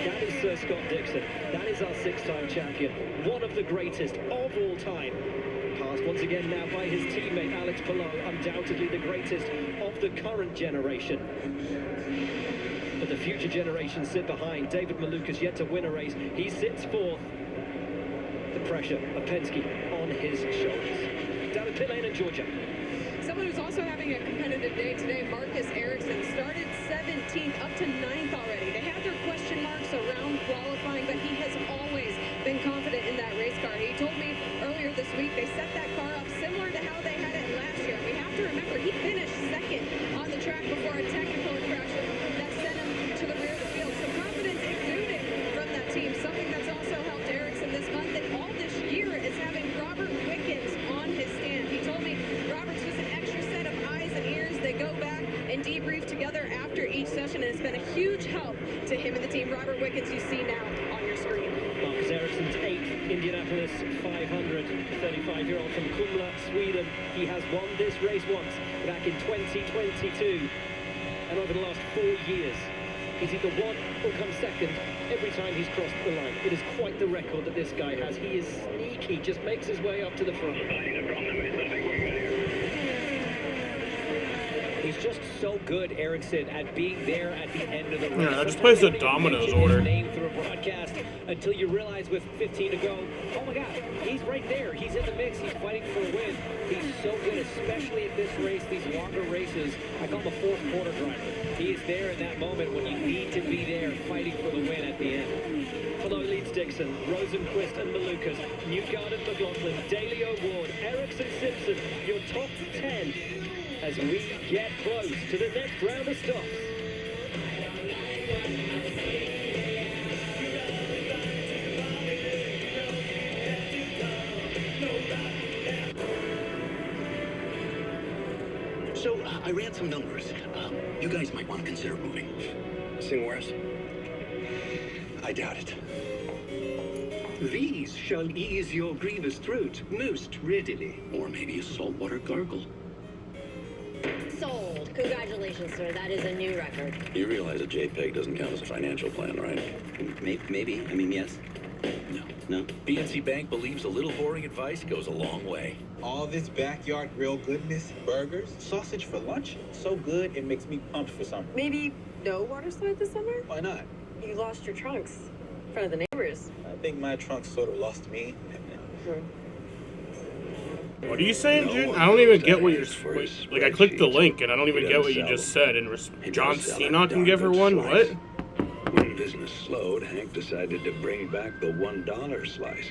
That is Sir Scott Dixon. That is our 6-time champion. One of the greatest of all time. Passed once again now by his teammate Alex Palou, undoubtedly the greatest of the current generation. But the future generations sit behind. David Maluka's yet to win a race. He sits fourth. The pressure of Penske on his shoulders. Down at pit lane in Georgia. Someone who's also having a competitive day today, Marcus Ericsson, started 17th up to 9th already. They had their question marks around qualifying, but he has always been confident in that race car. He told me earlier this week they set that car up similar to how they had it last year. We have to remember he finished second on the track before a technical infraction that sent him to the rear of the field. So confidence exuding from that team. Something that's also helped Ericsson this month and all this year is having Robert Wickens on his stand. He told me Robert's just an extra set of eyes and ears. They go back and debrief together after each session, and it's been a huge help to him and the team. Robert Wickens, you see now on your screen. Marcus Ericsson's 8th Indianapolis 500. The 35-year-old from Kumla, Sweden. He has won this race once back in 2022. And over the last 4 years, he's either won or come second every time he's crossed the line. It is quite the record that this guy has. He is sneaky, just makes his way up to the front. He's just so good, Ericsson, at being there at the end of the race. Yeah, I just placed a Domino's order. Name through a broadcast until you realize with 15 to go, oh my God, he's right there. He's in the mix. He's fighting for a win. He's so good, especially at this race, these longer races. I call him a fourth quarter driver. He is there in that moment when you need to be there fighting for the win at the end. Follow leads Dixon, Rosenquist and Malukas, Newgard and McLaughlin, Daly O'Ward, Ericsson Simpson, your top 10 as we get close to the next round of stops. So, I ran some numbers. You guys might want to consider moving. Sing worse? I doubt it. These shall ease your grievous throat most readily. Or maybe a saltwater gargle. Sold. Congratulations, sir. That is a new record. You realize a JPEG doesn't count as a financial plan, right? Maybe. I mean, yes. No. PNC Bank believes a little boring advice goes a long way. All this backyard grill goodness, burgers, sausage for lunch, so good it makes me pumped for summer. Maybe no water slide this summer? Why not? You lost your trunks in front of the neighbors. I think my trunk sort of lost me. What are you saying, June? I don't even get what you're... Like, I clicked the link, and I don't even get what you just said. And John Cena can give her one? What? When business slowed, Hank decided to bring back the $1 slice.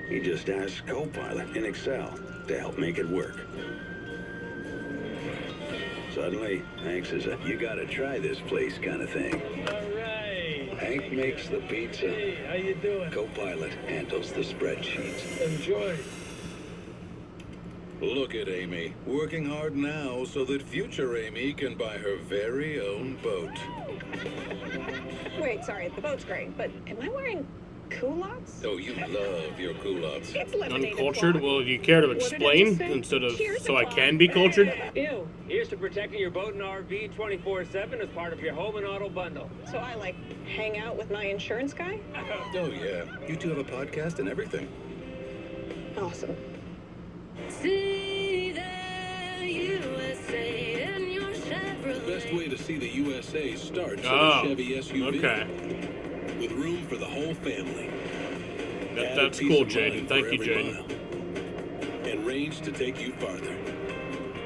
He just asked Copilot in Excel to help make it work. Suddenly, Hank says, you gotta try this place kind of thing. All right. Hank makes the pizza. Hey, how you doing? Copilot handles the spreadsheets. Enjoy. Look at Amy, working hard now so that future Amy can buy her very own boat. Wait, sorry, the boat's great, but am I wearing culottes? Oh, you love your culottes. It's lemonade. Uncultured? Well, do you care to explain instead of so I can be cultured? Ew. Here's to protecting your boat and RV 24/7 as part of your home and auto bundle. So I, like, hang out with my insurance guy? Oh, yeah. You two have a podcast and everything. Awesome. See the USA in your Chevrolet. The best way to see the USA starts in Oh, a Chevy SUV. okay. With room for the whole family. That's cool, Jaden. Thank you, Jaden. And range to take you farther.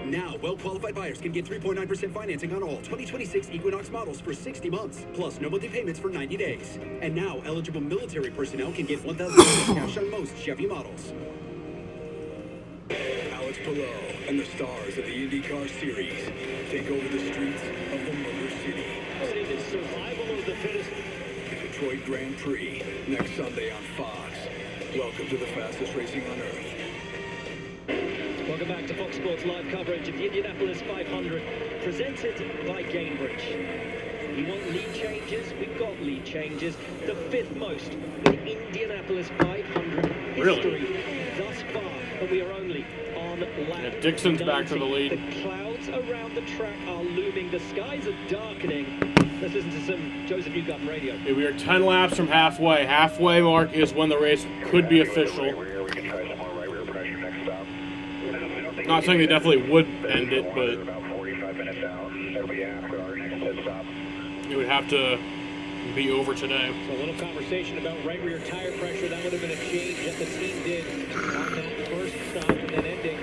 Now, well-qualified buyers can get 3.9% financing on all 2026 Equinox models for 60 months, plus no monthly payments for 90 days. And now, eligible military personnel can get $1,000 cash on most Chevy models. Alex Palou and the stars of the IndyCar Series take over the streets of the Motor City. It is survival of the fittest. The Detroit Grand Prix, next Sunday on Fox. Welcome to the fastest racing on Earth. Welcome back to Fox Sports live coverage of the Indianapolis 500, presented by Gainbridge. You want lead changes? We've got lead changes. The fifth most in Indianapolis 500 history thus far, and we are only on lap Dixon's 90. back to the lead. The clouds around the track are looming. The skies are darkening. Let's listen to some Joseph Newgarden radio. Okay, we are 10 laps from halfway. Halfway mark is when the race could be official. Not saying they definitely would end it, but it would have to be over today. So a little conversation about right rear tire pressure. That would have been a change that the team did on that first stop and then ending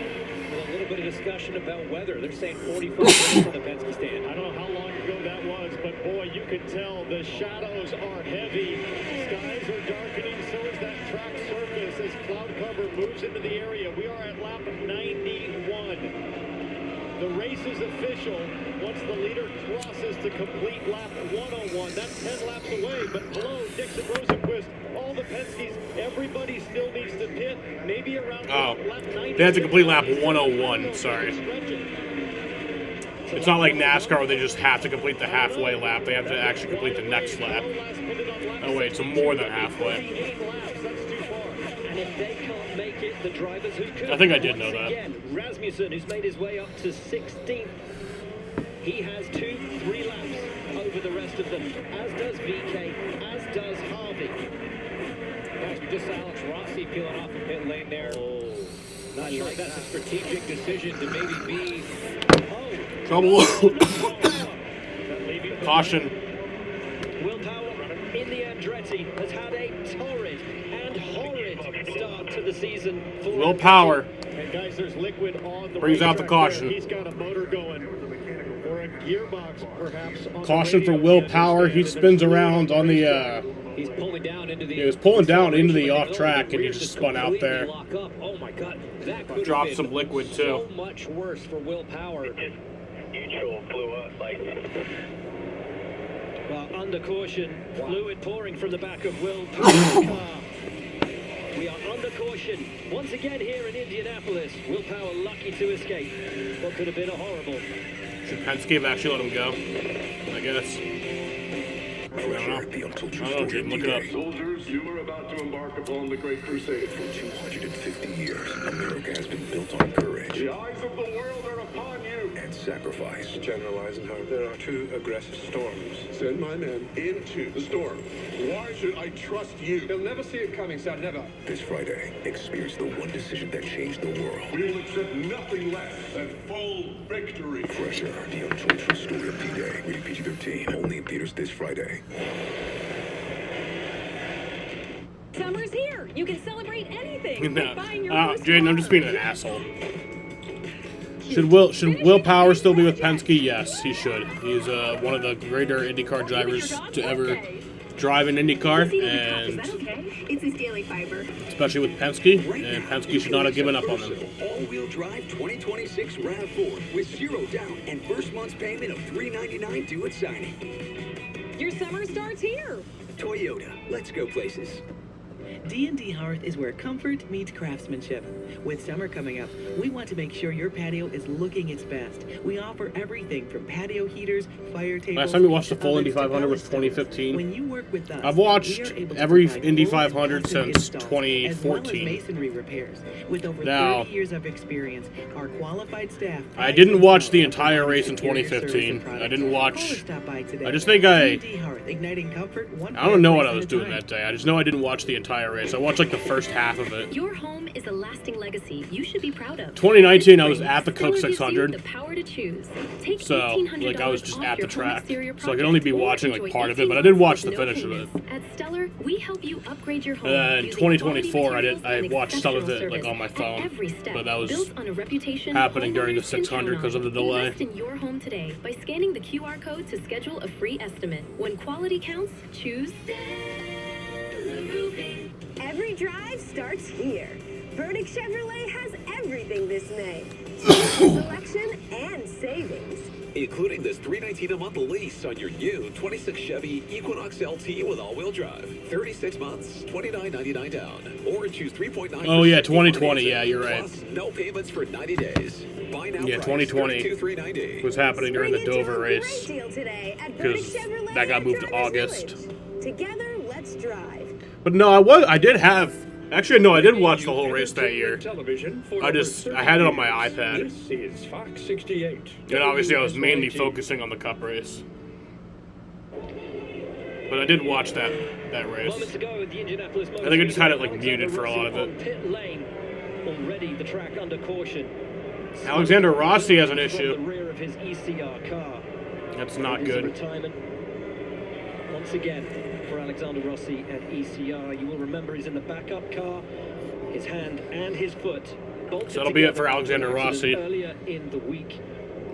with a little bit of discussion about weather. They're saying 45 minutes on the Penske stand. I don't know how long ago that was, but boy, you can tell the shadows are heavy. Skies are darkening, so is that track surface as cloud cover moves into the area. We are at lap 91. The race is official once the leader crosses to complete lap 101. That's 10 laps away, but below Dixon, Rosenquist, all the Penske's, everybody still needs to pit, maybe around lap 90. They have to complete lap 101, sorry. It's not like NASCAR where they just have to complete the halfway lap. They have to actually complete the next lap. Oh wait, so more than halfway. And if they can't make it, the drivers who could. I think I did know that. Again, Rasmussen, who's made his way up to 16th. He has 2-3 laps over the rest of them, as does VK, as does Harvey. Guys, we just saw Alex Rossi peeling off the pit lane there. Not sure if that's a strategic decision to maybe be Trouble. Caution. Will Power in the Andretti has had a torrid and horrid start to the season. For Will Power And guys, there's liquid on the brings out the racetrack caution. there. He's got a motor going, or a gearbox perhaps. On Caution the for radio, Will we Power. He understand. spins around on the. He's pulling down into the. He was pulling down into the off track, and he just spun out there. Lock up. Oh my God, that could Dropped have some been liquid so too. much worse for Will Power. Neutral blew up like. Well, under caution, fluid pouring from the back of Will Power's car. We are under caution once again here in Indianapolis. Will Power lucky to escape what could have been a horrible. Should Penske have actually let him go? I guess. I don't know, Jim, look it up. Soldiers, you are about to embark upon the Great Crusade. For 250 years, America has been built on courage. The eyes of the world are upon you. And sacrifice. General Eisenhower, there are two aggressive storms. Send my men into the storm. Why should I trust you? They'll never see it coming, sir, never. This Friday, experience the one decision that changed the world. We will accept nothing less than full victory. Fresher, the untold true story of D-Day. Rated PG-13. Only in theaters this Friday. Summer's here. You can celebrate anything. No. Buying your first Jaden, car. I'm just being an asshole. Should Will Power still be with Penske? Yes, he should. He's one of the greater IndyCar drivers to ever drive an IndyCar, and It's his daily fiber. especially with Penske, and Penske should not have given up on them. All-wheel drive 2026 RAV4 with 0 down and first month's payment of $399 due at signing. Your summer starts here. Toyota, let's go places. D&D Hearth is where comfort meets craftsmanship. With summer coming up, we want to make sure your patio is looking its best. We offer everything from patio heaters, fire tables. Last time we watched the full to Indy 500 was others to balance. 2015. When you work with us, I've watched we are able to every provide Indy full and 500 custom since installs, as well as 2014. masonry repairs. With over Now, 30 years of experience, our qualified staff. I didn't watch the entire race in 2015. I didn't watch. I just think D&D Hearth, igniting comfort, one I don't know what I fireplace was at a doing time. that day. I just know I didn't watch the entire race. I watched like the first half of it. Your home is a lasting legacy you should be proud of. 2019, I was at the Cook Stellar gives you 600. the power to choose. Take So, $1,800 like, I was just off at the your home track. exterior So I could only be project, or watching, like, enjoy part of it, 18 but I did watch months the with no finish of payments. At Stellar, we help you upgrade your home. And then using 2024, quality I materials watched some of and it, like, exceptional on my service at phone. every step. But that was Built on a reputation happening during the homeowners can 600 count because of the on. delay. Invest in your home today by scanning the QR code to schedule a free estimate. When quality counts, choose Every drive starts here. Burdick Chevrolet has everything this May. Selection and savings. Including this $319 a month lease on your new 26 Chevy Equinox LT with all-wheel drive. 36 months, $29.99 down. Or choose 3.9%. Oh, yeah, 2020. Yeah, you're right. Plus no payments for 90 days. Buy now Yeah, price, 2020 $32,390. was happening during the Dover Great race deal today at Burdick because Chevrolet that got at moved to Drivers August. Village. Together, let's drive. But no, I did have. Actually, no, I did watch the whole race that year. I had it on my iPad. This is Fox 68. And obviously, I was mainly focusing on the Cup race. But I did watch that race. Moments ago, the Indianapolis I think I just had it like muted for a lot of on it. pit lane. Already the track under caution. Alexander Rossi has an From issue. the rear of his ECR car. That's not It is a good. Retirement once again for Alexander Rossi at ECR. You will remember he's in the backup car. His hand and his foot bolted So that'll be it together for Alexander after an accident Rossi. Earlier in the week,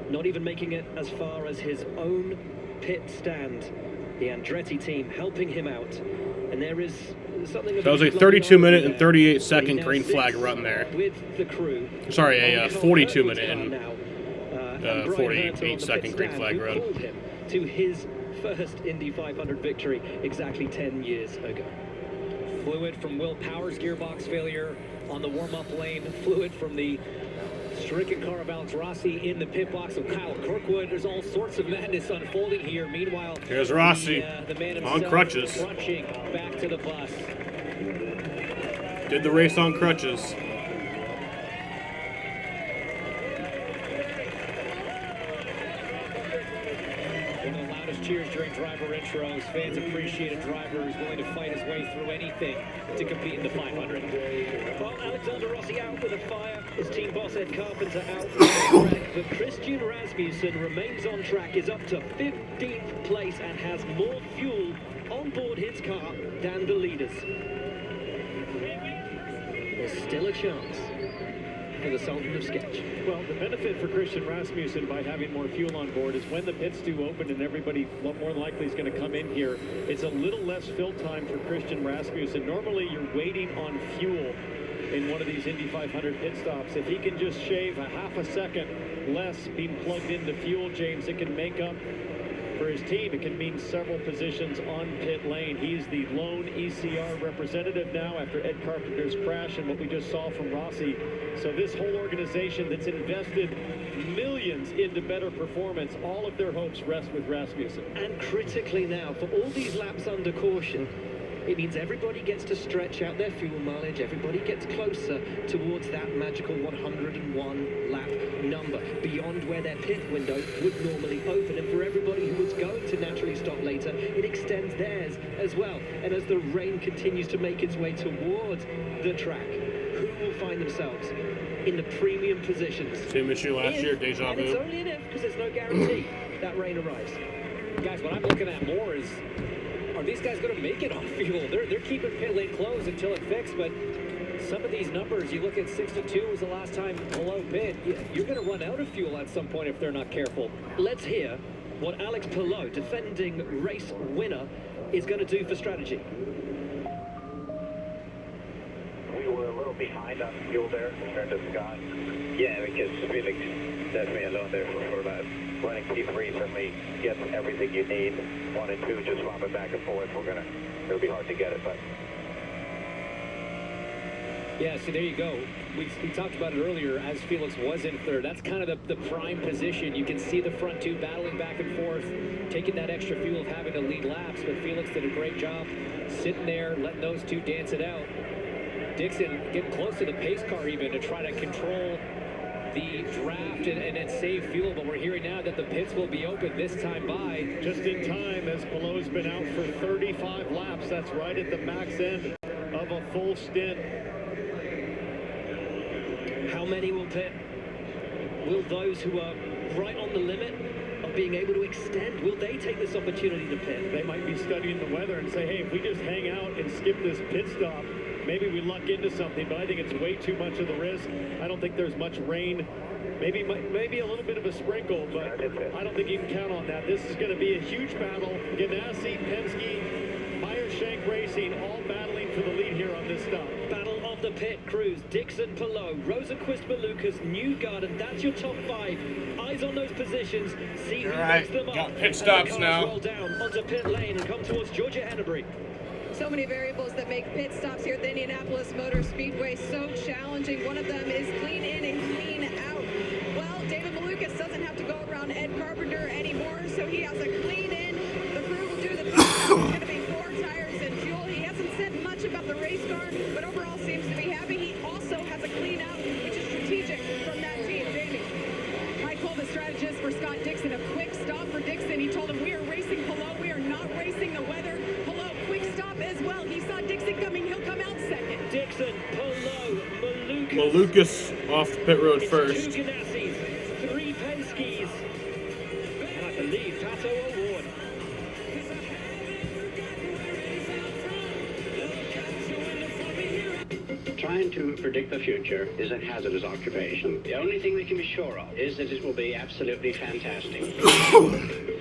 not even making it as far as his own pit stand. The Andretti team helping him out, and there is something. That was a 32-minute and 38-second green flag run there. With the crew. Sorry, a 42-minute and 48-second green flag run. Called him to his first Indy 500 victory exactly 10 years ago. Fluid from Will Power's gearbox failure on the warm-up lane. Fluid from the stricken car of Alex Rossi in the pit box of Kyle Kirkwood. There's all sorts of madness unfolding here. Meanwhile, Here's Rossi the man on himself crutches. crunching back to the bus. Did the race on crutches. those cheers during driver intros. Fans appreciate a driver who's willing to fight his way through anything to compete in the 500. Well, Alexander Rossi out with a fire. His team boss Ed Carpenter out. But Christian Rasmussen remains on track, is up to 15th place and has more fuel on board his car than the leaders. There's still a chance for the Sultan of Sketch. Well, the benefit for Christian Rasmussen by having more fuel on board is when the pits do open and everybody more than likely is going to come in here, it's a little less fill time for Christian Rasmussen. Normally you're waiting on fuel in one of these Indy 500 pit stops. If he can just shave a half a second less being plugged into fuel, James, it can make up for his team. It can mean several positions on pit lane. He's the lone ECR representative now after Ed Carpenter's crash and what we just saw from Rossi. So this whole organization that's invested millions into better performance, all of their hopes rest with Rasmussen. And critically now, for all these laps under caution, it means everybody gets to stretch out their fuel mileage, everybody gets closer towards that magical 101 lap number, beyond where their pit window would normally open. And for everybody who was going to naturally stop later, it extends theirs as well. And as the rain continues to make its way towards the track, who will find themselves in the premium positions? Same issue last year, deja And it's vu. only an if, because there's no guarantee that rain arrives. Guys, what I'm looking at more is, are these guys going to make it on fuel? They're keeping pit lane closed until it fixed, but some of these numbers, you look at 62 was the last time below pit. You're going to run out of fuel at some point if they're not careful. Let's hear what Alex Palou, defending race winner, is going to do for strategy. We were a little behind on fuel there compared to Scott. Yeah, because Felix left me alone there for that. Running T3 certainly gets everything you need. 1 and 2 just swap it back and forth. It'll be hard to get it, but. Yeah, so there you go. We talked about it earlier as Felix was in third. That's kind of the prime position. You can see the front two battling back and forth, taking that extra fuel of having to lead laps, but Felix did a great job sitting there, letting those two dance it out. Dixon getting close to the pace car even to try to control the draft and save fuel, but we're hearing now that the pits will be open this time by. Just in time, as Palou's been out for 35 laps. That's right at the max end of a full stint. How many will pit? Will those who are right on the limit of being able to extend, will they take this opportunity to pit? They might be studying the weather and say, hey, if we just hang out and skip this pit stop, maybe we luck into something, but I think it's way too much of the risk. I don't think there's much rain. Maybe a little bit of a sprinkle, but I don't think you can count on that. This is going to be a huge battle. Ganassi, Penske, Meyer-Shank Racing all battling for the lead here on this stop. Battle of the pit crews. Dixon, Palou, Rosenquist, Malukas, Newgarden. That's your top 5. Eyes on those positions. See who makes them up. Got pit stops now. Roll down onto pit lane and come towards Georgia Hennebury. So many variables that make pit stops here at the Indianapolis Motor Speedway so challenging. One of them is clean in and clean out. Well, David Malukas doesn't have to go around Ed Carpenter anymore, so he has a clean in. The crew will do the pit stop. It's going to be 4 tires and fuel. He hasn't said much about the race car, but overall seems to be happy. He also has a clean out, which is strategic from that team. Jamie. Mike Cole, the strategist for Scott Dixon, a quick stop for Dixon. He told him, we are racing Palou. We are not racing the weather. Palou, quick stop as well. He saw Dixon coming. He'll come out second. Dixon, Palou, Malukas. Malukas off the pit road first. 2 Ganassis, 3 Penskes, and I believe Pato O'Ward. Trying to predict the future is a hazardous occupation. The only thing we can be sure of is that it will be absolutely fantastic.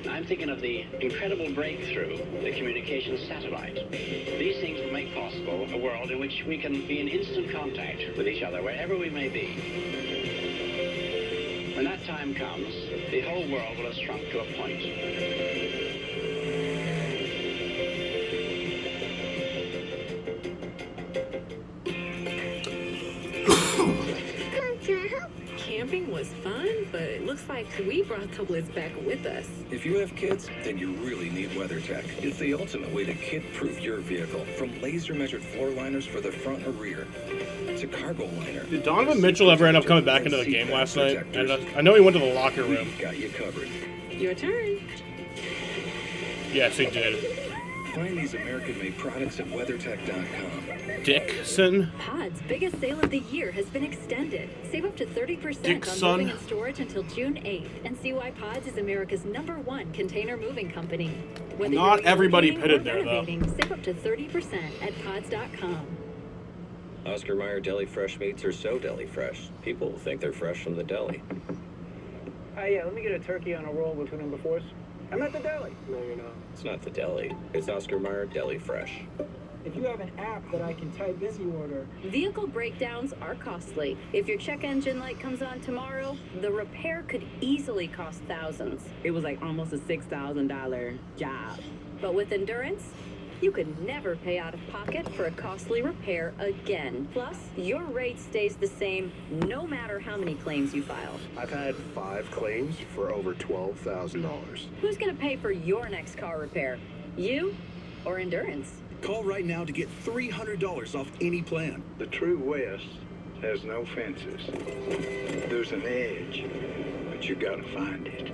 I'm thinking of the incredible breakthrough, the communications satellite. These things will make possible a world in which we can be in instant contact with each other wherever we may be. When that time comes, the whole world will have shrunk to a point. Camping was fun, but it looks like we brought the Blitz back with us. If you have kids, then you really need WeatherTech. It's the ultimate way to kid-proof your vehicle. From laser-measured floor liners for the front or rear to cargo liner. Did Donovan Mitchell ever end up coming back into the game last night? I know he went to the locker room. Got you covered. Your turn. Yes, he did. Find these American-made products at WeatherTech.com. Dixon. Pod's biggest sale of the year has been extended. Save up to 30% on moving and storage until June 8th, and see why Pods is America's #1 container moving company. Whether Not you're everybody relocating pitted or there, though. renovating, save up to 30% at Pods.com. Oscar Mayer deli fresh meats are so deli fresh. People think they're fresh from the deli. Yeah, let me get a turkey on a roll with number 4s. I'm at the deli. No, you're not. It's not the deli. It's Oscar Mayer deli fresh. If you have an app that I can type busy order. Vehicle breakdowns are costly. If your check engine light comes on tomorrow, the repair could easily cost thousands. It was like almost a $6,000 job. But with Endurance, you could never pay out of pocket for a costly repair again. Plus, your rate stays the same no matter how many claims you file. I've had 5 claims for over $12,000. Who's going to pay for your next car repair? You or Endurance? Call right now to get $300 off any plan. The true West has no fences. There's an edge, but you gotta find it.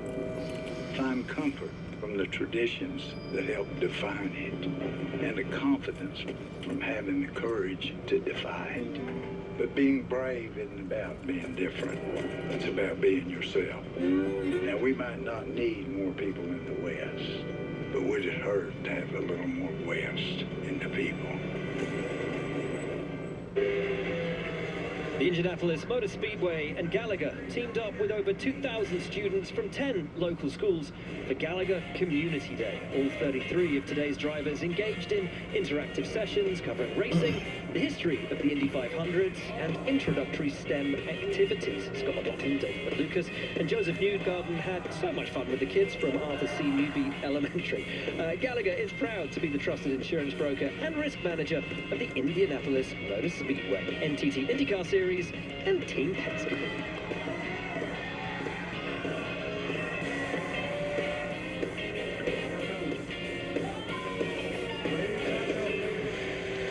Find comfort from the traditions that help define it, and the confidence from having the courage to defy it. But being brave isn't about being different. It's about being yourself. Now, we might not need more people in the West, but would it hurt to have a little more West in the people? The Indianapolis Motor Speedway and Gallagher teamed up with over 2,000 students from 10 local schools for Gallagher Community Day. All 33 of today's drivers engaged in interactive sessions covering racing, the history of the Indy 500s, and introductory STEM activities. Scott McLaughlin, David Lucas, and Joseph Newgarden had so much fun with the kids from Arthur C. Newby Elementary. Gallagher is proud to be the trusted insurance broker and risk manager of the Indianapolis Motor Speedway, NTT IndyCar Series, and Team Penske.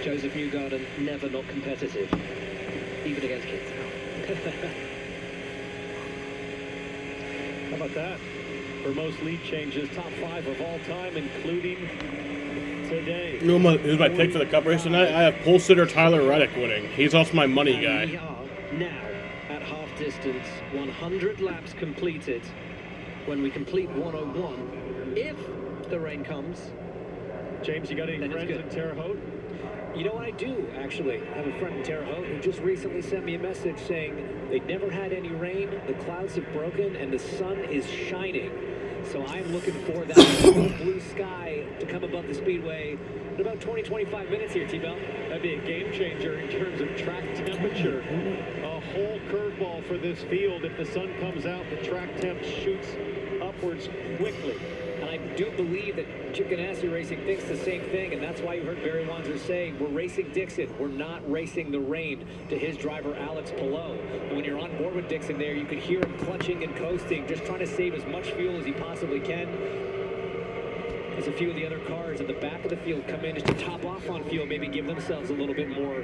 Joseph Newgarden, never not competitive, even against kids. How about that? For most lead changes, top 5 of all time, including today. You know who's my pick for the Cup race tonight? I have pole sitter Tyler Reddick winning. He's also my money guy. We are now at half distance, 100 laps completed. When we complete 101, if the rain comes, James, you got any friends in Terre Haute? You know what I do, actually? I have a friend in Terre Haute who just recently sent me a message saying they've never had any rain, the clouds have broken, and the sun is shining. So I'm looking for that blue sky to come above the speedway in about 20-25 minutes here, T-Bell. That'd be a game changer in terms of track temperature. A whole curveball for this field. If the sun comes out, the track temp shoots upwards quickly. And I do believe that Chip Ganassi Racing thinks the same thing, and that's why you heard Barry Wanzer say, we're racing Dixon, we're not racing the rain, to his driver Alex Palou. And when you're on board with Dixon there, you could hear him clutching and coasting, just trying to save as much fuel as he possibly can. As a few of the other cars at the back of the field come in just to top off on fuel, maybe give themselves a little bit more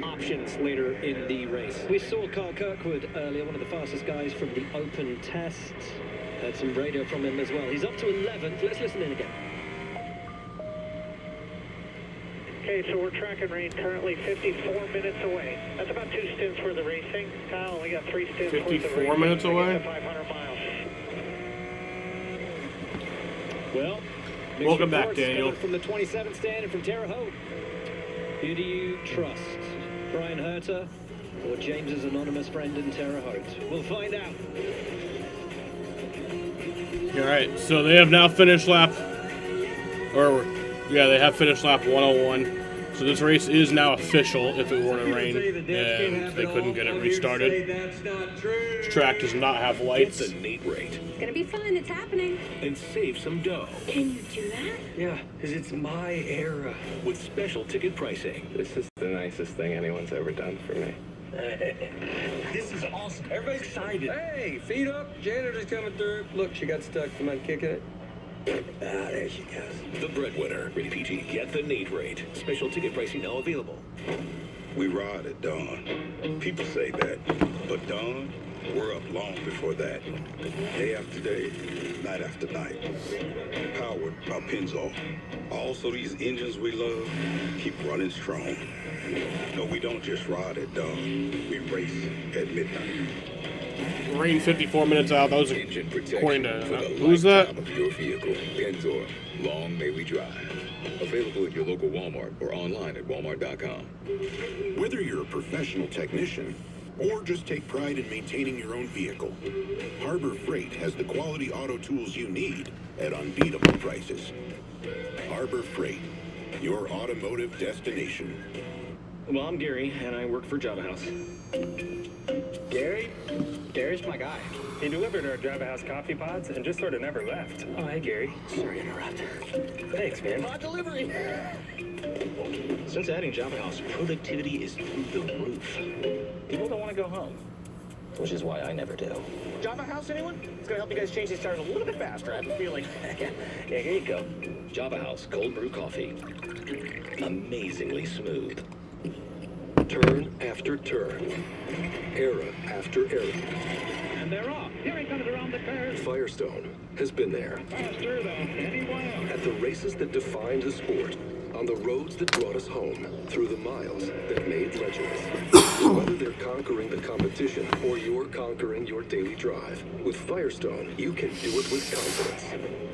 options later in the race. we saw Carl Kirkwood earlier, one of the fastest guys from the open test. Heard some radio from him as well. He's up to 11th. Let's listen in again. Okay, so we're tracking rain currently 54 minutes away. That's about 2 stints worth of racing. Kyle, we got 3 stints worth of racing. 54 minutes away? 500 miles. Well, welcome back, Daniel. From the 27th stand and from Terre Haute. Who do you trust? Brian Herter or James's anonymous friend in Terre Haute? We'll find out. All right, so they have now finished lap, they have finished lap 101. So this race is now official if it were to rain and they couldn't get it restarted. This track does not have lights. Get the Nate rate. It's gonna be fun. It's happening. And save some dough. Can you do that? Yeah, because it's my era. With special ticket pricing. This is the nicest thing anyone's ever done for me. This is awesome. Everybody's excited. Hey, feet up. Janitor's coming through. Look, she got stuck. Am I kicking it? There she goes. The breadwinner. Rated PG. Get the Nate rate. Special ticket pricing now available. We ride at dawn. People say that, but dawn We're up long before that. Day after day, night after night. Powered by Pennzoil. Also, these engines we love keep running strong. No, we don't just ride at dawn. We race at midnight. Rain 54 minutes out. That was according to who was that? Of your vehicle, Pennzoil. Long may we drive. Available at your local Walmart or online at walmart.com. Whether you're a professional technician or just take pride in maintaining your own vehicle, Harbor Freight has the quality auto tools you need at unbeatable prices. Harbor Freight, your automotive destination. Well, I'm Gary, and I work for Java House. Gary? Gary's my guy. He delivered our Java House coffee pods and just sort of never left. Oh, hey, Gary. Sorry to interrupt. Thanks, man. Pod delivery! Since adding Java House, productivity is through the roof. People don't want to go home. Which is why I never do. Java House, anyone? It's going to help you guys change these tires a little bit faster, I have a feeling. Yeah, here you go. Java House cold brew coffee. Amazingly smooth. Turn after turn. Era after era. And they're off. Here he comes around the curve. Firestone has been there. Faster than anyone else. At the races that defined the sport. On the roads that brought us home. Through the miles that made legends. Whether they're conquering the competition or you're conquering your daily drive. With Firestone, you can do it with confidence.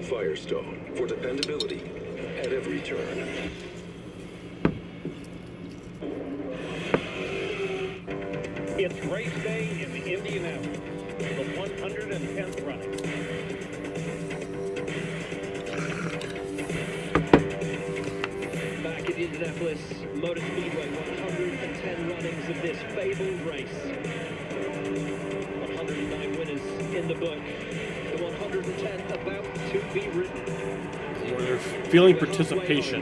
Firestone, for dependability at every turn. It's race day in Indianapolis, the 110th running. Back in Indianapolis Motor Speedway, 110 runnings of this fabled race. 109 winners in the book. The 110 about to be written. We're feeling precipitation.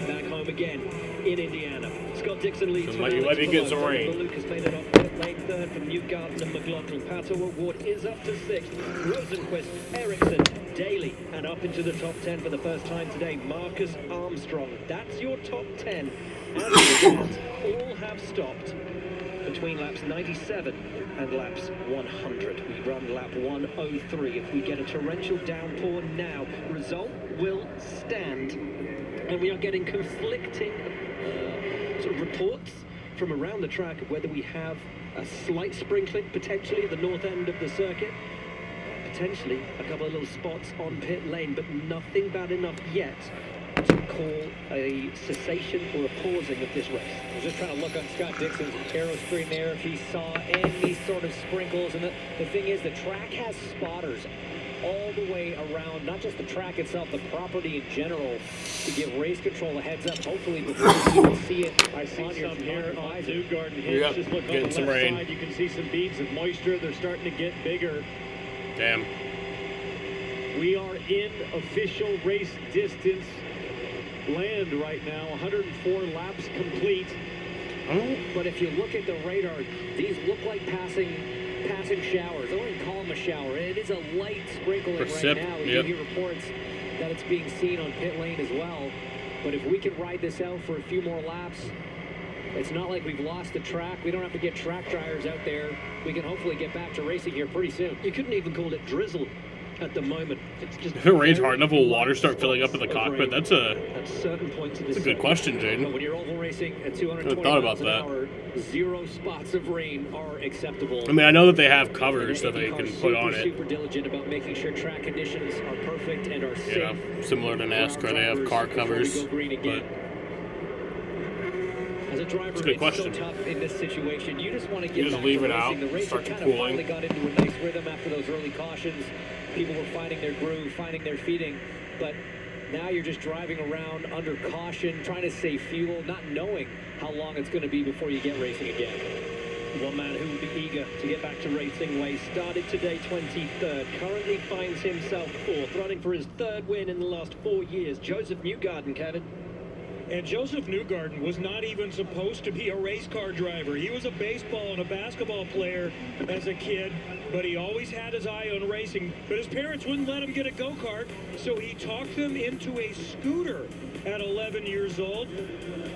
Back home again in Indiana. Scott Dixon leads. So you let me get some rain. Lucas made it off pit lane third from Newgarden and McLaughlin. Pato Award is up to sixth. Rosenquist, Ericsson, Daly, and up into the top 10 for the first time today. Marcus Armstrong. That's your top 10. And the fans all have stopped between laps 97 and laps 100. We run lap 103. If we get a torrential downpour now, result will stand. And we are getting conflicting sort of reports from around the track of whether we have a slight sprinkling potentially at the north end of the circuit, potentially a couple of little spots on pit lane, but nothing bad enough yet to call a cessation or a pausing of this race. I was just trying to look on Scott Dixon's aero screen there if he saw any sort of sprinkles, and the thing is the track has spotters all the way around, not just the track itself, the property in general, to give race control a heads up, hopefully before you can see it. I see on some here on visor. Newgarden Yep, Hills. Just look on the getting left some rain. side, you can see some beads of moisture. They're starting to get bigger. Damn. We are in official race distance land right now, 104 laps complete. Oh. But if you look at the radar, these look like passing showers. I wouldn't call them a shower. It is a light sprinkling right now. We do hear reports that it's being seen on pit lane as well. But if we can ride this out for a few more laps, it's not like we've lost the track. We don't have to get track dryers out there. We can hopefully get back to racing here pretty soon. You couldn't even call it drizzle at the moment. It's just if it rains hard enough, will water start filling up in the cockpit? That's a certain points of that's a good question, Jaden. When you're oval racing at 220 thought miles about an hour, 0 spots of rain are acceptable. I mean, I know that they have covers that they can put on it. Super diligent about making sure track conditions are perfect and are safe. Yeah, similar to NASCAR, they have car covers. But as a driver, it's a good question. So tough in this situation. You just want to get You just back leave to it out, racing. The race start kind cooling. of finally got into a nice rhythm after those early cautions. People were finding their groove, finding their feeding, but now you're just driving around under caution, trying to save fuel, not knowing how long it's going to be before you get racing again. One man who will be eager to get back to racing ways started today 23rd, currently finds himself 4th, running for his 3rd win in the last 4 years. Joseph Newgarden, Kevin. And Joseph Newgarden was not even supposed to be a race car driver. He was a baseball and a basketball player as a kid, but he always had his eye on racing. But his parents wouldn't let him get a go-kart, so he talked them into a scooter at 11 years old.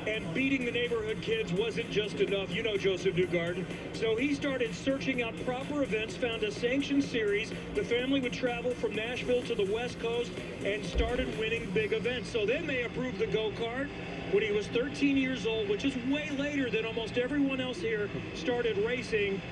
And beating the neighborhood kids wasn't just enough. You know Joseph Newgarden. So he started searching out proper events, found a sanctioned series. The family would travel from Nashville to the West Coast and started winning big events. So then they approved the go-kart. When he was 13 years old, which is way later than almost everyone else here, started racing.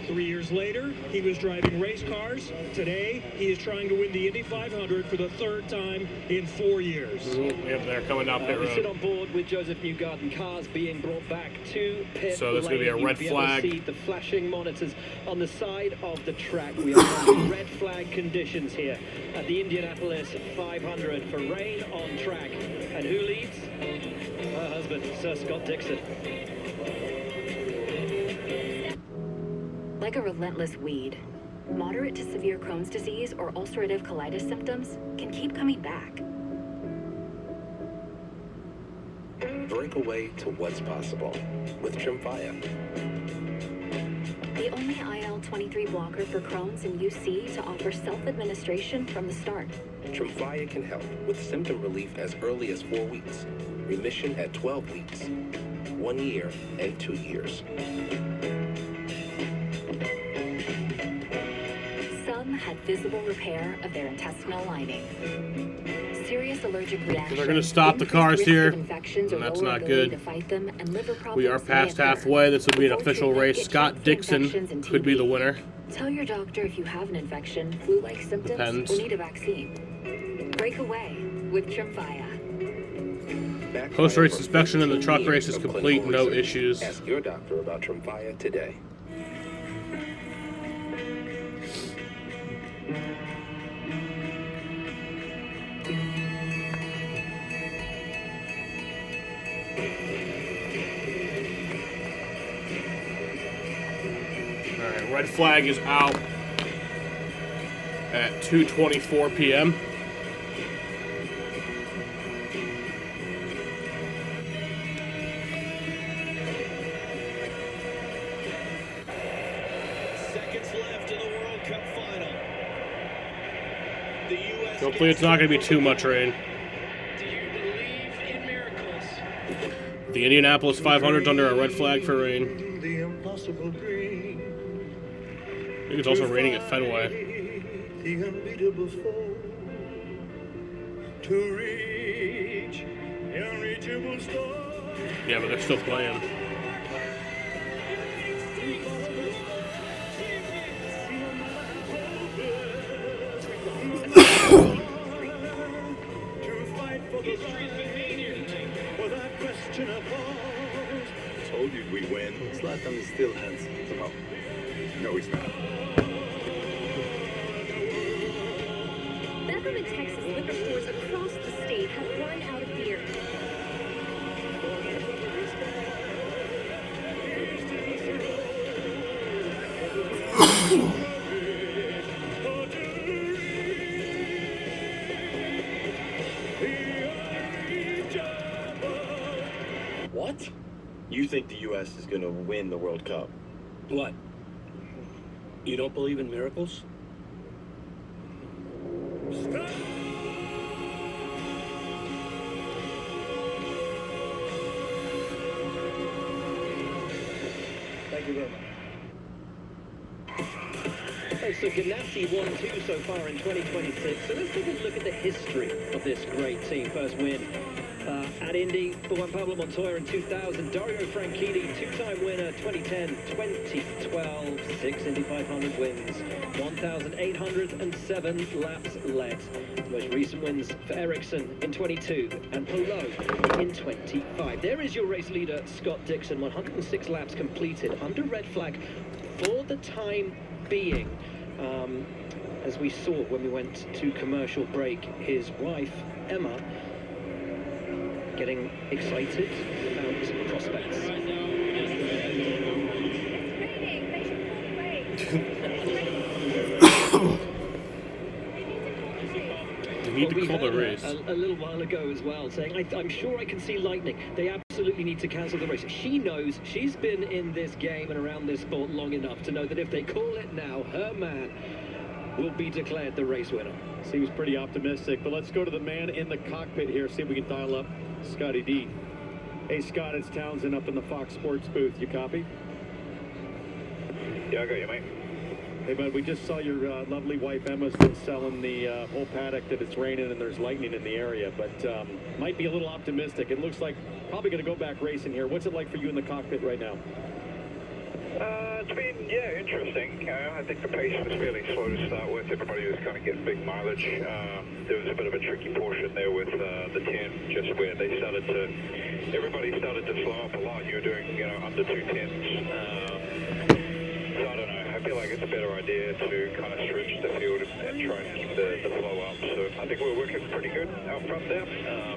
3 years later, he was driving race cars. Today, he is trying to win the Indy 500 for the third time in 4 years. Yep, they're coming down pit We sit road. on board with Joseph Newgarden, cars being brought back to pit So there's going to be a lane. red You'll be able to flag. see the flashing monitors on the side of the track. We are in red flag conditions here at the Indianapolis 500 for rain on track. And who leads? Her husband, Sir Scott Dixon. Like a relentless weed, moderate to severe Crohn's disease or ulcerative colitis symptoms can keep coming back. Break away to what's possible with Tremfya. The only IL-23 blocker for Crohn's and UC to offer self-administration from the start. Tremfya can help with symptom relief as early as 4 weeks, remission at 12 weeks, 1 year, and 2 years. Some had visible repair of their intestinal lining. Serious allergic reactions. They're going to stop the cars here, and infections or that's lower not ability good. to fight them, and liver We are problems past may occur. halfway. This would be an official Before race. treatment, Scott get Dixon infections and could be the TB. winner. Tell your doctor if you have an infection, flu-like symptoms, Depends. or need a vaccine. Break away with Tremfya. Post-race inspection in the truck race is complete, no issues. Ask your doctor about Tremfya today. All right, red flag is out at 2:24 p.m. Seconds left in the World Cup final. The U.S. Hopefully it's not going to be too much rain. Do you believe in miracles? The Indianapolis 500's under a red flag for rain. The impossible dream. I think it's also raining at Fenway. The unbeatable foe. To reach the unreachable star. Yeah, but they're still playing. Told you we'd win. Zlatan still has some hope. No, he's not. Beckham and Texas liquor stores across the state have run out of beer. What? You think the U.S. is going to win the World Cup? What? You don't believe in miracles? Thank you very much. So Ganassi won 2 so far in 2026. So let's take a look at the history of this great team. First win at Indy for Juan Pablo Montoya in 2000. Dario Franchitti, two-time winner, 2010, 2012, 6 Indy 500 wins, 1,807 laps led. The most recent wins for Ericsson in 22 and Palou in 25. There is your race leader, Scott Dixon, 106 laps completed under red flag for the time being. As we saw when we went to commercial break, his wife, Emma, getting excited about prospects. need to we call the heard her race. a little while ago as well, saying, I'm sure I can see lightning. They absolutely need to cancel the race. She knows, she's been in this game and around this sport long enough to know that if they call it now, her man will be declared the race winner. Seems pretty optimistic, but let's go to the man in the cockpit here, see if we can dial up Scotty D. Hey, Scott, it's Townsend up in the Fox Sports booth. You copy? Yeah, I got you, mate. Hey, bud, we just saw your lovely wife Emma's been selling the whole paddock that it's raining and there's lightning in the area, but might be a little optimistic. It looks like probably going to go back racing here. What's it like for you in the cockpit right now? It's been, yeah, interesting. I think the pace was fairly slow to start with. Everybody was kind of getting big mileage. There was a bit of a tricky portion there with the 10, just where they started to, everybody started to slow up a lot. You were doing, you know, under 210s. So I don't know. I feel like it's a better idea to kind of stretch the field and try and keep the flow up. So I think we're working pretty good out front there.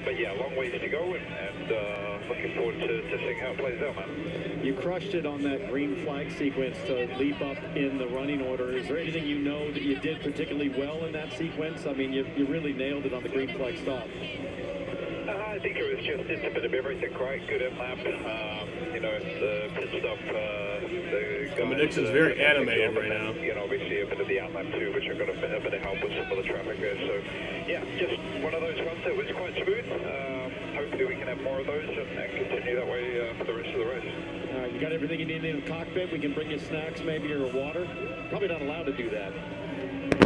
But yeah, long ways to go, and looking forward to seeing how it plays out, man. You crushed it on that green flag sequence to leap up in the running order. Is there anything you know that you did particularly well in that sequence? I mean, you really nailed it on the green flag stop. I think it was just, it's a bit of everything, right? Good in-lap, you know, the pit stop, the guys... Dixon's very animated right now. You know, obviously a bit of the out-lap too, which I've got a bit of help with some of the traffic there. So, yeah, just one of those ones that was quite smooth. Hopefully we can have more of those and continue that way for the rest of the race. All right, you got everything you need in the cockpit? We can bring you snacks maybe or water? Probably not allowed to do that.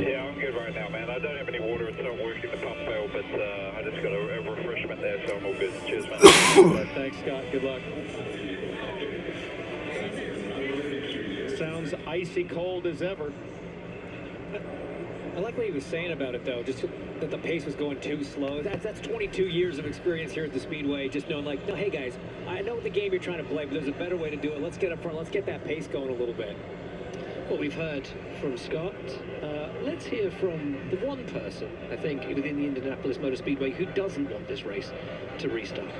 Yeah, I'm good right now, man. I don't have any water. It's not working. The pump failed, but I just got a refreshment there, so I'm all good. Cheers, man. Right, thanks, Scott. Good luck. Sounds icy cold as ever. I like what he was saying about it, though, just that the pace was going too slow. That's 22 years of experience here at the Speedway, just knowing, like, no, hey, guys, I know the game you're trying to play, but there's a better way to do it. Let's get up front. Let's get that pace going a little bit. Well, we've heard from Scott. Let's hear from the one person, I think, within the Indianapolis Motor Speedway who doesn't want this race to restart.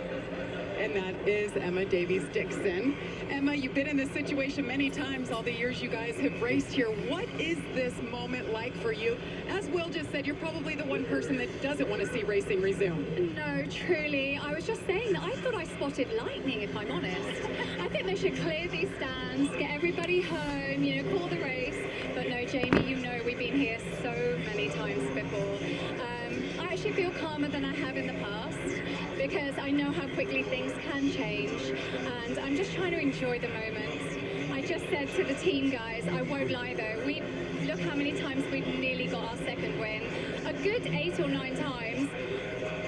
And that is Emma Davies-Dixon. Emma, you've been in this situation many times all the years you guys have raced here. What is this moment like for you? As Will just said, you're probably the one person that doesn't want to see racing resume. No, truly. I was just saying that I thought I spotted lightning, if I'm honest. I think they should clear these stands, get everybody home, you know, call the race. But no, Jamie, you know we've been here so many times before. I actually feel calmer than I have in the past, because I know how quickly things can change, and I'm just trying to enjoy the moment. I just said to the team guys, I won't lie though, look how many times we've nearly got our second win, a good 8 or 9 times,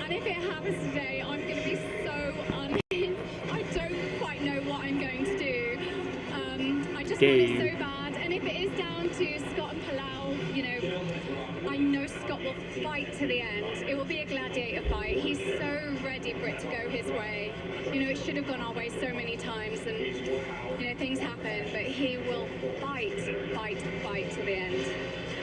and if it happens today, I'm going to be so unhinged. I don't quite know what I'm going to do. I just want it so bad, and if it is down to Scott and Palau, you know, I know Scott will fight to the end. It will be a gladiator fight. He's so ready for it to go his way. You know, it should have gone our way so many times, and, you know, things happen, but he will fight to the end.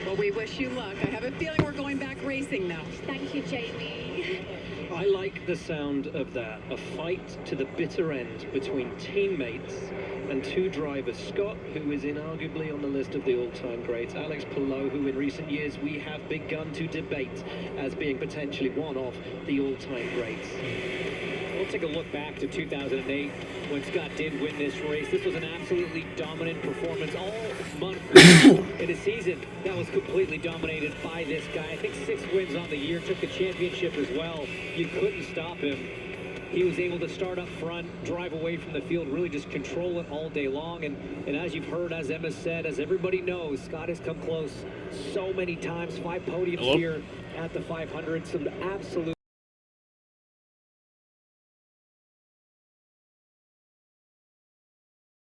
Well, we wish you luck. I have a feeling we're going back racing now. Thank you, Jamie. I like the sound of that. A fight to the bitter end between teammates and two drivers. Scott, who is inarguably on the list of the all-time greats. Alex Palou, who in recent years we have begun to debate as being potentially one of the all-time greats. We'll take a look back to 2008 when Scott did win this race. This was an absolutely dominant performance all month in a season that was completely dominated by this guy. I think 6 wins on the year, took the championship as well. You couldn't stop him. He was able to start up front, drive away from the field, really just control it all day long. And as you've heard, as Emma said, as everybody knows, Scott has come close so many times. 5 podiums here at the 500. Some absolute...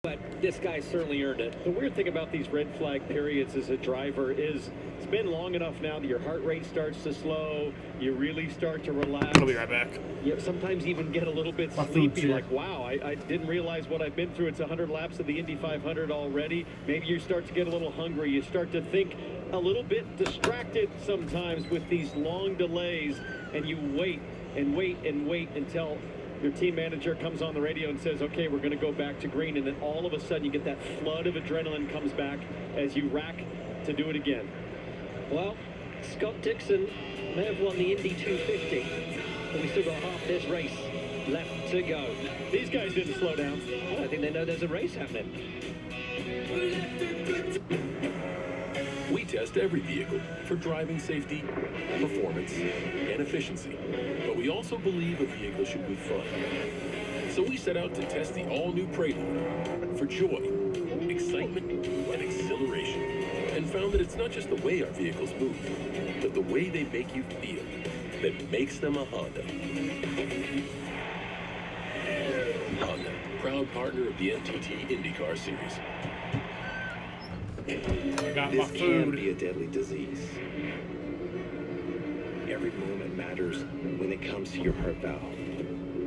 But this guy certainly earned it. The weird thing about these red flag periods as a driver is it's been long enough now that your heart rate starts to slow, you really start to relax. I'll be right back. You sometimes even get a little bit sleepy, like, wow, I didn't realize what I've been through. It's 100 laps of the Indy 500 already. Maybe you start to get a little hungry. You start to think a little bit distracted sometimes with these long delays, and you wait and wait and wait until your team manager comes on the radio and says, okay, we're going to go back to green, and then all of a sudden you get that flood of adrenaline comes back as you rack to do it again. Well, Scott Dixon may have won the Indy 250, but we still got half this race left to go. These guys didn't slow down. I think they know there's a race happening. We test every vehicle for driving safety, performance, and efficiency. But we also believe a vehicle should be fun. So we set out to test the all-new Prelude for joy, excitement, and exhilaration. And found that it's not just the way our vehicles move, but the way they make you feel that makes them a Honda. Honda, proud partner of the NTT IndyCar Series. I got This my can food. be a deadly disease. Every moment matters when it comes to your heart valve.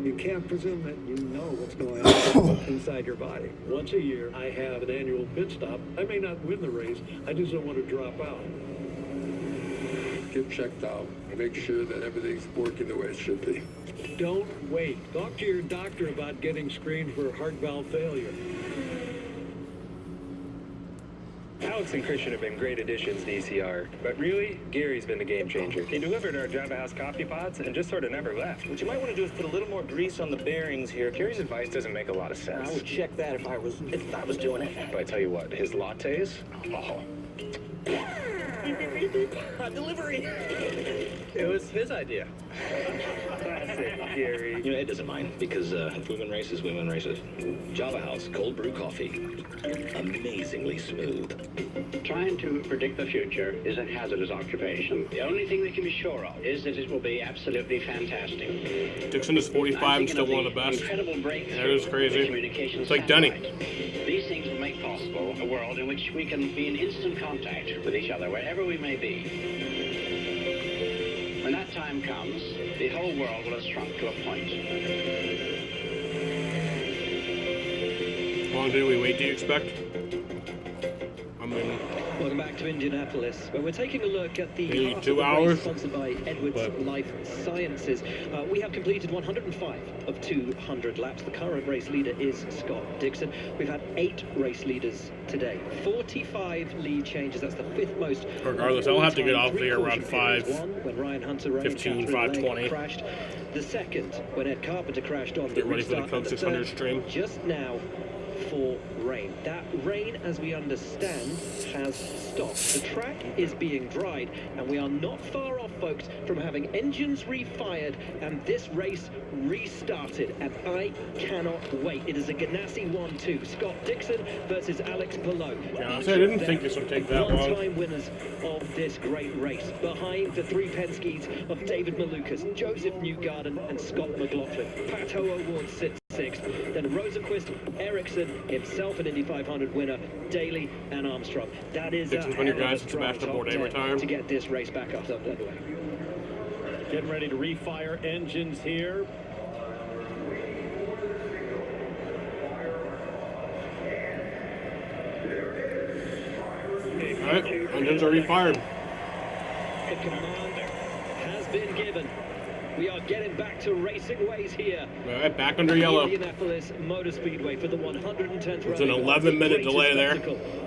You can't presume that you know what's going on inside your body. Once a year, I have an annual pit stop. I may not win the race. I just don't want to drop out. Get checked out. Make sure that everything's working the way it should be. Don't wait. Talk to your doctor about getting screened for heart valve failure. Alex and Christian have been great additions to ECR, but really, Gary's been the game changer. He delivered our Java House coffee pods and just sort of never left. What you might want to do is put a little more grease on the bearings here. Gary's advice doesn't make a lot of sense. I would check that if I was doing it. But I tell you what, his lattes, Delivery. it was his idea. Classic, Gary. You know, Ed doesn't mind because women races, women races. Java House cold brew coffee, amazingly smooth. Trying to predict the future is a hazardous occupation. The only thing we can be sure of is that it will be absolutely fantastic. Dixon is 45 and still one of the best. Incredible breakthrough. That is crazy. Communications It's like Denny. satellite. These things will make possible a world in which we can be in instant contact with each other wherever we may be. When that time comes, the whole world will have shrunk to a point. How long do we wait, do you expect? I mean, Welcome back to Indianapolis, where we're taking a look at the maybe half 2 of the race hours, sponsored by Edwards but- Life Sciences. We have completed 105 of 200 laps. The current race leader is Scott Dixon. We've had 8 race leaders today, 45 lead changes. That's the 5th most. Regardless, I'll have to get off there around Three-quarter periods. 1 when Ryan Hunter ran, 15, Catherine 5:20. Legg crashed. The 2nd when Ed Carpenter crashed on Get the ready for the restart. Coke And the 600 third stream. just now for rain. That rain, as we understand, has stopped. The track is being dried, and we are not far off, folks, from having engines refired and this race restarted. And I cannot wait. It is a Ganassi 1-2. Scott Dixon versus Alex Palou. Yeah, I didn't think this would take that long. One-time winners of this great race. Behind the 3 Penske's of David Malukas, Joseph Newgarden, and Scott McLaughlin. Pato O'Ward sits 6th. Then Rosenquist, Ericsson, himself an Indy 500 winner, Daly and Armstrong. That is Dixon's when your guys at Sebastian Bourdais retire. to get this race back up underway. Getting ready to refire engines here. All right, engines are refired. The command has been given. We are getting back to racing ways here. All right, back under yellow. Indianapolis Motor Speedway for the 110th It's an running. 11-minute delay there.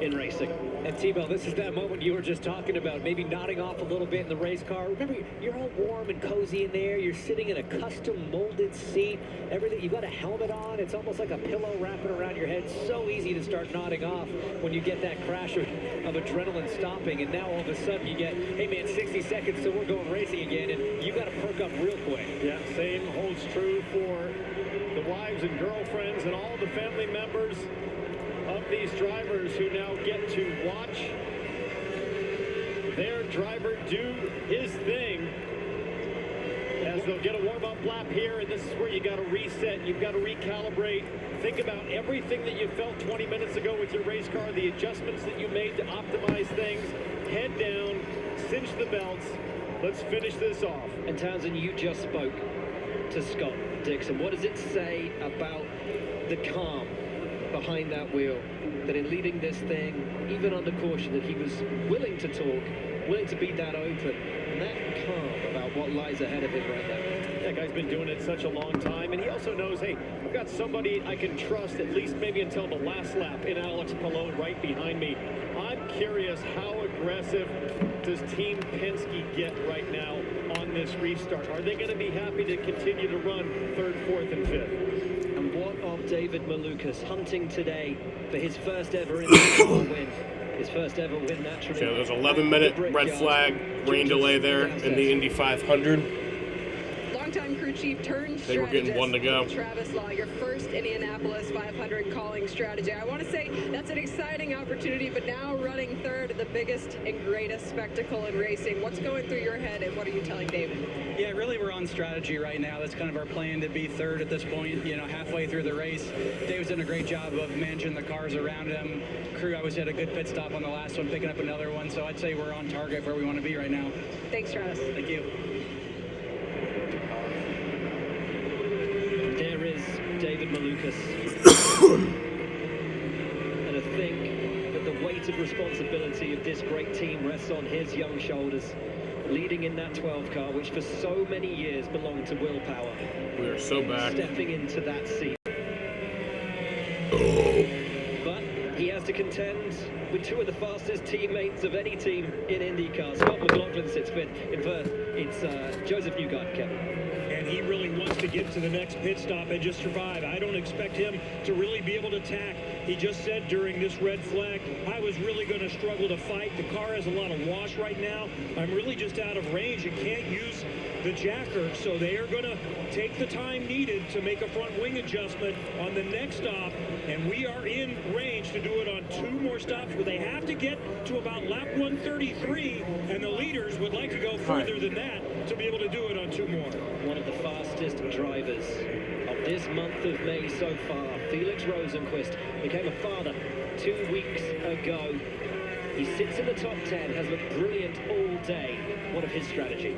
In racing. And T-Bell, this is that moment you were just talking about, maybe nodding off a little bit in the race car. Remember, you're all warm and cozy in there. You're sitting in a custom molded seat. Everything, you've got a helmet on. It's almost like a pillow wrapping around your head. So easy to start nodding off when you get that crash of adrenaline stopping. And now all of a sudden you get, hey man, 60 seconds till we're going racing again. And you got to perk up real quick. Yeah, same holds true for the wives and girlfriends and all the family members of these drivers who now get to watch their driver do his thing as they'll get a warm-up lap here, and this is where you got to reset, you've got to recalibrate, think about everything that you felt 20 minutes ago with your race car, the adjustments that you made to optimize things, head down, cinch the belts, let's finish this off. And Townsend, you just spoke to Scott Dixon. What does it say about the calm behind that wheel, that in leading this thing, even under caution, that he was willing to talk, willing to be that open, and that calm about what lies ahead of him right now? That guy's been doing it such a long time, and he also knows, hey, I've got somebody I can trust at least maybe until the last lap in Alex Palou right behind me. I'm curious, how aggressive does Team Penske get right now this restart? Are they going to be happy to continue to run third, fourth, and fifth? And what of David Malukas hunting today for his first ever international win? His first ever win, naturally. So there's an 11-minute red flag, rain delay there in the Indy 500. Longtime crew chief turned They were getting one to go. Travis Law, your first Indianapolis 500 calling strategy. I want to say that's an exciting opportunity, but now running third at the biggest and greatest spectacle in racing. What's going through your head, and what are you telling David? Yeah, really, we're on strategy right now. That's kind of our plan, to be third at this point, you know, halfway through the race. David's done a great job of managing the cars around him. Crew always had a good pit stop on the last one, picking up another one, so I'd say we're on target where we want to be right now. Thanks, Travis. Thank you. There is David Malukas. And I think that the weight of responsibility of this great team rests on his young shoulders, leading in that 12 car, which for so many years belonged to Willpower. We are so back. Stepping into that seat. But he has to contend with two of the fastest teammates of any team in IndyCar. Scott McLaughlin sits fifth. In first, it's Joseph Newgarden, Kevin. And he really wants to get to the next pit stop and just survive. I don't expect him to really be able to tack. He just said during this red flag, I was really going to struggle to fight. The car has a lot of wash right now. I'm really just out of range and can't use the jacker. So they are going to take the time needed to make a front wing adjustment on the next stop. And we are in range to do it on two more stops, where they have to get to about lap 133. And the leaders would like to go further than that to be able to do it on two more. One of the fastest drivers of this month of May so far, Felix Rosenquist, became a father 2 weeks ago. He sits in the top 10, has looked brilliant all day. What of his strategy?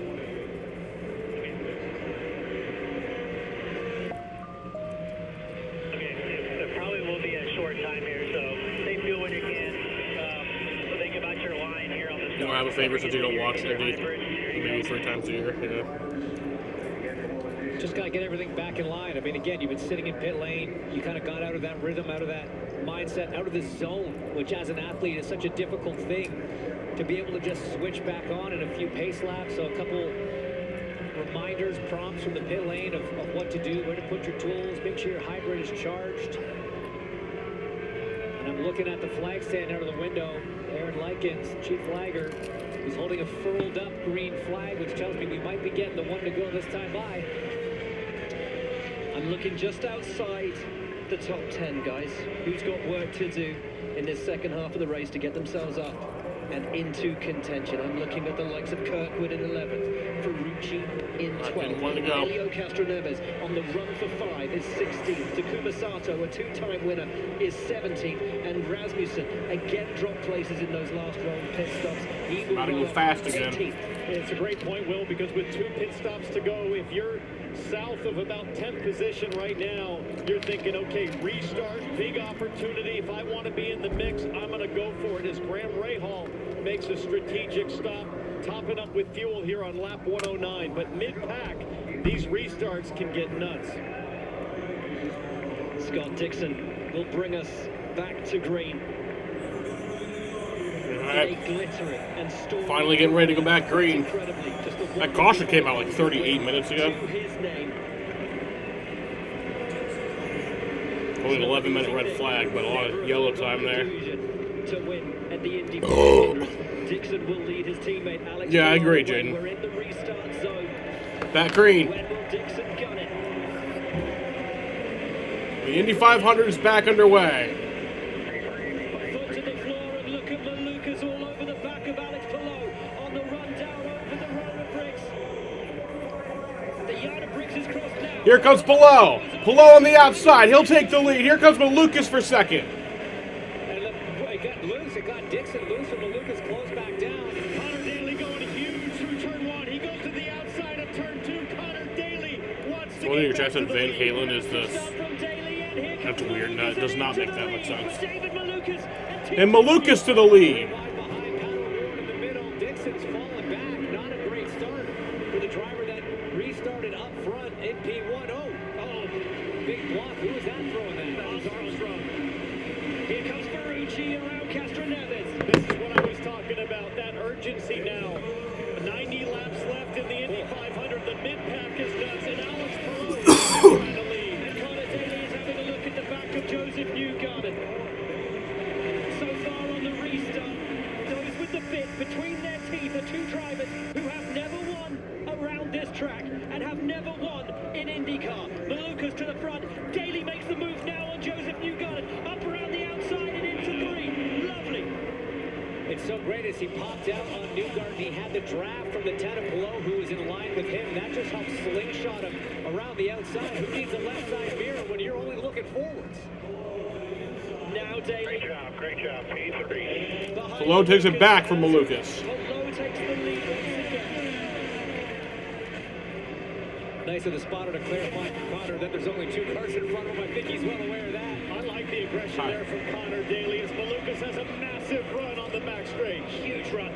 There probably will be a short time here, so stay fuel when you can. Think about your line here on the start. You don't have a favorite since you don't watch it, maybe 3 times a year. Yeah. Just got to get everything back in line. I mean, again, you've been sitting in pit lane. You kind of got out of that rhythm, out of that mindset, out of the zone, which as an athlete is such a difficult thing to be able to just switch back on in a few pace laps. So a couple reminders, prompts from the pit lane of what to do, where to put your tools, make sure your hybrid is charged. And I'm looking at the flag stand out of the window. Aaron Likens, chief flagger, is holding a furled up green flag, which tells me we might be getting the one to go this time by. I'm looking just outside the top 10, guys. Who's got work to do in this second half of the race to get themselves up and into contention? I'm looking at the likes of Kirkwood in 11th, Ferrucci in 12th, Helio Castroneves on the run for 5 is 16th, Takuma Sato, a 2-time winner, is 17th, and Rasmussen again dropped places in those last row pit stops. He will Gotta go fast again. 18th. It's a great point, Will, because with 2 pit stops to go, if you're south of about 10th position right now, you're thinking, okay, restart, big opportunity. If I want to be in the mix, I'm going to go for it as Graham Rahal makes a strategic stop, topping up with fuel here on lap 109. But mid-pack, these restarts can get nuts. Scott Dixon will bring us back to green. Right. Finally getting ready to go back green. That caution came out like 38 minutes ago. Only an 11-minute red flag, but a lot of yellow time there. To win at the Indy Dixon will lead his teammate Alex. Yeah, I agree, Jaden. We're in the restart zone. Back green. When will Dixon gun it? The Indy 500 is back underway. Foot to the floor and look at Malukas all over the back of Alex Palou on the run down over the roller bricks. The yard of bricks is crossed now. Here comes Palou. Palou on the outside. He'll take the lead. Here comes Malukas for second. And look, boy, got loose. It got Dixon loose, and Malukas closed back down. Connor Daly going huge through turn 1. He goes to the outside of turn 2. Connor Daly wants to One of your get back checks to on the Van lead. Halen is this. That's weird. No, it does not make that much sense. And Malukas to the lead. Dixon's falling back. Not a great start for the driver that restarted up front in P1. Oh, big block. Who was that throwing that? That was Armstrong. Here comes Ferrucci around Castroneves. This is what I was talking about, that urgency now. 90 laps left in the Indy 500. IndyCar. Malukas to the front. Daly makes the move now on Joseph Newgarden. Up around the outside and into 3. Lovely. It's so great as he popped out on Newgarden. He had the draft from the 10 and below who was in line with him. That just helped slingshot him around the outside. Who needs a left side mirror when you're only looking forwards? Now Daly. Great job, P3. Palou takes it back from Malukas. Palou takes the lead once again. Nice of the spotter to clarify for Connor that there's only 2 cars in front of him. I think he's well aware of that. I like the aggression there from Connor Daly as Malukas has a massive run on the back straight. Huge run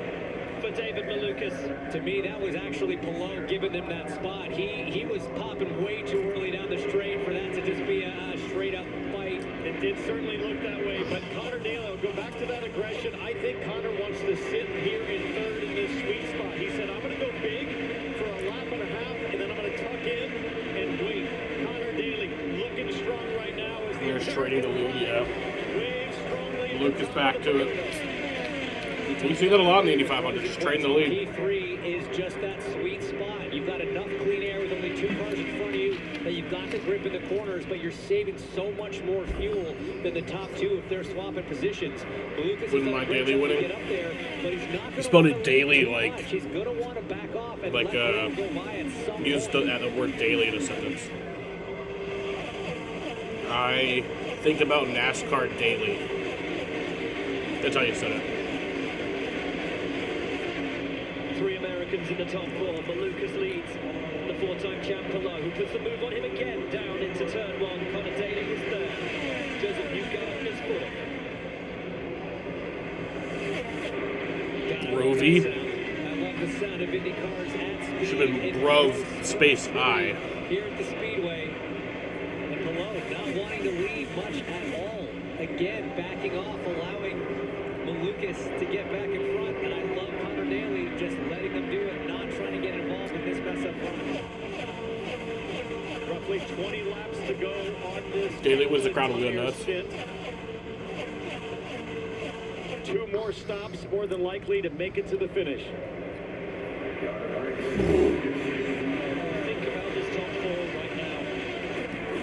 for David Malukas. To me, that was actually Palou giving him that spot. He was popping way too early down the straight for that to just be a straight-up fight. It did certainly look that way, but Connor Daly will go back to that aggression. I think Connor wants to sit here in 3rd in this sweet spot. He said, I'm going to go big for a lap and a half, and then I'm going to tuck in and wait. Connor Daly looking strong right now. They're trading the lead, yeah. Lucas back to it. You see that a lot in the Indy 500, just trading the lead. P3 is just that sweet spot. You've got enough clean air with only 2 cars in front of you that you've got the grip in the corners, but you're saving so much more fuel than the top 2 if they're swapping positions. Lucas Wouldn't mind Daly winning. get up there, but he's not He spelled it daily like he's going to want to back off and let him go by at some used the word daily in a sentence. I think about NASCAR daily. That's how you said it. 3 Americans in the top 4. Malukas leads. The 4-time champ Palou, who puts the move on him again. Down into turn 1. Connor Daly is 3rd. Joseph Newgarden is 4th. Rovi. I love the sound of IndyCars at speed. Should have been Brov space I. Here at the Speedway. And Palou not wanting to lead much at all. Again, backing off, allowing Malukas to get back in front. And I love Connor Daly just letting them do it, not trying to get involved in this mess up front. Roughly 20 laps to go on this. Daly was the crowd will go nuts. 2 more stops, more than likely to make it to the finish. Think about this top 4 right now.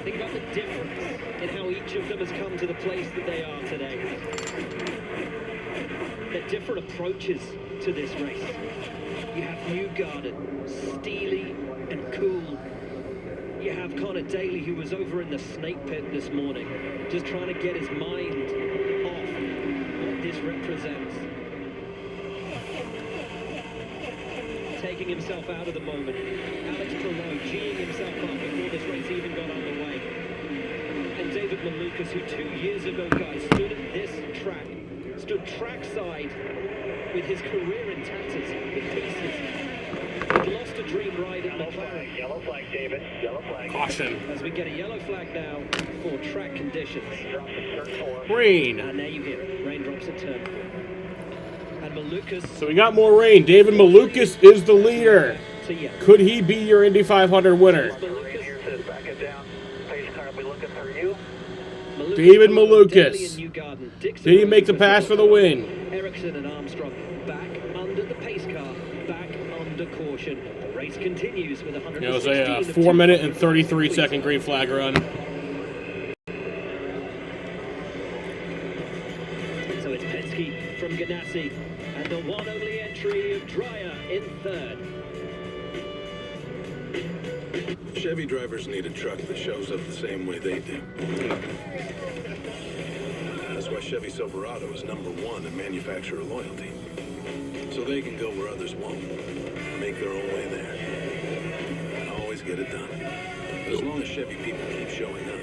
Think about the difference in how each of them has come to the place that they are today. They're different approaches to this race. You have Newgarden, steely and cool. You have Connor Daly, who was over in the snake pit this morning, just trying to get his mind off what this represents. Taking himself out of the moment. Alex Palou geeing himself up before this race even got underway. And David Malukas, who 2 years ago, guys, stood at this track, stood trackside with his career in tatters, in pieces. He'd lost a dream ride at McLaren. Yellow flag, David. Yellow flag. Caution. As we get a yellow flag now for track conditions. Rain. And there you hear it. Raindrops at turn 4. And Malukas. So we got more rain. David Malukas is the leader. Could he be your Indy 500 winner? David Malukas. Did he make the pass for the win? Ericsson and Armstrong back under the pace car, back under caution. The race continues with 116. It was a 4-minute and 33-second green flag run. So it's Penske from Ganassi and the one only entry of Dreyer in 3rd. Chevy drivers need a truck that shows up the same way they do. That's why Chevy Silverado is #1 in manufacturer loyalty. So they can go where others won't. Make their own way there. And always get it done. But as long as Chevy people keep showing up,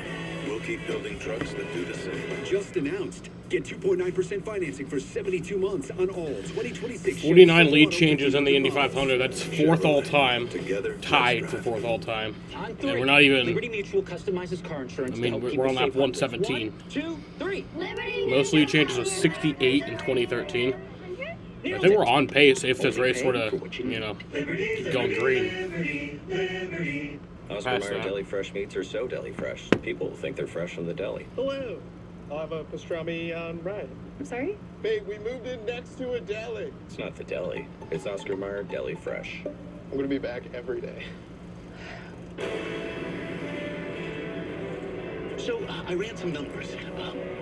we'll keep building trucks that do the same. Just announced. Get 2.9% financing for 72 months on all 2026. 49 lead changes in the Indy 500. That's 4th all time. Tied for 4th all time. And we're not even. Liberty Mutual customizes car insurance. I mean, we're on lap 117. 1, 2, 3. Most lead changes was 68 in 2013. I think we're on pace if this race were to, you know, keep going green. Oscar Mayer Deli Fresh meats are so deli fresh. People think they're fresh from the deli. Hello. I'll have a pastrami on rye. I'm sorry? Babe, we moved in next to a deli. It's not the deli. It's Oscar Mayer Deli Fresh. I'm going to be back every day. So I ran some numbers.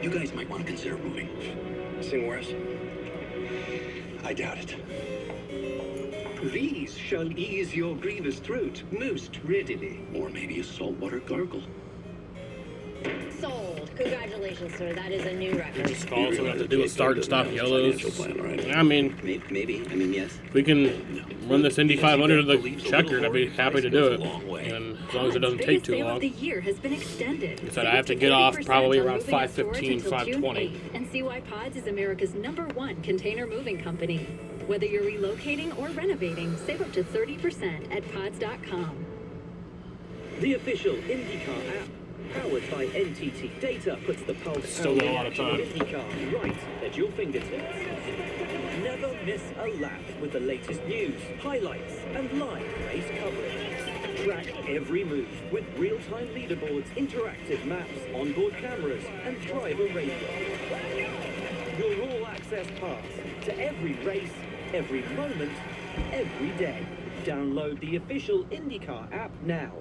You guys might want to consider moving. Somewhere else? I doubt it. These shall ease your grievous throat most readily. Or maybe a saltwater gargle. Sold. Congratulations, sir. That is a new record. Just calls we have to do with start and stop yellows. Plan, right? I mean, maybe. I mean, yes. We can run this Indy 500 to the checker. I'd be happy to do it, and as long as it doesn't take too long. The year has been extended. He said I have to get off probably around 5:15, 5:20. And CY Pods is America's #1 container moving company. Whether you're relocating or renovating, save up to 30% at pods.com. The official IndyCar app, powered by NTT Data, puts the pulse Still got a lot of time. IndyCar right at your fingertips. Never miss a lap with the latest news, highlights, and live race coverage. Track every move with real-time leaderboards, interactive maps, onboard cameras, and driver radio. Your all-access pass to every race, every moment, every day. Download the official IndyCar app now.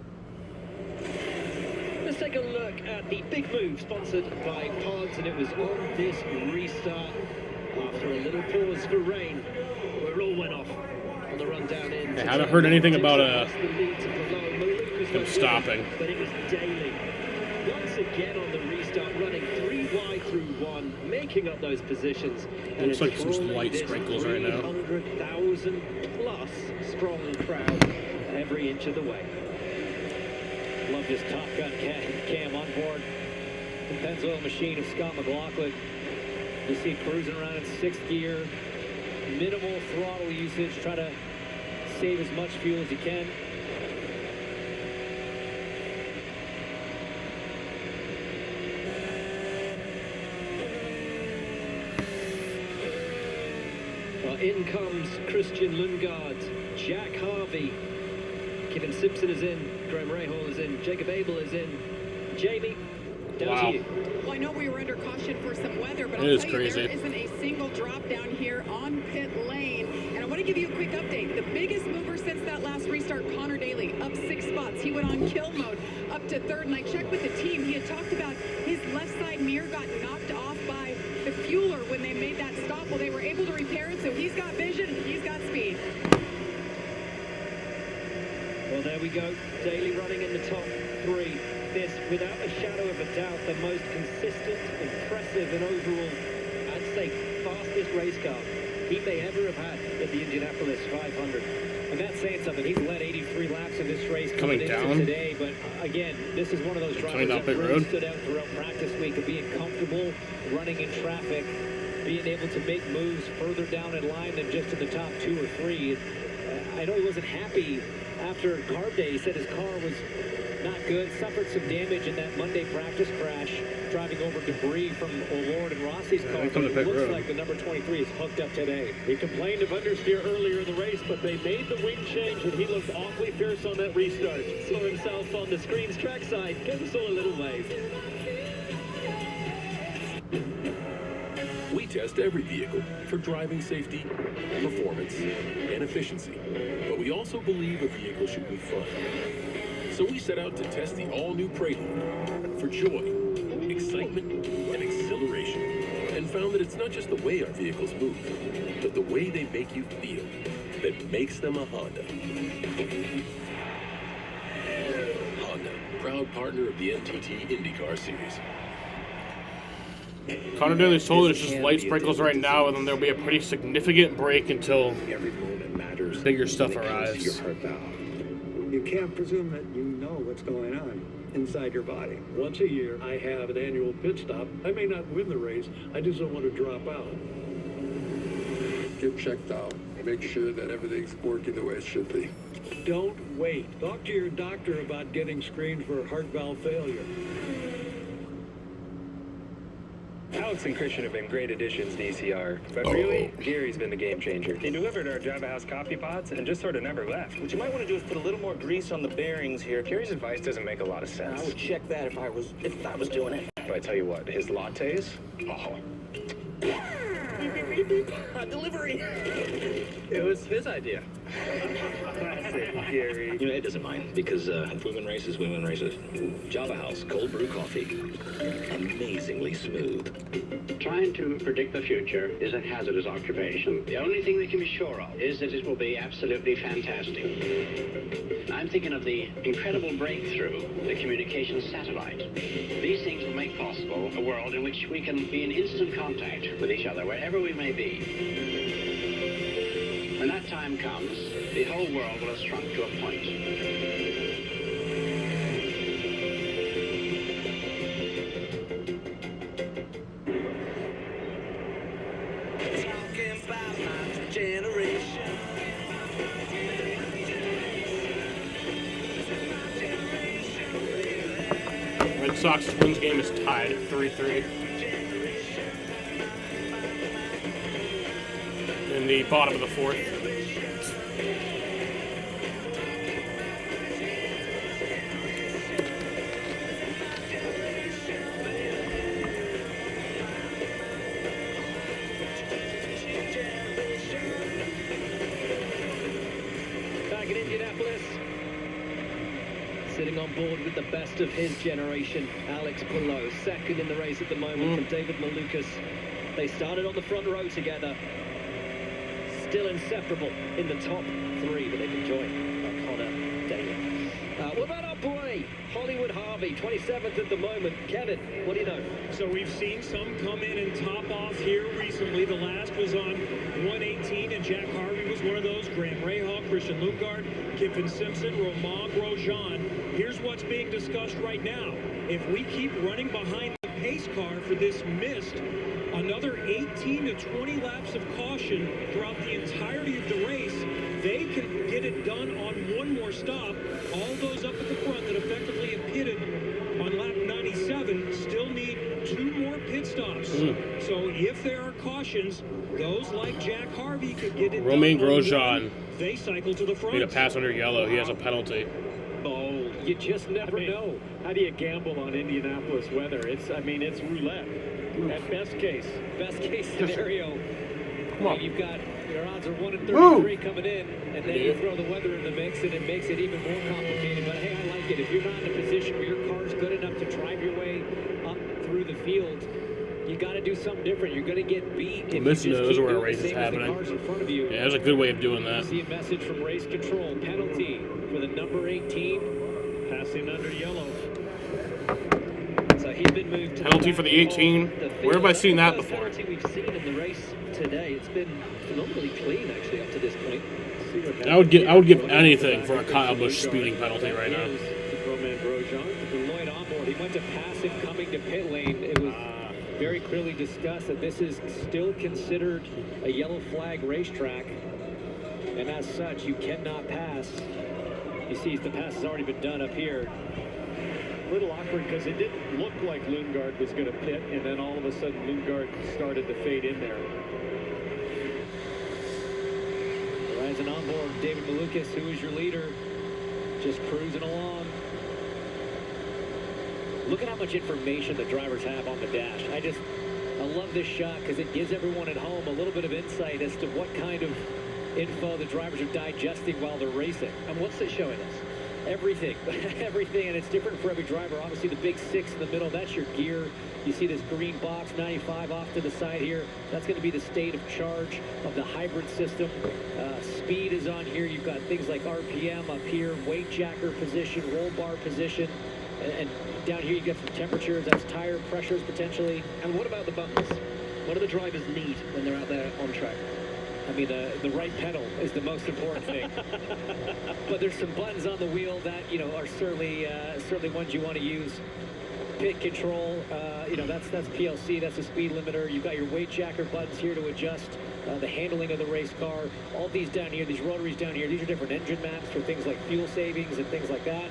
Let's take a look at the big move sponsored by Pods, and it was on this restart after a little pause for rain, where it all went off on the run down in. I haven't heard anything about them stopping. But it was Daly once again on the restart, running 3 wide through 1, making up those positions. And Looks like some light sprinkles right now. 300,000 plus strong crowd every inch of the way. Love this Top Gun cam on board the Pennzoil machine of Scott McLaughlin. You see cruising around in 6th gear, minimal throttle usage, try to save as much fuel as you can. Well, in comes Christian Lundgaard, Jack Harvey, Kevin Simpson is in, Graham Rahal is in, Jacob Abel is in. Jamie, down to you. Well, I know we were under caution for some weather, but It I'll is tell you, crazy. there isn't a single drop down here on pit lane. And I want to give you a quick update. The biggest mover since that last restart, Connor Daly, up 6 spots. He went on kill mode up to 3rd, and I checked with the team. He had talked about his left side mirror got knocked off by the fueler when they made that stop. Well, they were able to repair it, so he's got vision, he's got speed. Well, there we go. Daly running in the top 3. This, without a shadow of a doubt, the most consistent, impressive, and overall, I'd say, fastest race car he may ever have had at the Indianapolis 500. And that's saying something. He's led 83 laps of this race Coming into down. today. But again, this is one of those drivers that really stood out throughout practice week of being comfortable running in traffic, being able to make moves further down in line than just in the top 2 or 3. I know he wasn't happy after Carb Day. He said his car was not good, suffered some damage in that Monday practice crash, driving over debris from O'Ward and Rossi's car. But it looks like the number 23 is hooked up today. He complained of understeer earlier in the race, but they made the wing change, and he looked awfully fierce on that restart. Saw himself on the screen's trackside, gave us all a little wave. We test every vehicle for driving safety, performance, and efficiency. But we also believe a vehicle should be fun. So we set out to test the all-new Prelude for joy, excitement, and exhilaration. And found that it's not just the way our vehicles move, but the way they make you feel that makes them a Honda. Honda, proud partner of the NTT IndyCar Series. Connor Daly's told it's just light sprinkles right now, and then there'll be a pretty significant break until bigger stuff arrives. You can't presume that you know what's going on inside your body. Once a year, I have an annual pit stop. I may not win the race. I just don't want to drop out. Get checked out. Make sure that everything's working the way it should be. Don't wait. Talk to your doctor about getting screened for heart valve failure. Alex and Christian have been great additions to ECR, but really, Gary's been the game changer. He delivered our Java House coffee pots and just sort of never left. What you might want to do is put a little more grease on the bearings here. Gary's advice doesn't make a lot of sense. I would check that if I was doing it. But I tell you what, his lattes, oh. Delivery. It was his idea. Classic Gary. You know, Ed doesn't mind because women races, women races. Java House cold brew coffee, amazingly smooth. Trying to predict the future is a hazardous occupation. The only thing we can be sure of is that it will be absolutely fantastic. I'm thinking of the incredible breakthrough, the communications satellite. These things will make possible a world in which we can be in instant contact with each other wherever we may be. When that time comes, the whole world will have shrunk to a point. Talking about my generation. Red Sox Twins game is tied at 3-3. In the bottom of the fourth. Back in Indianapolis, sitting on board with the best of his generation, Alex Palou, second in the race at the moment from David Malukas. They started on the front row together. Still inseparable in the top three, but they've been joined by Connor Daly. What about our boy, Hollywood Harvey, 27th at the moment. Kevin, what do you know? So we've seen some come in and top off here recently. The last was on 118, and Jack Harvey was one of those. Graham Rahal, Christian Lundgaard, Kiffin Simpson, Romain Grosjean. Here's what's being discussed right now. If we keep running behind the pace car for this mist, another 18 to 20 laps of caution throughout the entirety of the race, they can get it done on one more stop. All those up at the front that effectively have pitted on lap 97 still need 2 more pit stops. So if there are cautions, those like Jack Harvey could get it Romain done on Grosjean one. They cycle to the front. made a pass under yellow. He has a penalty. Oh, you just never know. How do you gamble on Indianapolis weather? It's roulette. At best case. Best case scenario. Come on. You've got your odds are 1 in 33 coming in, and then you throw the weather in the mix, and it makes it even more complicated. But hey, I like it. If you're not in a position where your car's good enough to drive your way up through the field, you got to do something different. You're going to get beat if This you just knows keep where a doing race the is same as the happening. cars in front of you. Yeah, there's a good way of doing that. See a message from race control. Penalty for the number 18. Passing under yellow. So he's been moved to Penalty for the 18. Where have I seen that before? penalty we've seen in the race today. It's been phenomenally clean actually up to this point. I would give anything for a Kyle Busch speeding penalty right now. Romain Grosjean, the Lloyd onboard, he went to pass him coming to pit lane. It was very clearly discussed that this is still considered a yellow flag racetrack, and as such, you cannot pass. You see, the pass has already been done up here. A little awkward because it didn't look like Lundgaard was going to pit, and then all of a sudden Lundgaard started to fade in there. Rising on board, David Malukas, who is your leader, just cruising along. Look at how much information the drivers have on the dash. I love this shot because it gives everyone at home a little bit of insight as to what kind of info the drivers are digesting while they're racing. And what's it showing us? Everything. Everything, and it's different for every driver. Obviously, the big 6 in the middle, that's your gear. You see this green box, 95 off to the side here. That's going to be the state of charge of the hybrid system. Speed is on here. You've got things like RPM up here, weight jacker position, roll bar position. And down here you get some temperatures, that's tire pressures potentially. And what about the bumpers? What do the drivers need when they're out there on track? I mean, the right pedal is the most important thing. But there's some buttons on the wheel that, are certainly ones you want to use. Pit control, that's PLC, that's a speed limiter. You've got your weight jacker buttons here to adjust the handling of the race car. All these down here, these rotaries down here, these are different engine maps for things like fuel savings and things like that.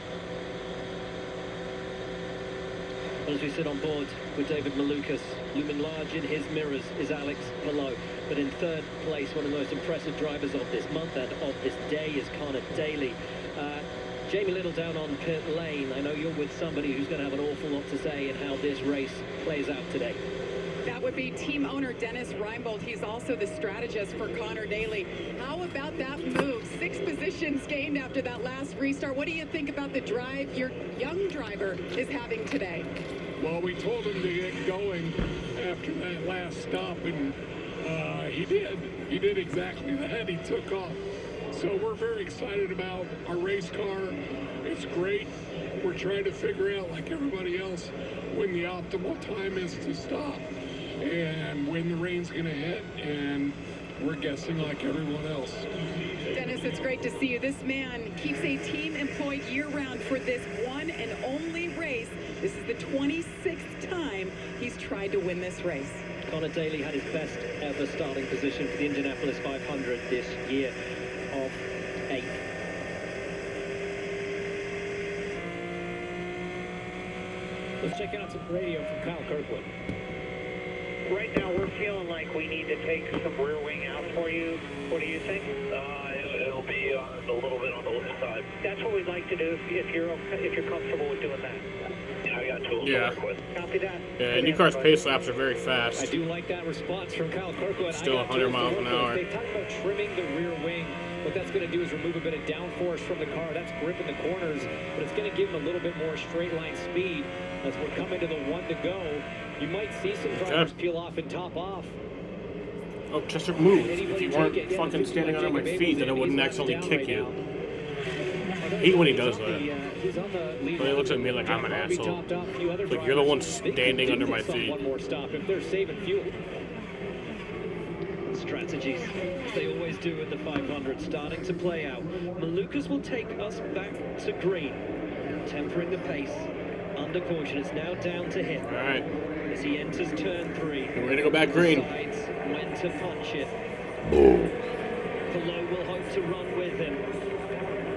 As we sit on board with David Malukas, looming large in his mirrors is Alex Palou. But in third place, one of the most impressive drivers of this month and of this day is Connor Daly. Jamie Little down on pit lane. I know you're with somebody who's going to have an awful lot to say in how this race plays out today. That would be team owner Dennis Reinbold. He's also the strategist for Connor Daly. How about that move? 6 positions gained after that last restart. What do you think about the drive your young driver is having today? Well, we told him to get going after that last stop, and he did. He did exactly that. He took off. So we're very excited about our race car. It's great. We're trying to figure out, like everybody else, when the optimal time is to stop and when the rain's going to hit, and we're guessing like everyone else. Dennis, it's great to see you. This man keeps a team employed year-round for this one and only race. This is the 26th time he's tried to win this race. Connor Daly had his best ever starting position for the Indianapolis 500 this year of 8th. Let's check out some radio from Kyle Kirkwood. Right now, we're feeling like we need to take some rear wing out for you. What do you think? It'll be a little bit on the low side. That's what we'd like to do if you're comfortable with doing that. Yeah, I got tools to work with. Copy that. Yeah, IndyCar's pace laps are very fast. I do like that response from Kyle Kirkwood. Still 100 miles an hour. They talk about trimming the rear wing. What that's going to do is remove a bit of downforce from the car. That's gripping the corners, but it's going to give him a little bit more straight line speed as we're coming to the 1 to go. You might see some drivers peel off and top off. Oh, Chester, move. If you weren't fucking standing under my feet, then it wouldn't actually kick you. I hate when he does that. When he looks at me like I'm an asshole. Like, you're the one standing under my feet. One more stop if they're saving fuel. Strategies, they always do in the 500, starting to play out. Malukas will take us back to green, tempering the pace. Under caution, it's now down to him. All right. As he enters turn 3. We're ready to go back green. Decides when to punch it. Boom. Below will hope to run with him.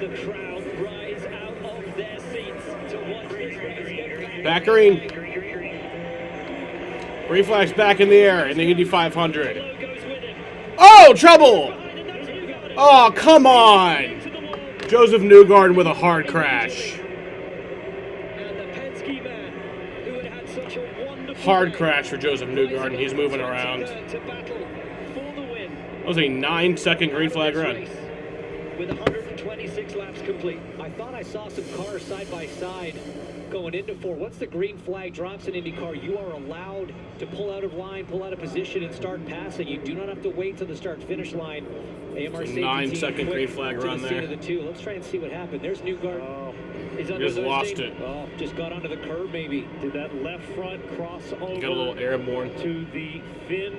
The crowd rise out of their seats to watch this race. Back green. Green flag's back in the air in the Indy 500. Oh, trouble! Oh, come on! Joseph Newgarden with a hard crash. Hard crash for Joseph Newgarden. He's moving around. That was a 9-second green flag run. With 126 laps complete. I thought I saw some cars side by side going into 4. Once the green flag drops in IndyCar, you are allowed to pull out of line, pull out of position, and start passing. You do not have to wait till the start-finish line. AMR it's a 9-second green flag run there. The 2. Let's try and see what happened. There's Newgarden. Oh, just lost it. Oh, just got onto the curb maybe. Did that left front cross over? Got a little airborne. To the fin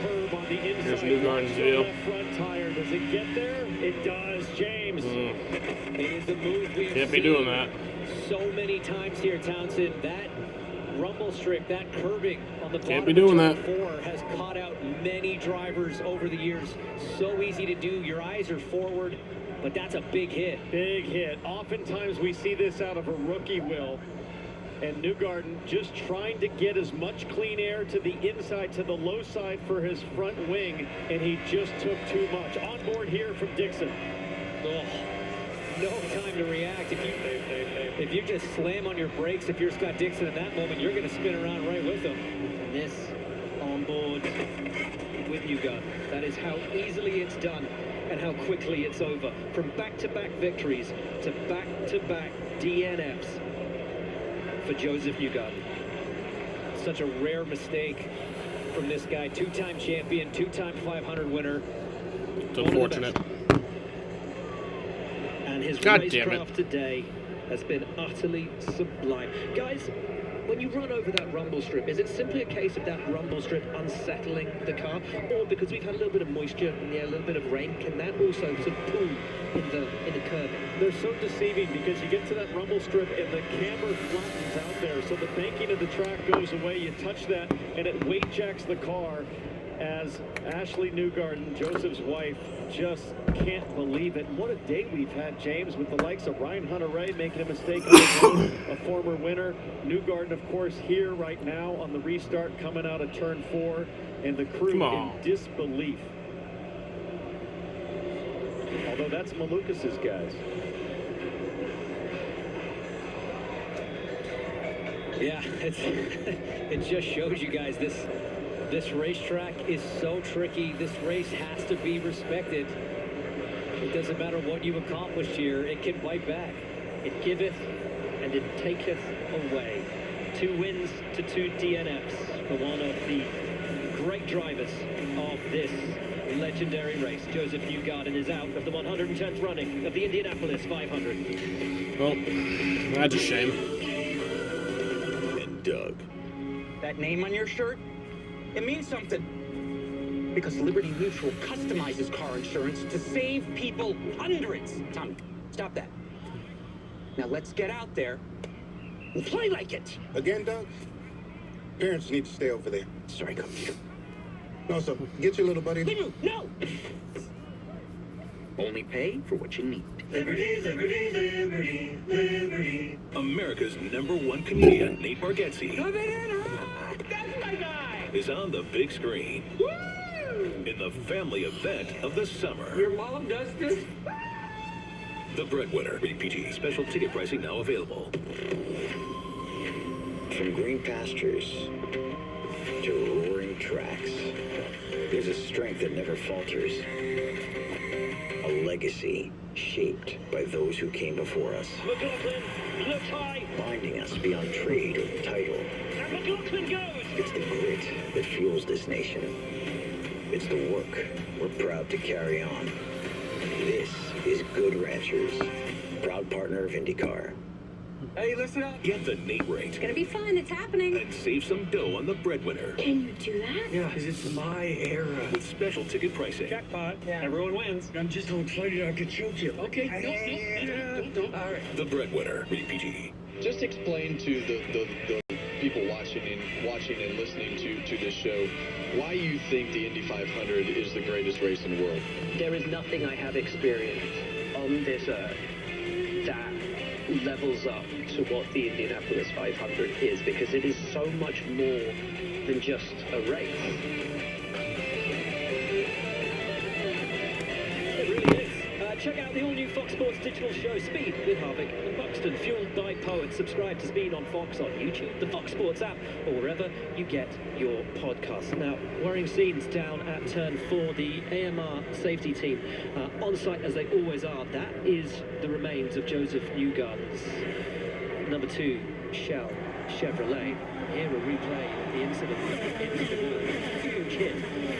curb on the inside. Here's Newgarden's deal. Left front tire. Does it get there? It does, James. It is the move we've Can't be doing that. So many times here, Townsend. That rumble strip, that curbing on the Can't be doing that. 4 has caught out many drivers over the years. So easy to do. Your eyes are forward, but that's a big hit. Big hit. Oftentimes we see this out of a rookie, Will. And Newgarden just trying to get as much clean air to the inside, to the low side for his front wing, and he just took too much. On board here from Dixon. Oh, no time to react. If you just slam on your brakes, if you're Scott Dixon in that moment, you're going to spin around right with him. And this on board with Newgarden. That is how easily it's done and how quickly it's over. From back-to-back victories to back-to-back DNFs for Joseph Newgarden. Such a rare mistake from this guy. 2-time champion, 2-time 500 winner. It's unfortunate. And his racecraft today has been utterly sublime. Guys, when you run over that rumble strip, is it simply a case of that rumble strip unsettling the car? Or because we've had a little bit of moisture in the air, a little bit of rain, can that also sort of pull in the curving? They're so deceiving because you get to that rumble strip and the camber flattens out there. So the banking of the track goes away. You touch that and it weight jacks the car as Ashley Newgarden, Joseph's wife, just can't believe it. What a day we've had, James, with the likes of Ryan Hunter-Reay making a mistake on the road, a former winner. Newgarden, of course, here right now on the restart coming out of turn 4, and the crew in disbelief. Although that's Malukas's guys. Yeah, it just shows you guys this racetrack is so tricky. This race has to be respected. It doesn't matter what you've accomplished here. It can bite back. It giveth and it taketh away. 2 wins to 2 DNFs for one of the great drivers of this legendary race. Joseph Newgarden is out of the 110th running of the Indianapolis 500. Well, that's a shame. And Doug. That name on your shirt, it means something. Because Liberty Mutual customizes car insurance to save people hundreds. Tommy, stop that. Now let's get out there and play like it. Again, Doug? Parents need to stay over there. Sorry, Coach. No, so get your little buddy. No! Only pay for what you need. Liberty, liberty, liberty, liberty. America's #1 comedian, Nate Bargatze, Come in, huh? That's my guy! is on the big screen Woo! in the family event of the summer. Your mom does this? The Breadwinner, rated PG. Special ticket pricing now available. From green pastures to roaring tracks, there's a strength that never falters. A legacy shaped by those who came before us. McLaughlin looks high. Binding us beyond trade or title. And McLaughlin goes. It's the grit that fuels this nation. It's the work we're proud to carry on. This is Good Ranchers, proud partner of IndyCar. Hey, listen up. Get the Nate rate It's gonna be fun. It's happening. and save some dough on the Breadwinner Can you do that? Yeah, because it's my era. with special ticket pricing. Jackpot. Everyone wins. I'm just so excited I could choke you. Okay. All right. The Breadwinner, rated PG. Just explain to the people watching and listening to this show why you think the Indy 500 is the greatest race in the world. There is nothing I have experienced on this earth that levels up to what the Indianapolis 500 is, because it is so much more than just a race. It really is. Check out the all-new Fox Sports digital show Speed with Harvick and Buxton, fueled by poets. Subscribe to Speed on Fox on YouTube, the Fox Sports app, or wherever you get your podcasts. Now, worrying scenes down at Turn 4, the AMR safety team on site as they always are. That is the remains of Joseph Newgarden's number 2 Shell Chevrolet. Here a replay of the incident into the wall. Huge hit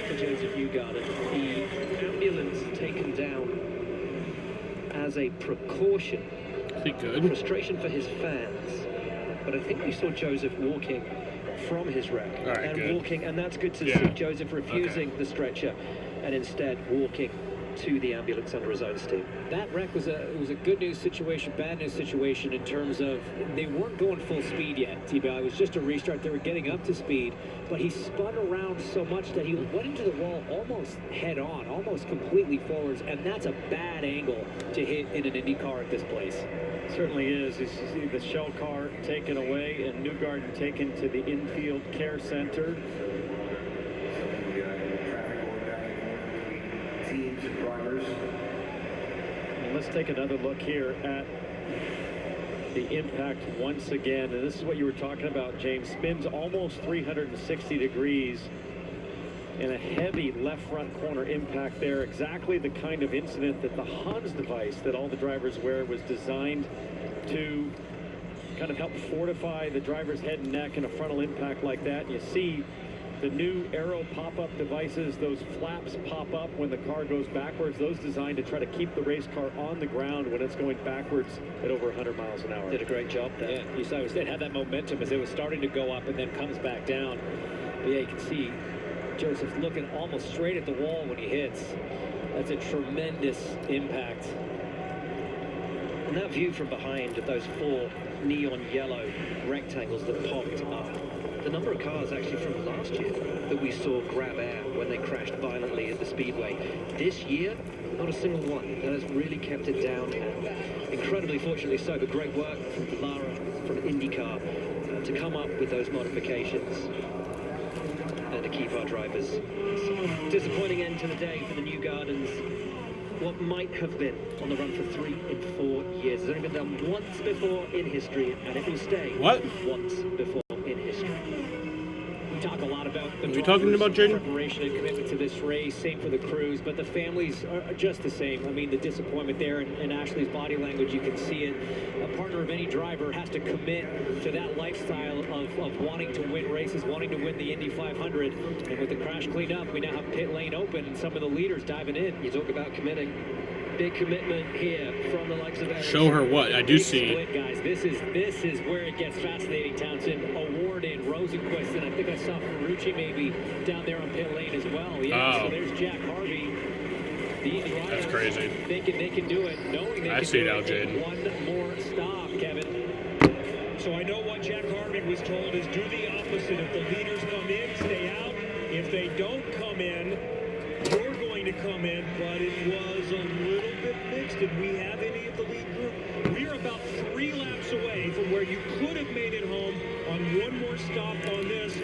for Joseph Newgarden. The ambulance taken down as a precaution. Is he good? Frustration for his fans. But I think we saw Joseph walking from his wreck. All right, and good. walking, and that's good to Yeah. see Joseph refusing the stretcher and instead walking to the ambulance under his own steam. That wreck was a good news situation, bad news situation in terms of they weren't going full speed yet. T-Bow, it was just a restart. They were getting up to speed, but he spun around so much that he went into the wall almost head on, almost completely forwards, and that's a bad angle to hit in an Indy car at this place. Certainly is. You see the shell car taken away and Newgarden taken to the infield care center. And let's take another look here at the impact once again. And this is what you were talking about, James. Spins almost 360 degrees and a heavy left front corner impact there. Exactly the kind of incident that the Hans device that all the drivers wear was designed to kind of help fortify the driver's head and neck in a frontal impact like that. You see the new aero pop-up devices, those flaps pop up when the car goes backwards. Those designed to try to keep the race car on the ground when it's going backwards at over 100 miles an hour. Did a great job there. Yeah, you saw it had that momentum as it was starting to go up and then comes back down. But yeah, you can see Joseph looking almost straight at the wall when he hits. That's a tremendous impact. And that view from behind of those 4 neon yellow rectangles that popped up. The number of cars actually from last year that we saw grab air when they crashed violently at the Speedway. This year, not a single one. That has really kept it down, and incredibly fortunately so, but great work from Lara, from IndyCar, to come up with those modifications and to keep our drivers. Disappointing end to the day for the Newgardens. what might have been on the run for 3 in 4 years. It's only been done once before in history, and it will stay once before in history. We talk a lot about the preparation and commitment to this race, same for the crews, but the families are just the same. I mean, the disappointment there in Ashley's body language, you can see it. A partner of any driver has to commit to that lifestyle of wanting to win races, wanting to win the Indy 500. And with the crash cleaned up, we now have pit lane open and some of the leaders diving in. You talk about committing. Big commitment here from the likes of Eric. Show her what I do see. Split, guys. This is where it gets fascinating. Townsend, Award in Rosenquist, and I think I saw Ferrucci maybe down there on pit lane as well. Yeah, so there's Jack Harvey. These riders that's crazy. Thinking they can do it, knowing they I can see do it now, it. Jaden. One more stop, Kevin. So I know what Jack Harvey was told is do the opposite. If the leaders come in, stay out. If they don't come in, you're going to come in, but it was a little bit mixed. Did we have any of the lead group? We're about 3 laps away from where you could have made it home on one more stop on this.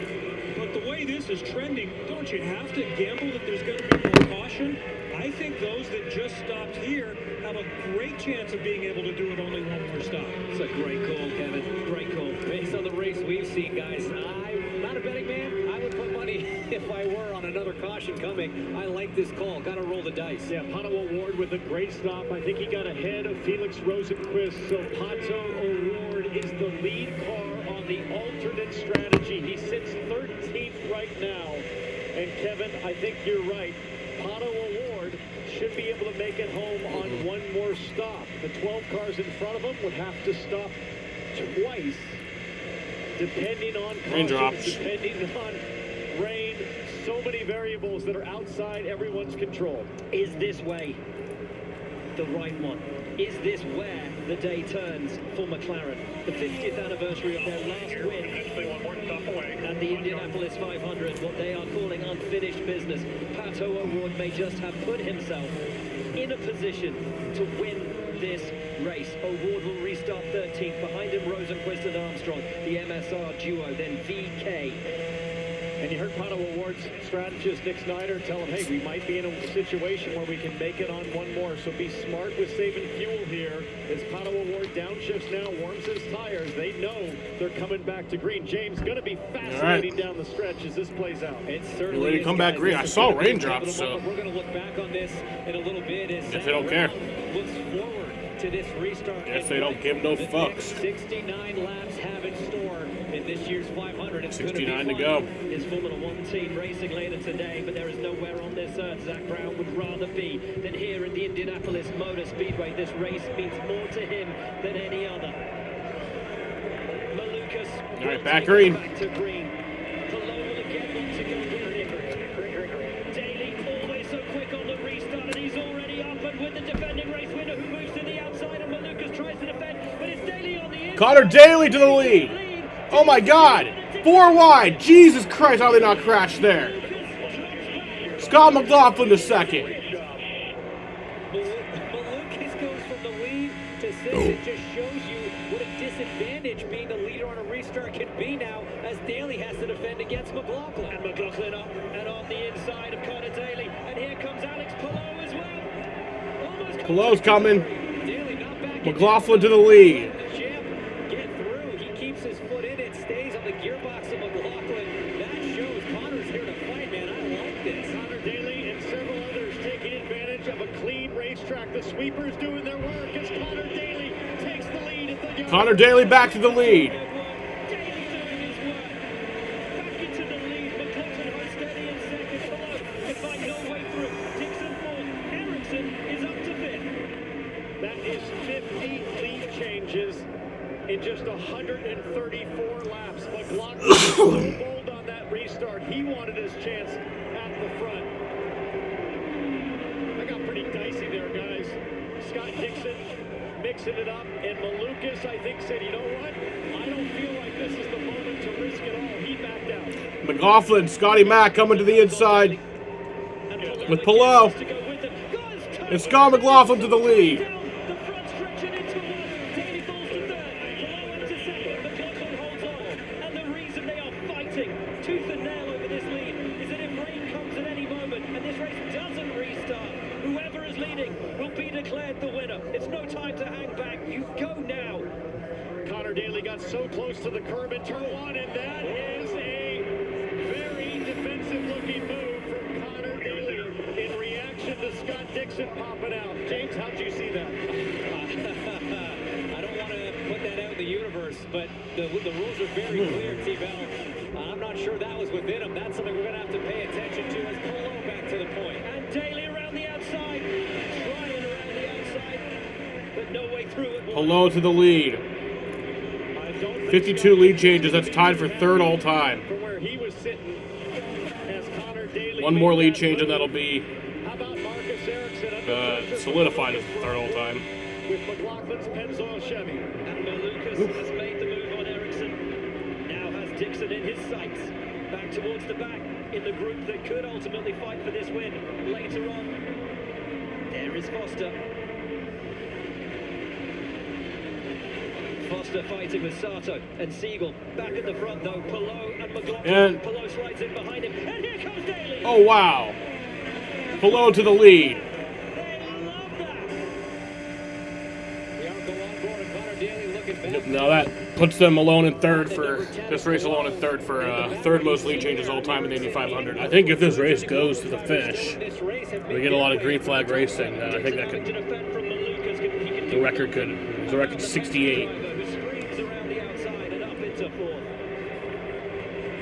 But the way this is trending, don't you have to gamble that there's going to be more caution? I think those that just stopped here have a great chance of being able to do it only one more stop. It's a great call, Kevin. Great call. Based on the race we've seen, guys, I'm not a betting man. I would put money if I were on another caution coming. I like this call. Got to roll the dice. Yeah, Pato Award with a great stop. I think he got ahead of Felix Rosenquist. So Pato Award is the lead car on the alternate strategy. He sits 13th right now. And Kevin, I think you're right. Pato Award should be able to make it home on one more stop. The 12 cars in front of him would have to stop twice, depending on Raindrops. depending on rain. So many variables that are outside everyone's control. Is this way the right one? Is this where the day turns for McLaren? The 50th anniversary of their last win. And the Indianapolis 500, what they are calling unfinished business. Pato O'Ward may just have put himself in a position to win this race. O'Ward will restart 13th. Behind him, Rosenquist and Armstrong. The MSR duo, then VK. And you heard Pato Award's strategist, Nick Snyder, tell him, hey, we might be in a situation where we can make it on one more. So be smart with saving fuel here. As Pato Award downshifts now, warms his tires. They know they're coming back to green. James, going to be fascinating down the stretch as this plays out. It certainly is, come back green. I saw raindrops, so we're going to look back on this in a little bit. As if they don't care. Looks forward to this restart. Guess they don't give no fucks. 69 laps have in store in this year's 500. It's 69 to go. Is Formula One team racing later today, but there is nowhere on this earth Zach Brown would rather be than here in the Indianapolis Motor Speedway. This race means more to him than any other. Malukas. All right, back green. Back to green. Palou will again want to go green. Daly always so quick on the restart, and he's already up and with the defending race winner who moves to the outside, and Malukas tries to defend, but it's Daly on the inside. Connor Daly to the lead. Oh my God! 4 wide. Jesus Christ! How did they not crash there? Scott McLaughlin to second. Malukas goes from the lead to 6. It just shows you what a disadvantage being the leader on a restart can be now, as Daly has to defend against McLaughlin. And McLaughlin up and on the inside of Connor Daly, and here comes Alex Palou as well. Palou's coming. McLaughlin to the lead. Get through. He keeps his foot in it, stays on the gearbox of McLaughlin. That shows Connor's here to fight, man. I like this. Connor Daly and several others taking advantage of a clean racetrack. The sweepers doing their work as Connor Daly takes the lead at the yard. Connor Daly back to the lead. That is 50 lead changes in just 134 laps. McLaughlin was so bold on that restart. He wanted his chance at the front. I got pretty dicey there, guys. Scott Dixon mixing it up, and Malukas, I think, said, you know what? I don't feel like this is the moment to risk it all. He backed out. McLaughlin, Scotty Mack coming to the inside with Palou. And Scott McLaughlin to the lead. Tooth and nail over this lead is that if rain comes at any moment and this race doesn't restart, whoever is leading Connor Daly got so close to the curb in turn one, and that is a very defensive-looking move from Connor Daly in reaction to Scott Dixon popping out. James, how'd you see that? I don't want to put that out in the universe, but the rules are very clear, T-Bell. I'm not sure that was within him. That's something we're going to have to pay attention to as Polo back to the point. And Daly around the outside, trying around the outside, but no way through it. Polo to the lead. 52 lead changes. That's tied for third all time. From where he was sitting as Connor Daly. One more lead change, and that'll be How about Marcus Ericsson solidified as third all time. with McLaughlin's Pennzoil Chevy. And Lucas has made the move on Ericsson. Now has Dixon in his sights. Back towards the back in the group that could ultimately fight for this win later on. There is Foster. Foster fighting with Sato and Siegel. Back at the front though, Polo and McLaughlin. And Polo slides in behind him. And here comes Daly. oh wow, Polo to the lead. Now that puts them alone in third for this race, alone in third for third most lead changes all time in the Indy 500. I think if this race goes to the finish, we get a lot of green flag racing. I think that could the record 68.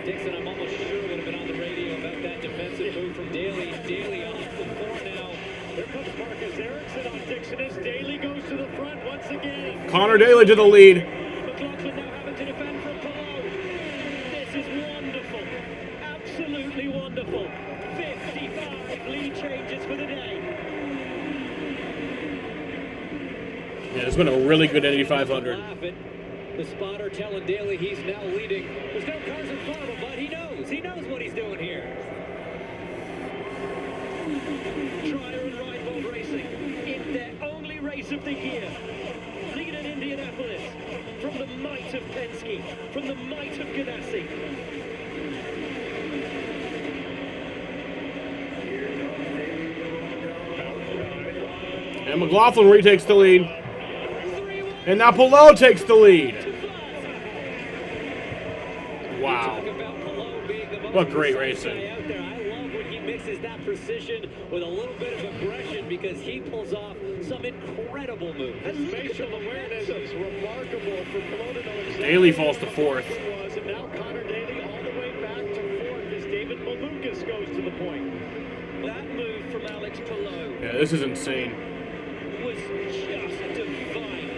Dixon, I'm almost sure would have been on the radio about that defensive move from Daly. Daly off the floor now. Here comes Marcus Ericsson on Dixon as Daly goes to the front once again. Connor Daly to the lead. McLaughlin now having to defend from Polo. This is wonderful. Absolutely wonderful. 55 lead changes for the day. Yeah, it's been a really good Indy 500. The spotter telling Daly he's now leading. There's no cars in front of him, but he knows what he's doing here. Trier and Reinbold racing in their only race of the year. Lead at Indianapolis from the might of Penske, from the might of Ganassi. And McLaughlin retakes the lead. And now Polo takes the lead. Wow. What great racing. I love when he mixes that precision with a little bit of aggression because he pulls off some incredible moves. His spatial awareness is remarkable for Polo to know exactly Daly falls to fourth. was, and now Connor Daly all the way back to fourth as David Malukas goes to the point. That move from Alex Polo Yeah, this is insane. was just divine.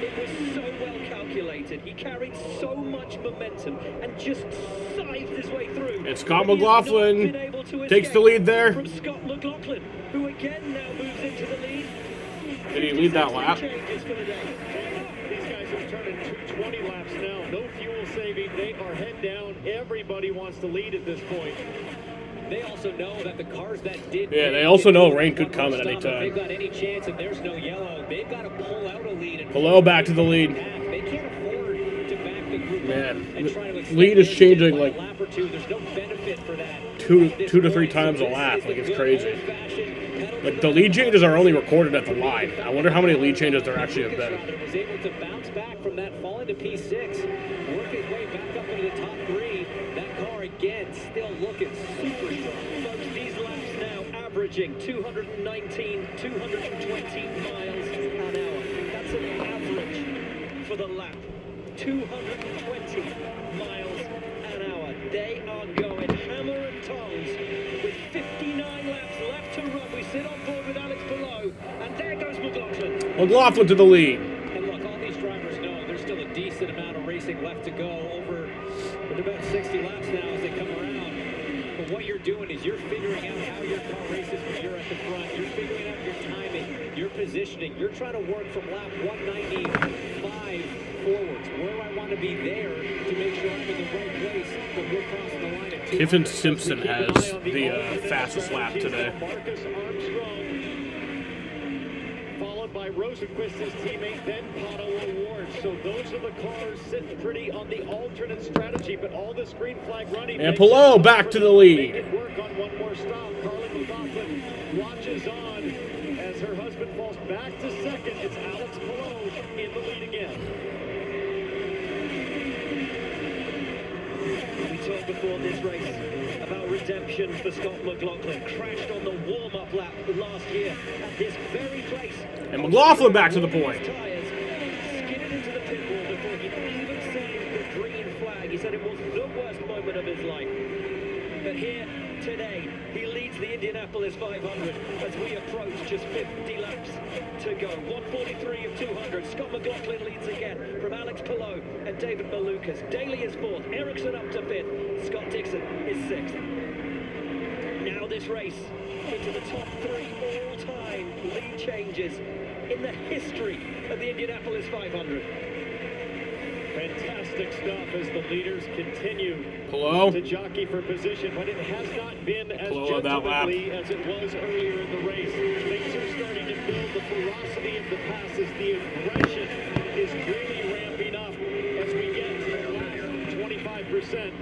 It was so well calculated. He carried so much momentum and just scythed his way through. And Scott McLaughlin takes the lead there. From Scott McLaughlin, who again now moves into the lead. Did he lead that lap? Changes for the day. These guys are turning 220 laps now. No fuel saving. They are head down. Everybody wants to lead at this point. They also know that the cars that did. Yeah, they also know rain could come at any If they've time. got any chance and there's no yellow, they've got to pull out a lead. And Polo back to the lead. they can't afford to back the group Man, and try to extend lead is their changing by a like lap or two. There's no benefit for that. two to three times a lap. Like, it's crazy. Like, the lead changes are only recorded at the line. I wonder how many lead changes there actually have been. Was able to bounce back from that fall into P6, work his way back up into the top three. That car again still looking super strong. Folks, these laps now averaging 219, 220 miles an hour. That's an average for the lap. 220 miles an hour. They are going hammer and tongs with 59 laps left to run. We sit on board with Alex Polo, and there goes McLaughlin. McLaughlin to the lead. And look, all these drivers know there's still a decent amount of racing left to go over with about 60 laps now as they come around. But what you're doing is you're figuring out how your car races when you're at the front. You're figuring out your timing, your positioning. You're trying to work from lap 195 forwards. Where do I want to be there to make sure I'm in the right place when we're crossing the line at 200? Kiffin Simpson has the fastest lap today. Marcus Armstrong, followed by Rosenquist, his teammate, then Pato O'Ward. So those are the cars sitting pretty on the alternate strategy, but all this green flag running. And Polo back to the lead. Make it work on one more stop. Carly McLaughlin watches on as her husband falls back to second. It's Alex Polo in the lead again. before this race about redemption for Scott McLaughlin. Crashed on the warm-up lap last year at this very place. And McLaughlin back to the point. Tires skidded into the pit wall before he even saved the green flag. He said it was the worst moment of his life. But here today, he leads the Indianapolis 500 as we approach just 50 laps to go. 1:43 of 200. Scott McLaughlin leads again from Alex Palou and David Malukas. Daly is fourth. Ericsson up to fifth. Scott Dixon is sixth. Now this race into the top three all-time lead changes in the history of the Indianapolis 500. Fantastic stuff as the leaders continue Hello? to jockey for position, but it has not been as Hello, that lap. gentlemanly as it was earlier in the race. Things are starting to build. The ferocity of the passes, the aggression is really ramping up as we get to the last 25%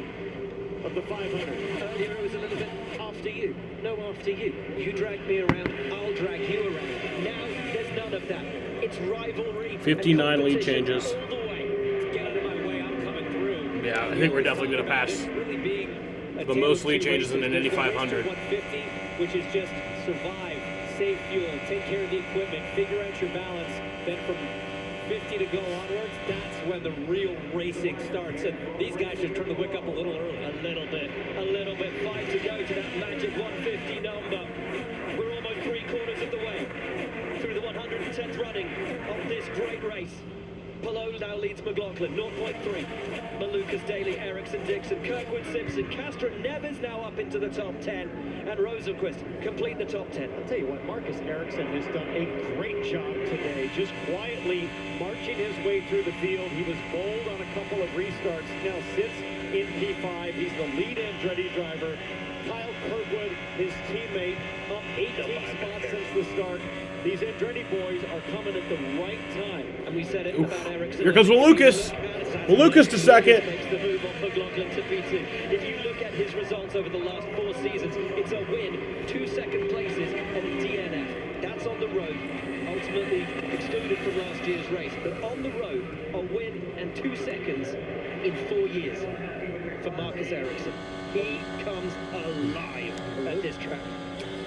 of the 500. Earlier it was a little bit after you. No, after you. You drag me around, I'll drag you around. Now there's none of that. It's rivalry. 59 lead changes. All the way. Get out of my way, I'm coming through. Yeah, I think we're definitely going to pass Really being the most lead changes in an Indy 500. 150, which is just survive, save fuel, take care of the equipment, figure out your balance. Then from 50 to go onwards, that's when the real racing starts. And these guys just turn the wick up a little early. A little bit. 5 to go to that magic 150 number. We're almost 3/4 of the way through the 110th running of this great race. Palou now leads McLaughlin, 0.3. Malukas, Daly, Ericsson, Dixon, Kirkwood, Simpson, Castro, Neves now up into the top 10, and Rosenquist complete the top 10. I'll tell you what, Marcus Ericsson has done a great job today, just quietly marching his way through the field. He was bold on a couple of restarts, now sits in P5. He's the lead Andretti driver. Kyle Kirkwood, his teammate, up 18 spots since the start. These Andretti boys are coming at the right time. And we said it about Ericsson. Here comes Malukas. Malukas to second. Makes the move on McLaughlin to P2. If you look at his results over the last 4 seasons, it's a win, 2 second places, and a DNF. That's on the road. Ultimately excluded from last year's race. But on the road, a win and 2 seconds in 4 years for Marcus Ericsson. He comes alive at this track.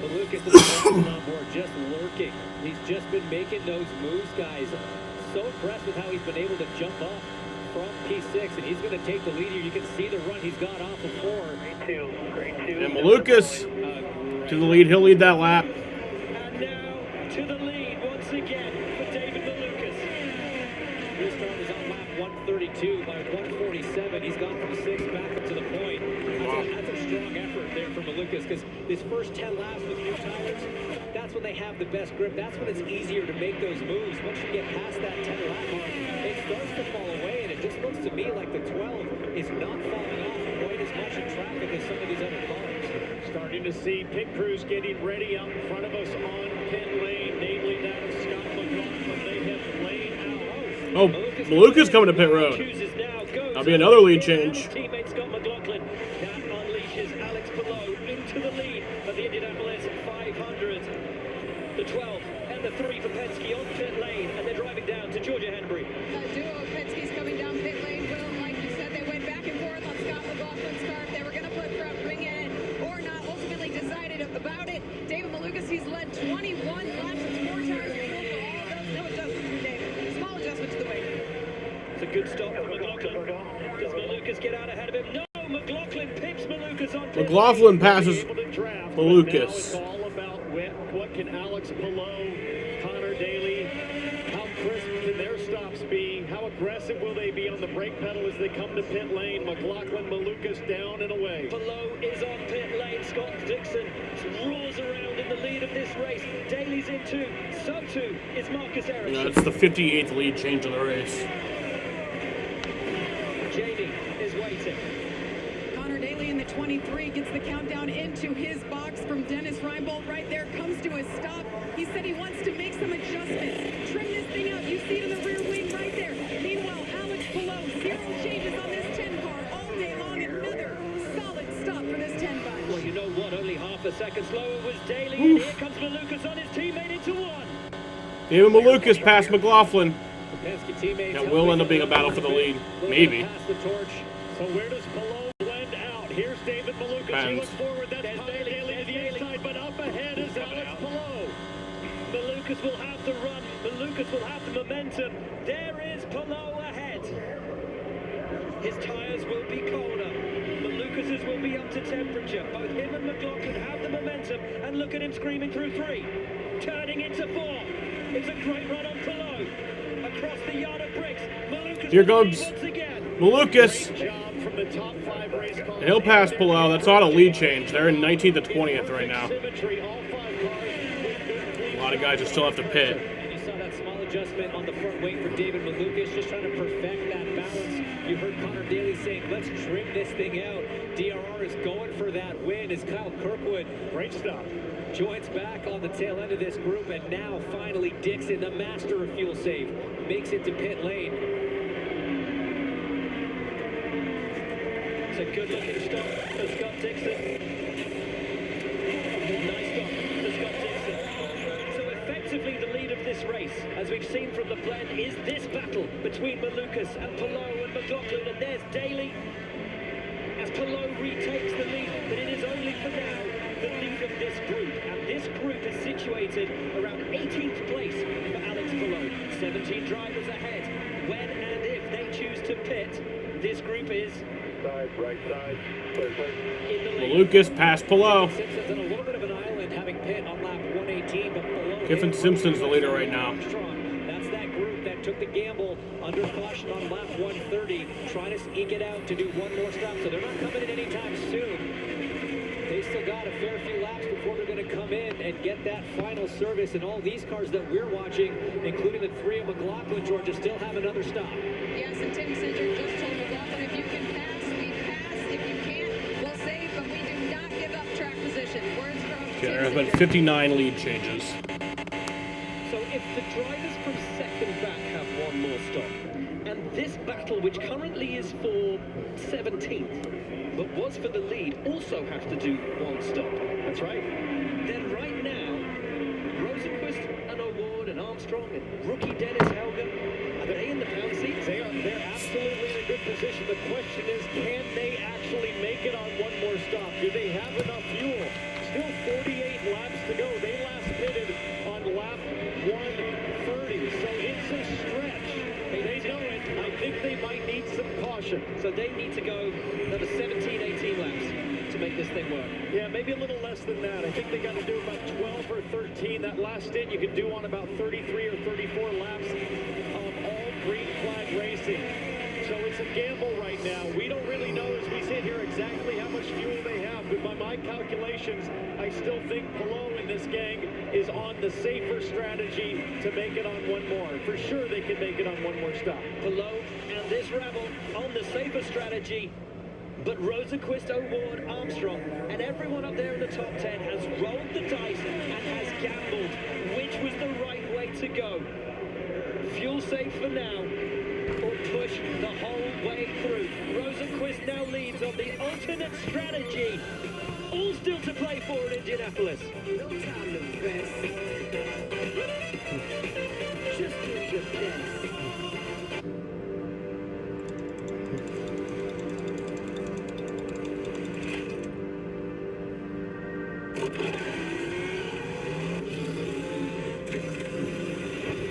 Malukas is on board, just lurking. He's just been making those moves, guys. So impressed with how he's been able to jump up from P6, and he's going to take the lead here. You can see the run he's got off before. Grade two. And Malukas to the lead. He'll lead that lap. And now to the lead once again for David Malukas. His start was on lap 132 by 147. He's gone from 6 back up to the point. That's a strong effort there for Malukas, because this first 10 laps with new tires, that's when they have the best grip. That's when it's easier to make those moves. Once you get past that 10 lap mark, it starts to fall away, and it just looks to me like the 12 is not falling off quite as much in traffic as some of these other cars. Starting to see pit crews getting ready out in front of us on pit lane, namely that of Scott McLaughlin. They have laid out. Oh, Malukas coming to pit road. That'll be another lead change. Teammate Scott McLaughlin. That unleashes Alex Palou into the lead of the Indianapolis 500. The 12 and the 3 for Penske on pit lane, and they're driving down to Georgia Henbury. A duo of Penske's coming down pit lane. Will, like you said, they went back and forth on Scott McLaughlin's car. If they were going to put front wing in it or not, ultimately decided about it. David Malukas, he's led 21 laps with 4 tires fuel for all of those. No adjustments for David. Small adjustment to the weight. It's a good stop for McLaughlin. Does Malukas get out ahead of him? No, McLaughlin pips Malukas on pit McLaughlin lane. passes Malukas. Now it's all about what can Alex Palou, Connor Daly, how crisp can their stops be? How aggressive will they be on the brake pedal as they come to pit lane? McLaughlin, Malukas down and away. Palou is on pit lane. Scott Dixon roars around in the lead of this race. Daly's in 2. So too is Marcus Ericsson. Yeah, it's the 58th lead change of the race. Jamie is waiting. Connor Daly in the 23 gets the countdown into his box from Dennis Reinbold. Right there, comes to a stop. He said he wants to make some adjustments. Trim this thing out. You see it in the rear wing right there. Meanwhile, Alex Palou, 0 changes on this 10 car all day long. Another solid stop for this 10 bunch. Well, you know what? Only half a second slower was Daly. And here comes Malukas on his teammate into 1. David Malukas past McLaughlin. The Penske teammates That will end up being a battle for the lead. Maybe. Pass the torch. So where does Palou blend out? Here's David Malukas. He looks forward. That's Connor Daly to the inside, but up ahead is Alex Palou. Malukas will have the run. Malukas will have the momentum. There is Palou ahead. His tyres will be colder. Malukas' will be up to temperature. Both him and McLaughlin have the momentum. And look at him screaming through 3. Turning into 4. It's a great run on Palou. Across the yard of bricks. Malukas Here comes Malukas. And he'll pass Palou. That's not a lead change. They're in 19th to 20th right now. A lot of guys that still have to pit. You saw that small adjustment on the front wing for David Malukas, just trying to perfect that balance. You heard Connor Daly saying, let's trim this thing out. DRR is going for that win as Kyle Kirkwood, great stuff, joins back on the tail end of this group, and now finally Dixon, the master of fuel save, makes it to pit lane. It's a good looking stop for Scott Dixon. Nice stop for Scott Dixon. So effectively the lead of this race, as we've seen from the blend, is this battle between Malukas and Palou and McLaughlin, and there's Daly as Palou retakes the lead, but it is only for now the lead of this group, and this group is situated around 18th place for Alex Palou. 17 drivers ahead. When and if they choose to pit, this group is right side, third place. Malukas past Palou. Simpson's on a little bit of an island, having pit on lap 118, but Palou... Kiffin Simpson's the leader right now. That's that group that took the gamble under caution on lap 130, trying to eke it out to do one more stop, so they're not coming in anytime soon. They still got a fair few laps before they're going to come in and get that final service, and all these cars that we're watching, including the 3 of McLaughlin, Georgia, still have another stop. Yes, and Tim Cedric just told McLaughlin, if you can pass, we pass. If you can't, we'll save, but we do not give up track position. Words from Yeah, there's been 59 lead changes. So if the drivers from second back have one more stop, and this battle, which currently is for 17th, but was for the lead, also have to do one stop. That's right. Then right now, Rosenquist and O'Ward and Armstrong and rookie Dennis Helgen, are they in the pound seats? They're absolutely in a good position. The question is, can they actually make it on one more stop? Do they have enough fuel? Still 48 laps to go. They last pitted on lap 130, so it's a stretch. They know it. I think they might need some caution. So they need to go another 17, 18 laps to make this thing work. Yeah, maybe a little less than that. I think they got to do about 12 or 13. That last stint you could do on about 33 or 34 laps of all green flag racing. So it's a gamble right now. We don't really know as we sit here exactly how much fuel they have, but by my calculations, I still think Palou in this gang is on the safer strategy to make it on one more. For sure they can make it on one more stop. Palou and this rabble on the safer strategy. But Rosenquist, O'Ward, Armstrong, and everyone up there in the top 10 has rolled the dice and has gambled which was the right way to go. Fuel safe for now, or push the whole way through. Rosenquist now leads on the alternate strategy. All still to play for in Indianapolis. No time to rest. Just do your best.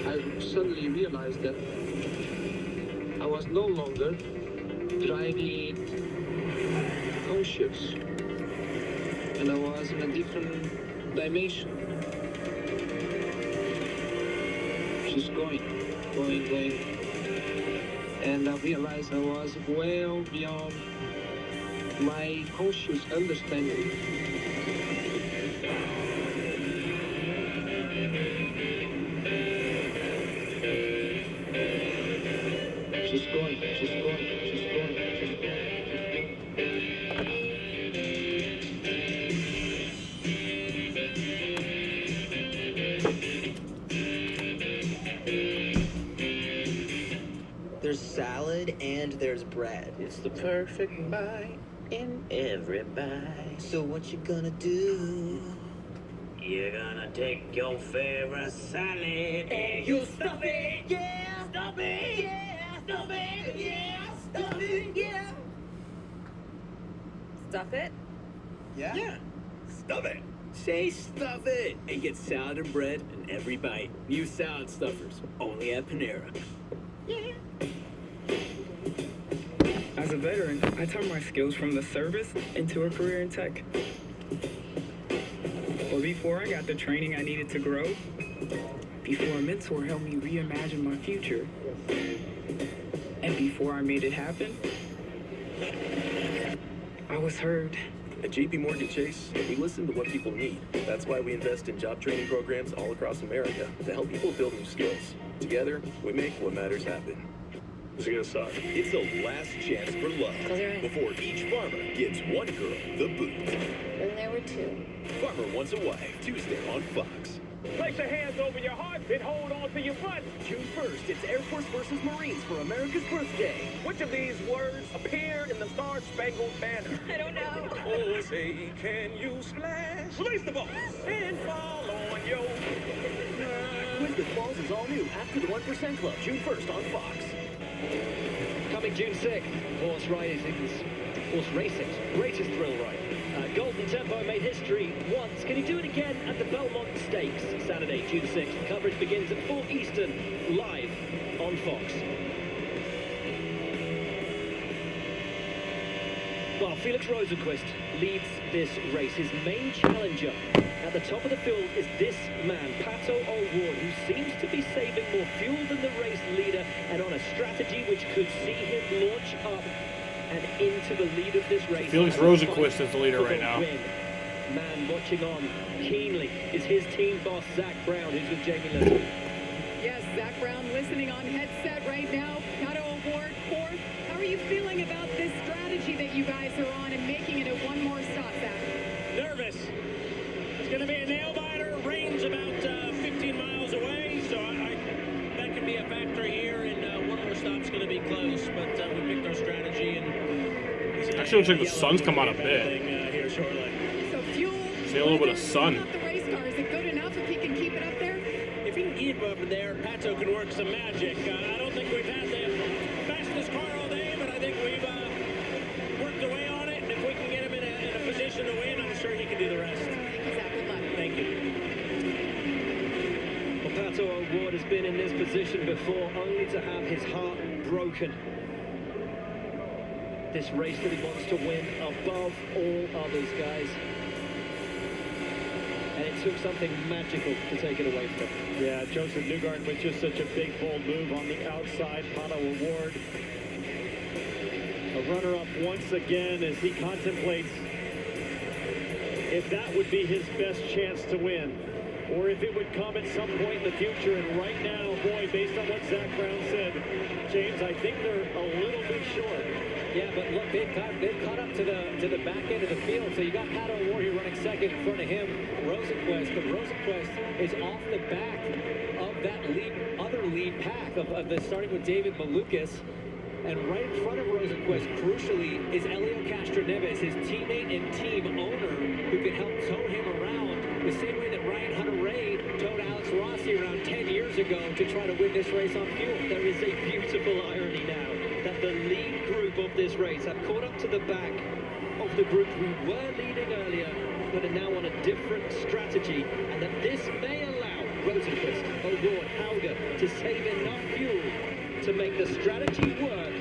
I suddenly realized that I was no longer driving conscious, and I was in a different dimension. Just going. And I realized I was well beyond my conscious understanding. Just going. There's salad and there's bread. It's the perfect bite in every bite. So what you gonna do? You're gonna take your favorite salad and you stuff it, yeah, stuff it, yeah, stuff it, yeah, stuff it, yeah. Stuff it? Yeah. Stuff it. Say stuff it and get salad and bread in every bite. New salad stuffers, only at Panera. Yeah. As a veteran, I turned my skills from the service into a career in tech. But before I got the training I needed to grow, before a mentor helped me reimagine my future, and before I made it happen, I was heard. At JP Morgan Chase, we listen to what people need. That's why we invest in job training programs all across America to help people build new skills. Together, we make what matters happen. It's gonna suck. It's the last chance for love before each farmer gets one girl the boot. Then there were two. Farmer Wants a Wife, Tuesday on Fox. Place your hands over your heart and hold on to your butt. June 1st, it's Air Force versus Marines for America's birthday. Which of these words appear in the Star Spangled Banner? I don't know. Oh, say, can you splash? Release the ball and fall on your... Quiz with Balls is all new after the 1% Club, June 1st on Fox. Coming June 6th, horse racing's greatest thrill ride. Golden Tempo made history once. Can he do it again at the Belmont Stakes? Saturday, June 6th. Coverage begins at 4 Eastern, live on Fox. Well, Felix Rosenqvist leads this race. His main challenger at the top of the field is this man, Pato O'Ward, who seems to be saving more fuel than the race leader and on a strategy which could see him launch up and into the lead of this race. Felix Rosenqvist is the leader right now. Man watching on keenly is his team boss, Zach Brown, who's with Jamie Little. Yes, Zach Brown listening on headset right now. Pato O'Ward, fourth. How are you feeling about this strategy that you guys are on and making it a one more stop, Zach? Nervous. It's going to be a nail biter. Rain's about 15 miles away, so that could be a factor here. And one more stop's going to be close, but we picked our strategy. And actually looks like the sun's come out a bit. Here shortly. So fuel. See a little bit of sun. The race car, is it good enough if he can keep it up there? If he can keep up there, Pato can work some magic. I don't think we've had the fastest car all day, but I think we've worked away on it. And if we can get him in a position to win, I'm sure he can do the rest. Thank you, Zach. Good luck. Thank you. Well, Pato O'Ward has been in this position before, only to have his heart broken. This race that he wants to win above all others, guys. And it took something magical to take it away from him. Yeah, Joseph Newgarden with just such a big, bold move on the outside. Pato O'Ward, a runner-up once again as he contemplates if that would be his best chance to win, or if it would come at some point in the future. And right now, boy, based on what Zach Brown said, James, I think they're a little bit short. Yeah, but look, they've caught up to the back end of the field. So you got Pato O'Ward here running second in front of him, Rosenqvist. But Rosenqvist is off the back of that other lead pack of the starting with David Malukas. And right in front of Rosenqvist, crucially, is Elio Castroneves, his teammate and team owner, who can help tow him around the same way that Ryan Hunter-Reay towed Alex Rossi around 10 years ago to try to win this race on fuel. There is a beautiful irony now that the lead group of this race have caught up to the back of the group who were leading earlier, but are now on a different strategy, and that this may allow Rosenqvist, O'Ward, Hauger to save enough fuel to make the strategy work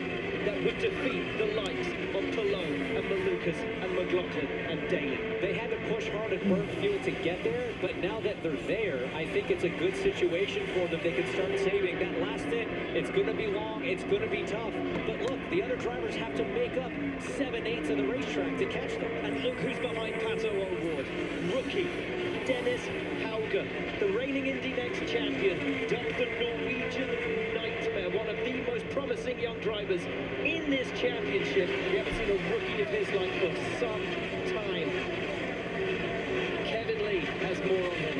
that would defeat the likes of Palou and Malukas and McLaughlin and Daly. They had to push hard and burn fuel to get there, but now that they're there, I think it's a good situation for them. They can start saving that last stint. It's going to be long, it's going to be tough, but look, the other drivers have to make up 7/8 of the racetrack to catch them. And look who's behind Pato O'Ward. Rookie Dennis Hauger, the reigning Indy Next champion, dubbed the Norwegian Nightmare, one of the most promising young drivers in this championship. We haven't seen a rookie of his like for some time. Kevin Lee has more on him.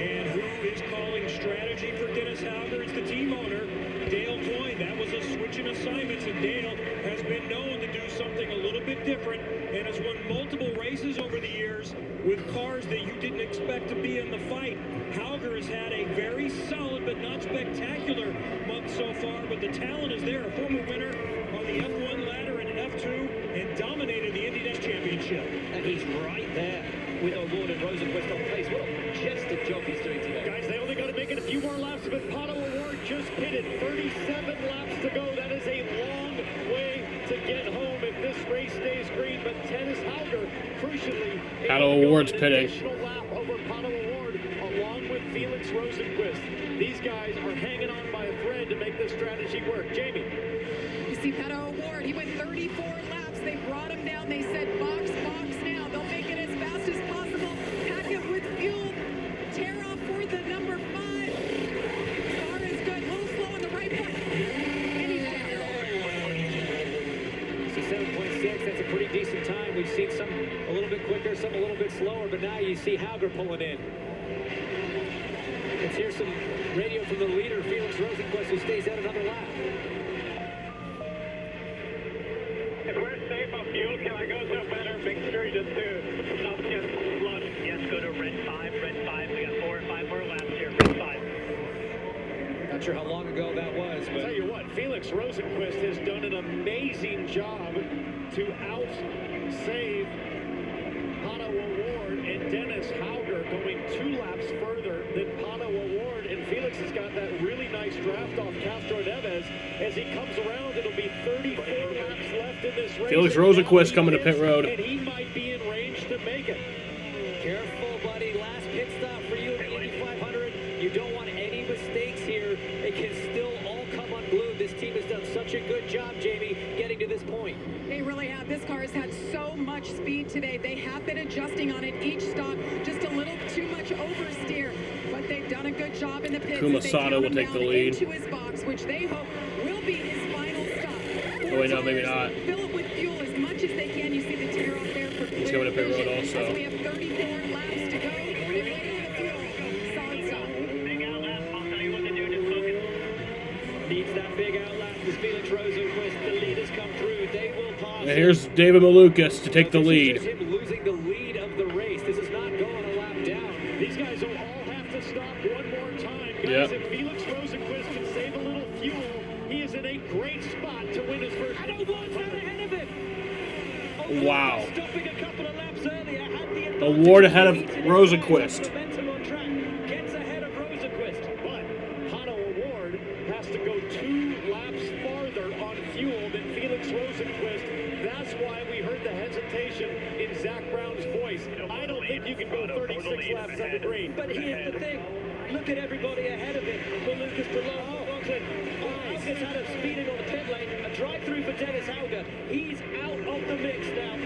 And who is calling strategy for Dennis Hauger? It's the team owner, Dale Coyne. That was a switch in assignments, and Dale has been known to do something a little bit different and has won multiple races over the years with cars that you didn't expect to be in the fight. Hauger has had a very solid but not spectacular month so far, but the talent is there. A former winner on the F1 ladder and F2 and dominated the Indy Next Championship. pressure, and he's right there with O'Ward and Rosenquist on pace. What a majestic job he's doing today. Guys, they only got to make it a few more laps, but Pato O'Ward just pitted. 37 laps to go. That is a long way to get home if this race stays green. But Dennis Hauger, crucially, Pato O'Ward's pitting. additional lap over Pato O'Ward, along with Felix Rosenquist. These guys are hanging on by a thread to make this strategy work. Jamie. You see Pato O'Ward, he went 34 laps. They brought him down. They said, box now. They'll make it as fast as possible. Pack it with fuel. Tear off for the number 5. Car is good. A little slow on the right front. And he's down. See 7.6, that's a pretty decent time. We've seen some a little bit quicker, some a little bit slower, but now you see Hauger pulling in. Let's hear some radio from the leader, Felix Rosenquist, who stays out another lap. If we're safe on fuel, can I go to a better mixture just to stop just flood? Yes, go to red 5. We got 4 or 5 more laps here, red 5. Not sure how long ago that was, but I'll tell you what, Felix Rosenquist has done an amazing job to out-save Pato O'Ward and Dennis Hauger, going 2 laps further than Pato O'Ward. And Felix has got that really nice draft off Castro Neves. As he comes around, it'll be 34 laps left in this race. Felix Rosenquist coming to pit road. And he might be in range to make it. careful, buddy. Last pit stop for you in the Indy 500. You don't want any mistakes here. It can still all come unglued. This team has done such a good job, Jamie, getting to this point. They really have. This car has had so much speed today. They have been adjusting on it each stop. Just a little too much oversteer. But they've done a good job in the pits. Kumasada will take the lead. Into his box, which they hope will be his final stop. Oh, wait, no, maybe not. Fill it with fuel as much as they can. You see the tear off there for He's coming to pit road also. As we have 34 laps to go. They're waiting the fuel. Solid stop. Big outlap. I'll tell you what to do. Just focus. Needs that big outlap. As Felix Rosenquist, the leaders come through. They will pass. And here's David Malukas to take the lead. Him losing the lead of the race. This is not going a lap down. These guys will all have to stop one more time. Guys, Yep. if Felix Rosenquist can save a little fuel, he is in a great spot to win his first. And O'Ward's out ahead of him. Wow. Stopping a couple of laps earlier. Had the advantage. Award ahead of Rosenquist. Momentum on track. Gets ahead of Rosenquist. But Pato O'Ward has to go 2 laps farther on fuel than Felix Rosenquist. That's why we heard the hesitation in Zach Brown's voice. I don't think you can go 36 laps under green. But here's the thing. Look at everybody ahead of him. Lucas below. Rockland. Hauger's had him speeding on the pit lane. A drive-through for Dennis Hauger. He's out of the mix now.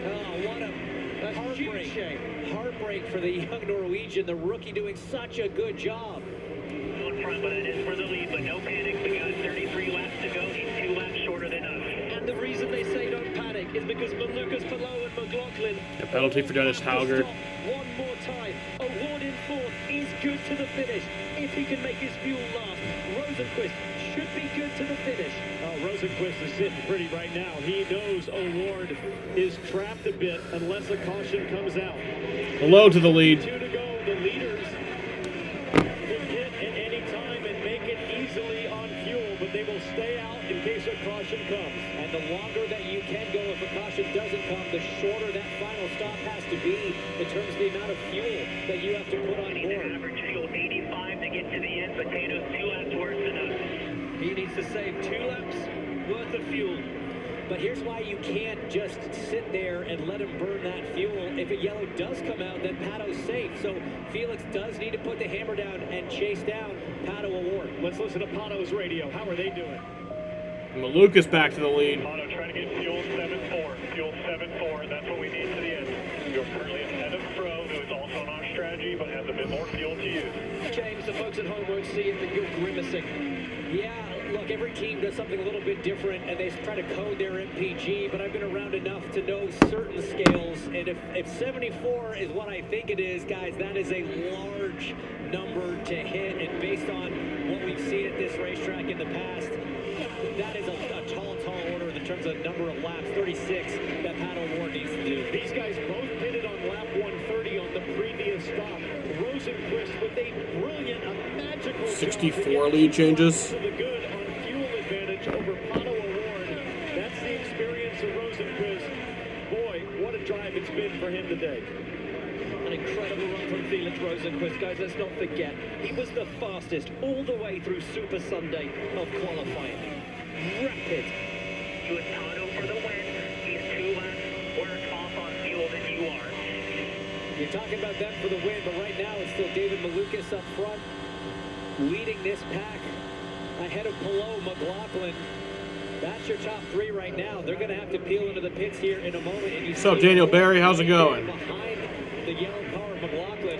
Oh, what a heartbreak. Heartbreak for the young Norwegian, the rookie doing such a good job. In front, but it is for the lead. But no panic. We got 33 laps to go. He's 2 laps shorter than us. And the reason they say don't panic is because Lucas below and McLaughlin. A penalty for Dennis Hauger. One more time. O'Ward in 4th is good to the finish. If he can make his fuel last, Rosenquist should be good to the finish. Oh, Rosenquist is sitting pretty right now. He knows O'Ward is trapped a bit unless a caution comes out. Hello to the lead. 2 to go. The leaders can hit at any time and make it easily on fuel, but they will stay out in case a caution comes. And the longer that you can go if a caution doesn't come, the shorter that final stop has to be in terms of the amount of fuel that you have to put on We need board. to average fuel 85 to get to the end. Potatoes 2 laps worse than us. He needs to save 2 laps worth of fuel. But here's why you can't just sit there and let him burn that fuel. If a yellow does come out, then Pato's safe. So Felix does need to put the hammer down and chase down Pato O'Ward. Let's listen to Pato's radio. How are they doing? Malukas back to the lead. Pato trying to get fuel 7.4. Fuel 7.4. That's what we need to the end. You're currently ahead of Pro, who is also on our strategy, but has a bit more fuel to use. James, the folks at home won't see it, but you're grimacing. Yeah, look, every team does something a little bit different, and they try to code their MPG, but I've been around enough to know certain scales, and if 74 is what I think it is, guys, that is a large number to hit, and based on what we've seen at this racetrack in the past, that is a tall order in terms of number of laps, 36, that Pato O'Ward needs to do. These guys both pitted on lap 130 on the previous stop. Rosenquist with a brilliant, magical 64 lead changes. to the good on fuel advantage over Pato O'Ward. That's the experience of Rosenquist. Boy, what a it's been for him today. An incredible run from Felix Rosenqvist. Guys, let's not forget, he was the fastest all the way through Super Sunday of qualifying. Rapid. With Pato for the win. He's 2 laps worse off on fuel than you are. You're talking about them for the win, but right now it's still David Malukas up front, leading this pack ahead of Palou, McLaughlin. That's your top 3 right now. They're going to have to peel into the pits here in a moment. And What's up, Daniel Barry? How's it going? Behind the yellow car of McLaughlin,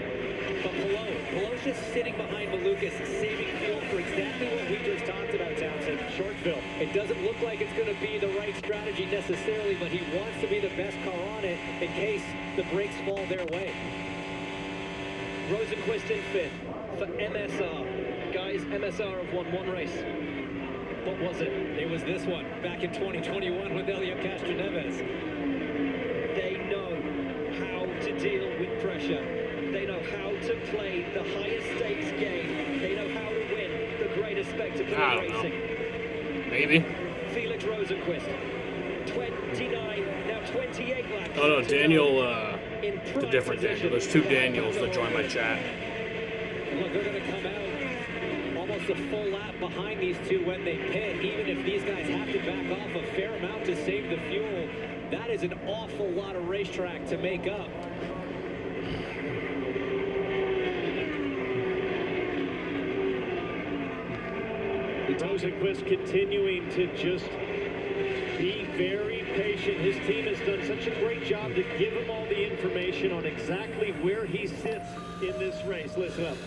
but Palou's just sitting behind Malukas, saving fuel for exactly what we just talked about, Townsend. Short fill. It doesn't look like it's going to be the right strategy necessarily, but he wants to be the best car on it in case the brakes fall their way. Rosenqvist in 5th for MSR. Guys, MSR have won 1 race. What was it? It was this one, back in 2021 with Elio Castroneves. They know how to deal with pressure. They know how to play the highest stakes game. They know how to win the greatest spectacle of racing. Maybe. Felix Rosenqvist, 29, now 28 laps. Oh no, Daniel, the different Daniel. There's 2 Daniels that join my chat. Look, they're going to come out almost a full lap behind these 2 when they pit. Even if these guys have to back off a fair amount to save the fuel, that is an awful lot of racetrack to make up. Rosenqvist continuing to just be very patient. His team has done such a great job to give him all the information on exactly where he sits in this race. Listen up.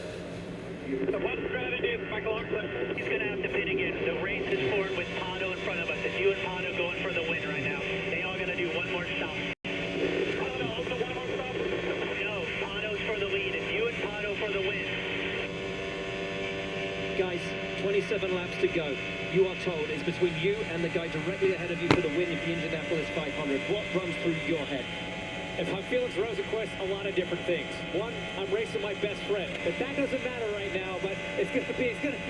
So what's trying to do, McLaughlin? He's going to have to pit again. The race is forward with Pato in front of us. It's you and Pato going for the win right now. They all going to do one more stop. Pato, also one more stop? No, Pato's for the lead. It's you and Pato for the win. Guys, 27 laps to go. You are told it's between you and the guy directly ahead of you for the win of the Indianapolis 500. What runs through your head? If I'm Felix Rosenqvist, a lot of different things. One, I'm racing my best friend. But that doesn't matter right now, but it's going to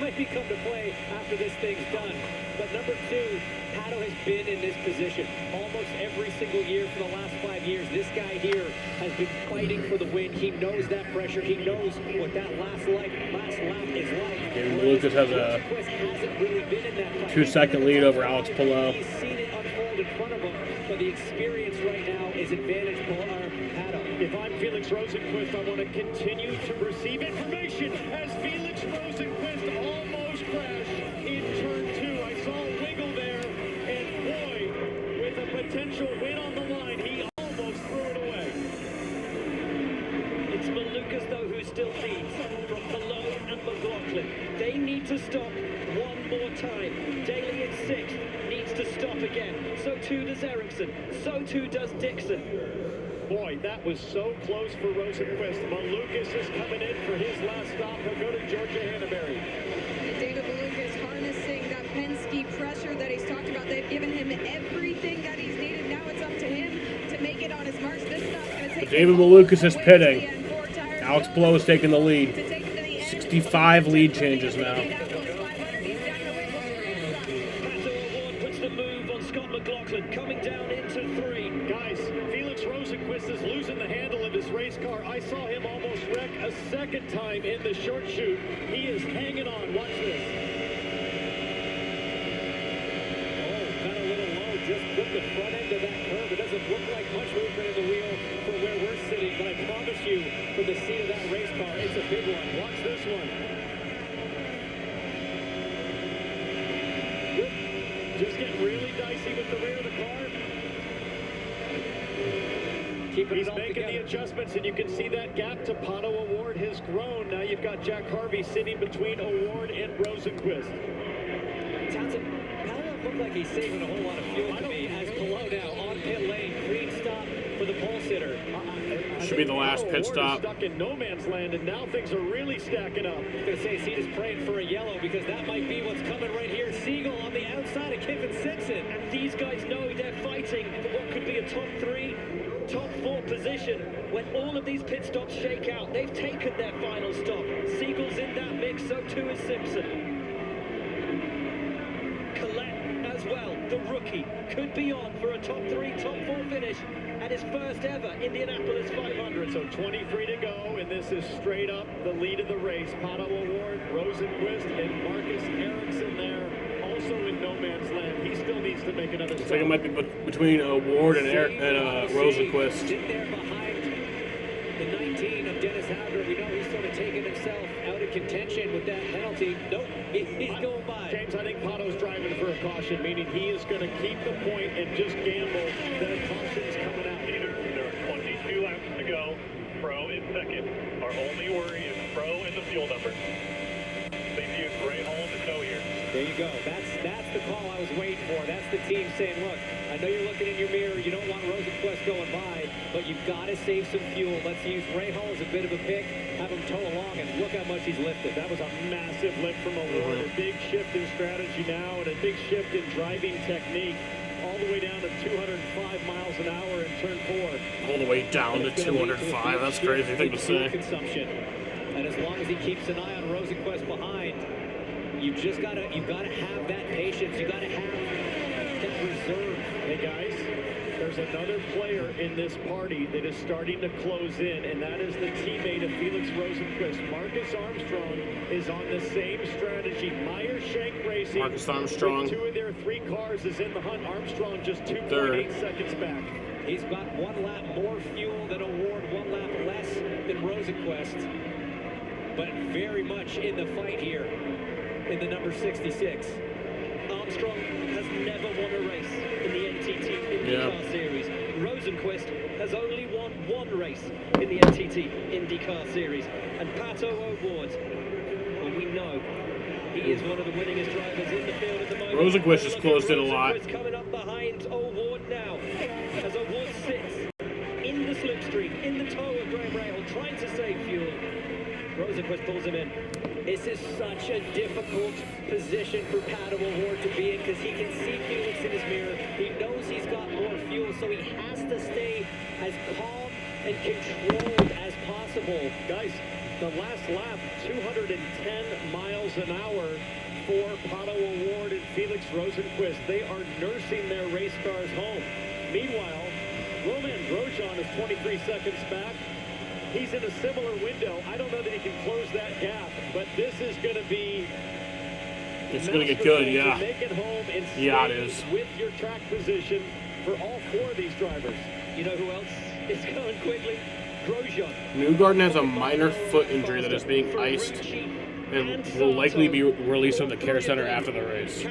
maybe come to play after this thing's done. But number 2, Pato has been in this position almost every single year for the last 5 years. This guy here has been fighting for the win. He knows that pressure. He knows what that last lap is like. David Malukas has a 2-second lead over Alex Palou. He's seen it unfold in front of him, but the experience right now is advantage Pato. If I'm Felix Rosenqvist, I want to continue to receive information as Felix Rosenqvist almost crashed in turn 2. I saw a wiggle there, and boy, with a potential win on the line, he almost threw it away. It's Malukas, though, who still leads from Palou and McLaughlin. They need to stop one more time. Daly in 6th needs to stop again. So too does Ericsson. So too does Dixon. Boy, that was so close for Rosenqvist. Malukas is coming in for his last stop. He'll go to Georgia Hannaberry. David Malukas harnessing that Penske pressure that he's talked about. They've given him everything that he's needed. Now it's up to him to make it on his marks. This stop's going to take David Malukas is pitting. Alex Palou is taking the lead. 65 lead changes now. McLaughlin coming down into 3. Guys, Felix Rosenqvist is losing the handle of his race car. I saw him almost wreck a second time in the short chute. He is hanging on. Watch this. Oh, got a little low. Just put the front end of that curve. It doesn't look like much movement in the wheel for where we're sitting, but I promise you, from the seat of that race car, it's a big one. Watch this one. Just getting really dicey with the rear of the car. He's making the adjustments, and you can see that gap to Pato O'Ward has grown. Now you've got Jack Harvey sitting between O'Ward and Rosenqvist. Townsend, Pato looked like he's saving a whole lot of fuel to me as Palou now on pit lane. Green stop for the pole sitter. Should be the last pit stop. Stuck in no man's land, and now things are really stacking up. I was going to say, Cena's praying for a yellow because that might be what's coming right here. Siegel on the outside of Kevin Simpson. And these guys know they're fighting for what could be a top 3, top 4 position. When all of these pit stops shake out, they've taken their final stop. Siegel's in that mix, so too is Simpson. Collette as as well. The rookie could be on for a top 3, top 4 finish at his first ever Indianapolis 500. So 23 to go, and this is straight up the lead of the race. Pato O'Ward, Rosenquist, and Marcus Ericsson there, also in no man's land. He still needs to make another stop. Looks like it might be between Ward and Rosenquist. Sit there behind the 19 of Dennis Howger. We know he's sort of taken himself out of contention with that penalty. Nope, he's going by. James, I think Pato's driving for a caution, meaning he is going to keep the point and just gamble that a caution's coming out. There are 22 laps to go. Pro in second. Our only worry is Pro and the fuel number. They've used Ray Hall in the tow here. There you go. That's the call I was waiting for. That's the team saying, look, I know you're looking in your mirror. You don't want Rosenquist going by, but you've got to save some fuel. Let's use Ray Hall as a bit of a pick, have him tow along, and look how much he's lifted. That was a massive lift from O'Ward. A big shift in strategy now and a big shift in driving technique. All the way down to 205 miles an hour in turn 4. All the way down to 205. That's crazy thing to say. Consumption. And as long as he keeps an eye on Rosenquist behind, you've got to have that patience. You got to have that reserve. Hey guys, there's another player in this party that is starting to close in, and that is the teammate of Felix Rosenquist. Marcus Armstrong is on the same strategy. Meyer Shank Racing. Marcus Armstrong. With 2 of their 3 cars is in the hunt. Armstrong just 2.8 seconds back. He's got 1 lap more fuel than O'Ward, 1 lap less than Rosenquist, but very much in the fight here in the number 66. Armstrong has never won a race in the NTT IndyCar Series. Rosenquist has only won 1 race in the NTT IndyCar Series. And Pato O'Ward, well, we know he is one of the winningest drivers in the field at the moment. Rosenquist has closed in a lot. Rosenquist coming up behind O'Ward now, as O'Ward sits in the slipstream, in the tow of Graham Rahal, trying to save fuel. Rosenquist pulls him in. This is such a difficult position for Pato O'Ward to be in because he can see Felix in his mirror. He knows he's got more fuel, so he has to stay as calm and controlled as possible. Guys, the last lap, 210 miles an hour for Pato O'Ward and Felix Rosenquist. They are nursing their race cars home. Meanwhile, Romain Grosjean is 23 seconds back. He's in a similar window. I don't know that he can close that gap, but this is going to be... It's going to get good, yeah. Make it home and yeah, it is. With your track position for all 4 of these drivers. You know who else is going quickly? Grosjean. Newgarden has a minor foot injury that is being iced and will likely be released from the care center after the race.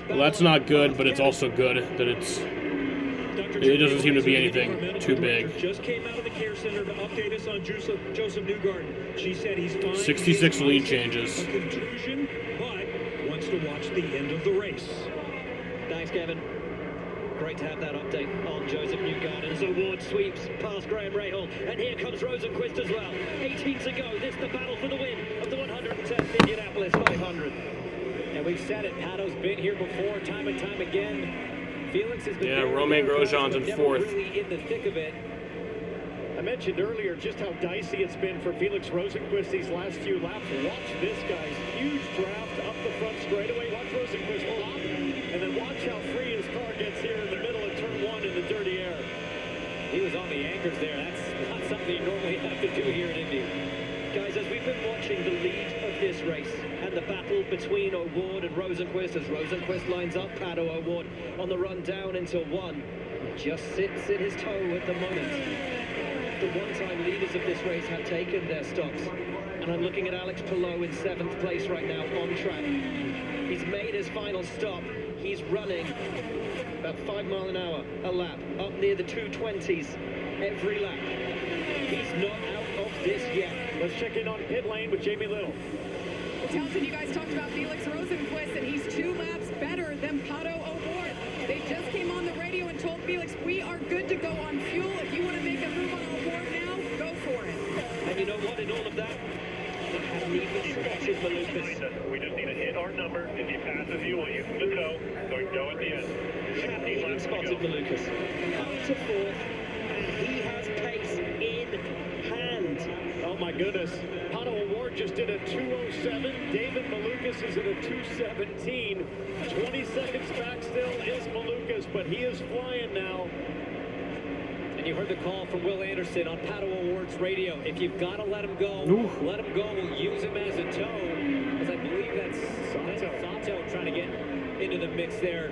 Well, that's not good, but it's also good that it doesn't seem to be anything too big. Just came out of the care center to update us on Joseph Newgarden. She said he's fine. 66 lead changes. A contusion, but wants to watch the end of the race. Thanks, Kevin. Great to have that update on Joseph Newgarden as O'Ward sweeps past Graham Rahal. And here comes Rosenquist as well. 18 to go. This is the battle for the win of the 110th Indianapolis 500. And we've said it. Pato's been here before, time and time again. Felix has been Romain Grosjean's in 4th. Really in the thick of it. I mentioned earlier just how dicey it's been for Felix Rosenquist these last few laps. Watch this guy's huge draft up the front straightaway. Watch Rosenquist flop, and then watch how free his car gets here in the middle of turn 1 in the dirty air. He was on the anchors there. That's not something you normally have to do here in Indy. Guys, as we've been watching the lead of this race and the battle between O'Ward and Rosenquist, as Rosenquist lines up, Pato O'Ward on the run down into 1, just sits in his toe at the moment. The one-time leaders of this race have taken their stops, and I'm looking at Alex Palou in 7th place right now on track. He's made his final stop. He's running about 5 miles an hour a lap, up near the 220s every lap. He's not out of this yet. Let's check in on pit lane with Jamie Little. Townsend, you guys talked about Felix Rosenquist, and he's 2 laps better than Pato O'Ward. They just came on the radio and told Felix, we are good to go on fuel. If you want to make a move on O'Ward now, go for it. And you know what, in all of that, I haven't even spotted Malukas. We just need to hit our number. If he passes you, we'll use him to tow. So we go at the end. Haven't even spotted Malukas. Up to 4th, and he has pace in hand. 2020. Oh my goodness. Pato O'Ward just did a 2:07. David Malukas is at a 2:17. 20 seconds back still is Malukas, but he is flying now. And you heard the call from Will Anderson on Pato O'Ward's radio. If you've got to let him go, let him go. We'll use him as a tow. Because I believe that's Sato trying to get into the mix there.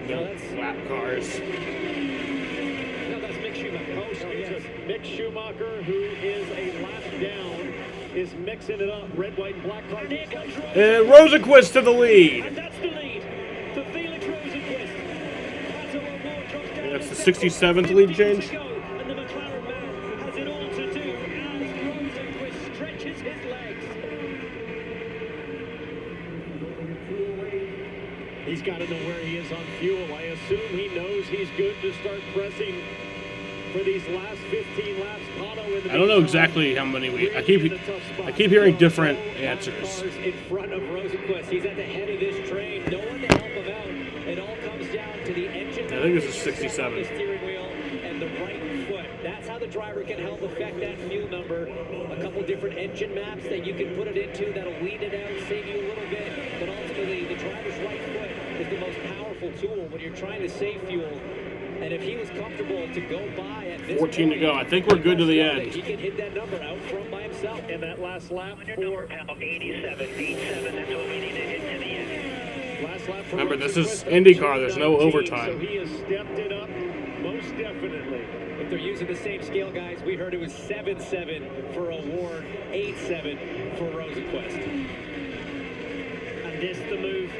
No, that's lap cars. No, that's Mick Schumacher. Oh, excuse us. Mick Schumacher, who is a lap down, is mixing it up. Red, white, and black car. And Rosenquist to the lead. And that's the lead for Felix Rosenquist. Pato O'Ward drops down. That's the 67th lead change. And the McLaren man has it all to do as Rosenquist stretches his legs. He's got to know where he is on fuel. I assume he knows he's good to start pressing for these last 15 laps. Pato in the I don't know exactly how many I keep hearing different answers. In front of Rosenquist. He's at the head of this train. No one to help him out. It all comes down to the engine. I think this is 67. The steering wheel and the right foot. That's how the driver can help affect that fuel number. A couple different engine maps that you can put it into that'll weed it out, save you a little bit. But ultimately, the driver's right foot is the most powerful tool when you're trying to save fuel. And if he was comfortable to go by at this 14 to go. I think we're good to the end. he can hit that number out front by himself. And that last lap for 87. That's what we need to hit to the end. last lap for Remember, this is Rosenquist, IndyCar. There's no 19, overtime. So he has stepped it up most definitely. If they're using the same scale, guys, we heard it was 7-7 for O'Ward, 8-7 for Rosenquist. And this the move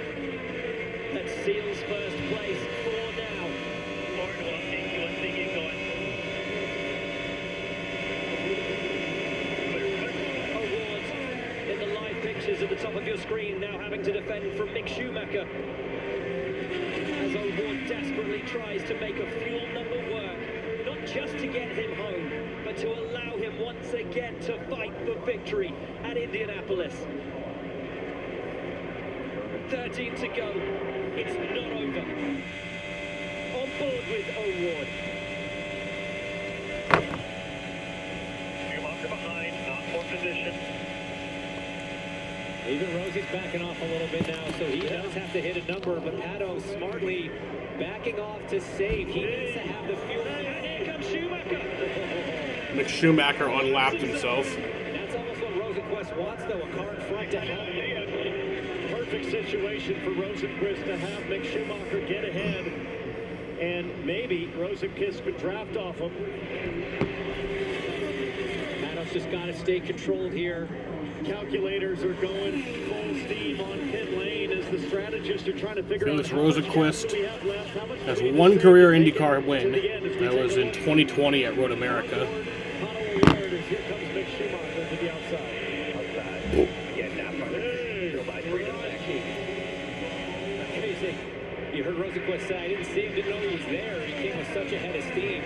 that seals first place for now. O'Ward in the live pictures at the top of your screen, now having to defend from Mick Schumacher. As O'Ward desperately tries to make a fuel number work, not just to get him home, but to allow him once again to fight for victory at Indianapolis. 13 to go. It's not over. On board with O'Ward. Schumacher behind, not for position. Even Rosie's backing off a little bit now, so he does have to hit a number, but Pato smartly backing off to save. He needs to have the fuel. And here comes Schumacher. Mick Schumacher unlapped himself. That's almost what Rosenquist wants, though, a car in front to help. Perfect situation for Rosenquist to have Mick Schumacher get ahead, and maybe Rosenquist could draft off him. Pato's just got to stay controlled here. Calculators are going full steam on pit lane as the strategists are trying to figure out Felix how much Rosenquist gas do we have left, how much has do we one need to career make it IndyCar to win. the end as we That take was a in look. 2020 at Road America. Pato O'Ward, as here comes Mick Schumacher to the outside. Yeah, now still by 3 to 6. Amazing. You heard Rosenquist say, I didn't see him, didn't know he was there. He came with such a head of steam.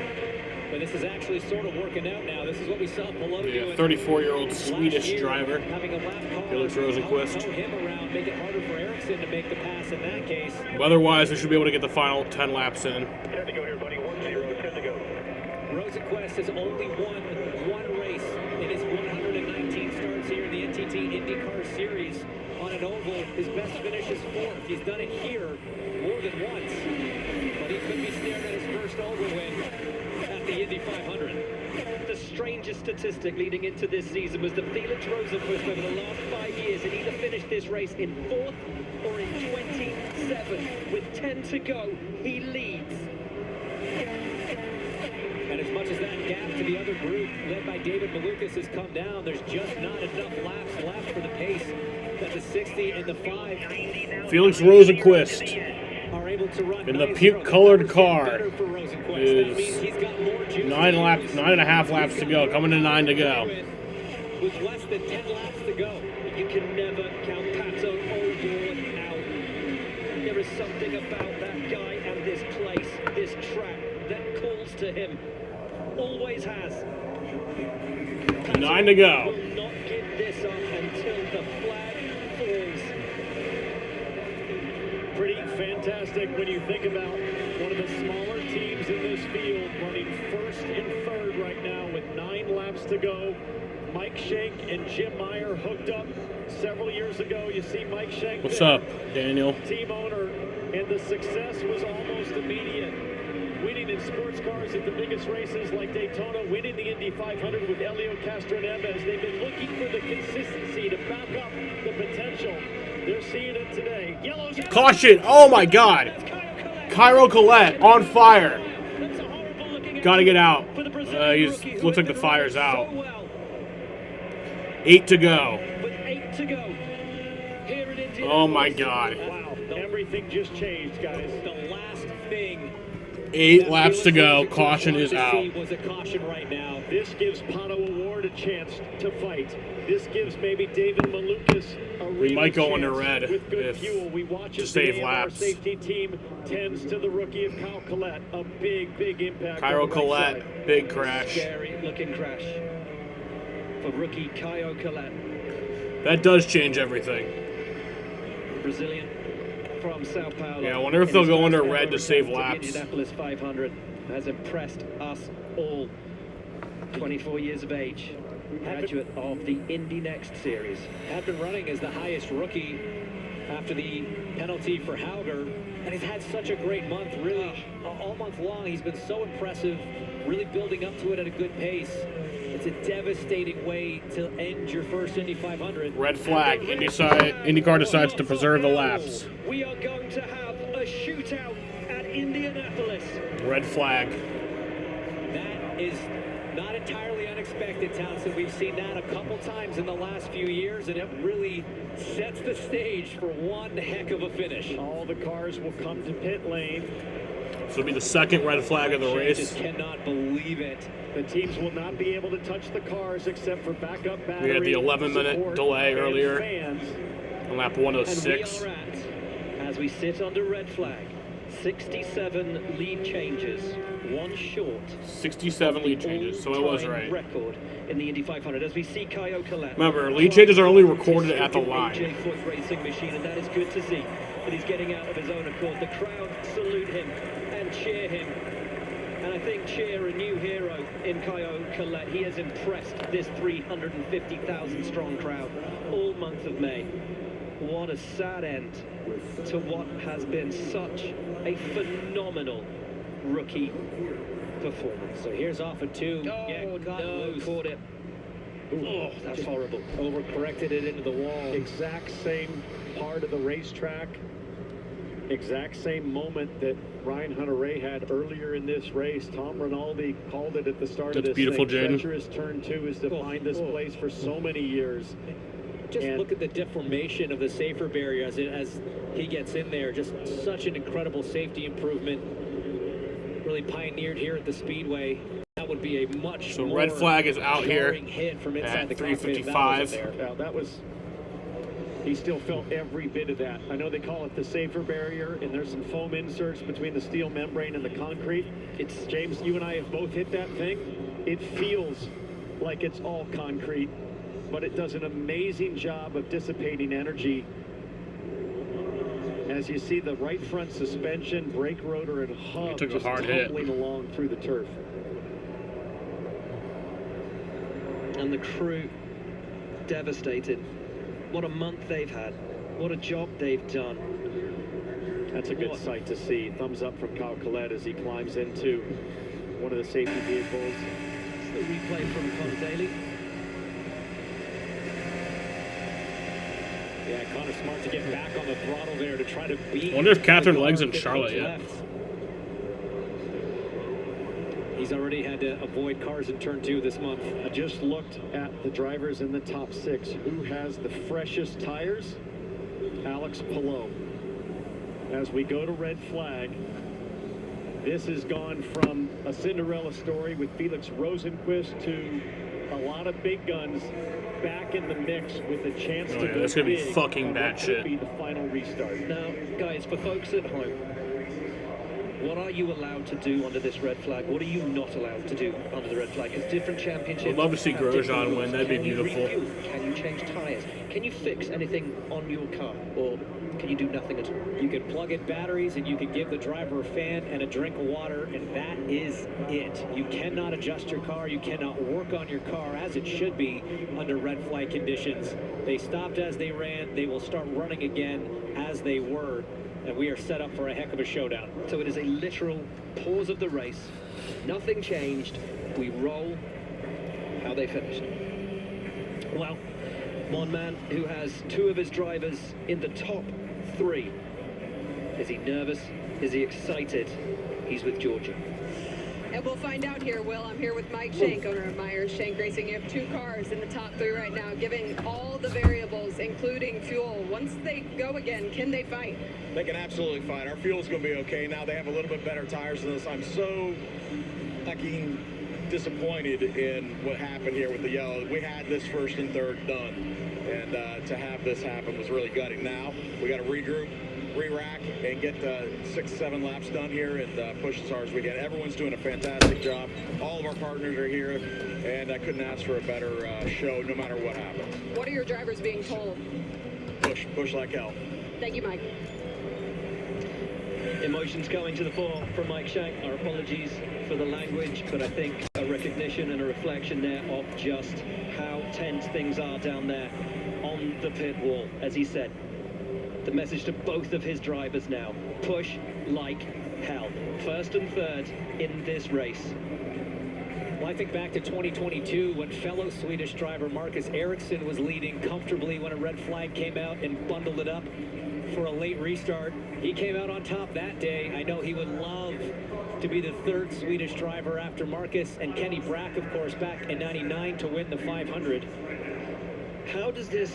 But this is actually sort of working out now. This is what we saw below Yeah, doing 34-year-old Swedish last year, driver, having a lap car, Felix Rosenquist. tow him around, make it harder for Ericsson to make the pass in that case. Otherwise, they should be able to get the final 10 laps in. 10 to go here, buddy. 1-0, 10 to go. Rosenquist has only won one race in his 119 starts here in the NTT IndyCar Series. On an oval, his best finish is 4th. He's done it here more than once. But he could be staring at his first oval win at the Indy 500. The strangest statistic leading into this season was that Felix Rosenquist over the last 5 years had either finished this race in 4th or in 27. With 10 to go, he leads. And as much as that gap to the other group, led by David Malukas, has come down, there's just not enough laps left for the pace that the 60 and the 5 Felix Rosenquist are able to run. in the puke-colored car is He's got more juice 9.5 laps to go, coming to 9 to go. with less than 10 laps to go. You can never count Pato O'Ward out. There is something about that guy and this place, this track, that calls to him. Always has. 9 to go. Will not give this up until the flag falls. Pretty fantastic when you think about one of the smaller teams in this field running first and third right now with 9 laps to go. Mike Shank and Jim Meyer hooked up several years ago. You see Mike Shank. What's up, Daniel? Team owner, and the success was almost immediate. Winning in sports cars at the biggest races like Daytona, winning the Indy 500 with Helio Castroneves. They've been looking for the consistency to back up the potential. They're seeing it today. Yellow's Caution! Oh my God! Cairo Colette on fire. Gotta get out. Looks like the fire's out. 8 to go. Oh my God. Wow, everything just changed, guys. The last thing 8 laps to go. Caution is out. was a caution right now. This gives Pato Award a chance to fight. This gives maybe David Malukas a We might go chance into red with good if- fuel. We watch to as save the AMR laps. safety team tends to the rookie of Kyle Collette. A big, big impact. Cairo on the right Colette, side. big crash. Scary looking crash for rookie Caio Colette. That does change everything. Brazilian from Sao Paulo. Yeah, I wonder if they'll go under red to save laps. Indianapolis 500 has impressed us all. 24 years of age, graduate of the Indy Next series. Had been running as the highest rookie after the penalty for Hauger, and he's had such a great month, really. All month long, he's been so impressive, really building up to it at a good pace. It's a devastating way to end your first Indy 500. Red flag. IndyCar decides to preserve the laps. We are going to have a shootout at Indianapolis. Red flag. That is not entirely unexpected, Townsend. We've seen that a couple times in the last few years, and it really sets the stage for one heck of a finish. All the cars will come to pit lane. This will be the second red flag of the I race. just cannot believe it. The teams will not be able to touch the cars except for backup battery. We had the 11-minute support, delay and earlier fans. on lap And 106. we are at, as we sit under red flag, 67 lead changes, one short. 67 lead changes, so I was right. Record in the Indy 500 as we see Caio Colette. Remember, lead changes are only recorded at the line. AJ Foot racing machine, and that is good to see. That he's getting out of his own accord. The crowd salute him and cheer him. And I think cheer a new hero in Caio Colette. He has impressed this 350,000 strong crowd all month of May. What a sad end to what has been such a phenomenal rookie performance. So here's off of 2. Oh, God, caught it. Oh, that's horrible. Overcorrected it into the wall. Exact same part of the racetrack. Exact same moment that Ryan Hunter-Ray had earlier in this race. Tom Rinaldi called it at the start of That's this beautiful, thing. Jaden. Treacherous turn 2 has defined this place for so many years. Just look at the deformation of the safer barrier as he gets in there. Just such an incredible safety improvement. Really pioneered here at the Speedway. That would be a much So more red flag is out here jarring hit from inside at the cockpit if that 3:55. wasn't there. Now, that was, he still felt every bit of that. I know they call it the safer barrier, and there's some foam inserts between the steel membrane and the concrete. It's, James, you and I have both hit that thing. It feels like it's all concrete, but it does an amazing job of dissipating energy. As you see the right front suspension, brake rotor, and hub took a just hard hit. tumbling along through the turf. And the crew devastated. What a month they've had. What a job they've done. That's a good What? sight to see. Thumbs up from Kyle Collette as he climbs into one of the safety vehicles. It's the replay from Connor Daly. Yeah, Connor smart to get back on the throttle there to try to beat. I wonder if Catherine the Legg's car in that Charlotte comes yet. left. He's already had to avoid cars in turn 2 this month. I just looked at the drivers in the top 6. Who has the freshest tires? Alex Palou. As we go to red flag, this has gone from a Cinderella story with Felix Rosenquist to a lot of big guns back in the mix with a chance Oh, to yeah, go that's gonna be big fucking on what could batshit. be the final restart. Now, guys, for folks at home, what are you allowed to do under this red flag? What are you not allowed to do under the red flag? It's different championships. I'd love to see have different Grosjean rules. win. That'd be Can you beautiful. refuel? Can you change tyres? Can you fix anything on your car? Or can you do nothing at all. You can plug in batteries and you can give the driver a fan and a drink of water, and that is it. You cannot adjust your car. You cannot work on your car as it should be under red flag conditions. They stopped as they ran. They will start running again as they were, and we are set up for a heck of a showdown. So it is a literal pause of the race. Nothing changed. We roll. How they finished. Well, one man who has two of his drivers in the top 3. Is he nervous? Is he excited? He's with Georgia. And we'll find out here, Will. I'm here with Mike Shank, owner of Myers Shank Racing. You have 2 cars in the top 3 right now, giving all the variables, including fuel. Once they go again, can they fight? They can absolutely fight. Our fuel's going to be okay now. They have a little bit better tires than us. I'm so fucking disappointed in what happened here with the yellow. We had this first and third done, and to have this happen was really gutting. Now we got to regroup, re-rack, and get 6-7 laps done here and push as hard as we can. Everyone's doing a fantastic job. All of our partners are here, and I couldn't ask for a better show no matter what happens. What are your drivers being told? Push like hell. Thank you, Mike. Emotions coming to the fore from Mike Shank. Our apologies for the language, but I think a recognition and a reflection there of just how tense things are down there on the pit wall. As he said, the message to both of his drivers now: push like hell. First and third in this race. Well, I think back to 2022 when fellow Swedish driver Marcus Ericsson was leading comfortably when a red flag came out and bundled it up for a late restart. He came out on top that day. I know he would love to be the 3rd Swedish driver after Marcus and Kenny Brack, of course, back in '99 to win the 500. How does this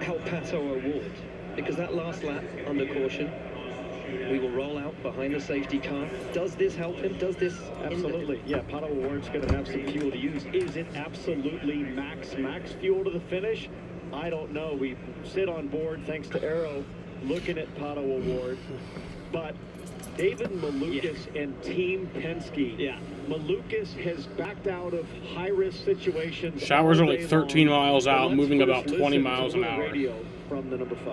help Pato O'Ward? Because that last lap under caution, we will roll out behind the safety car. Does this help him? Does this? Absolutely. Yeah, Pato O'Ward's going to have some fuel to use. Is it absolutely max fuel to the finish? I don't know. We sit on board, thanks to Arrow, looking at Pato O'Ward. But David Malukas and Team Penske. Yeah. Malukas has backed out of high-risk situations. Showers are all like day 13 long. miles out, Let's moving first about 20 listen miles to an the hour. radio from the number 5.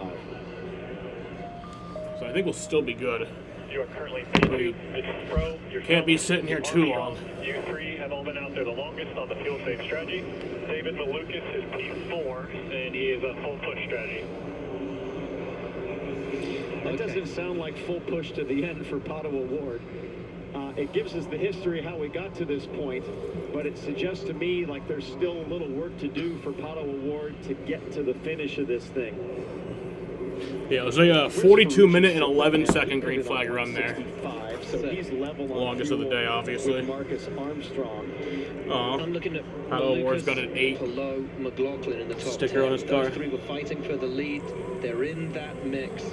So I think we'll still be good. You are currently We Pro. can't be sitting here too long. You 3 have all been out there the longest on the fuel safe strategy. David Malukas is P4, and he is a full push strategy. That doesn't sound like full push to the end for Pato O'Ward. It gives us the history how we got to this point, but it suggests to me like there's still a little work to do for Pato O'Ward to get to the finish of this thing. Yeah, it was like a 42-minute and 11-second green flag run there. So he's level on Longest of the day, obviously. with Marcus Armstrong. I'm looking at Pato O'Ward's got an 8. Below McLaughlin in the top Sticker 10. on his car. Those 3 were fighting for the lead. They're in that mix.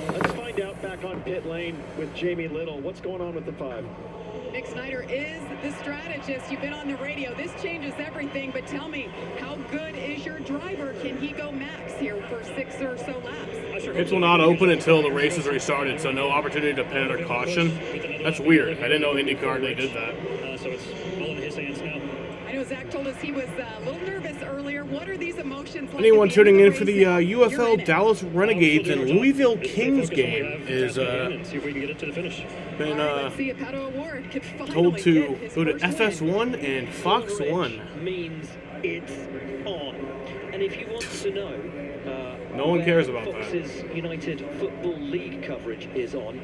Let's find out back on pit lane with Jamie Little. What's going on with the 5? Nick Snyder is the strategist. You've been on the radio. This changes everything, but tell me, how good is your driver? Can he go max here for 6 or so laps? Pits will not open until the race is restarted, so no opportunity to pin or caution. That's weird. I didn't know IndyCar they did that. So it's all in his hands now. I know Zach told us he was a little nervous earlier. What are these emotions like? Anyone at the end tuning of in the for race the now? UFL Dallas Renegades and Louisville Kings game is See if we can get it to the finish. been Let's see if Pato O'Ward could finally told to get his go to first win. FS1 and Fox 1. Means it's on. And if you want to know No one where cares about that. Fox's United Football League coverage is on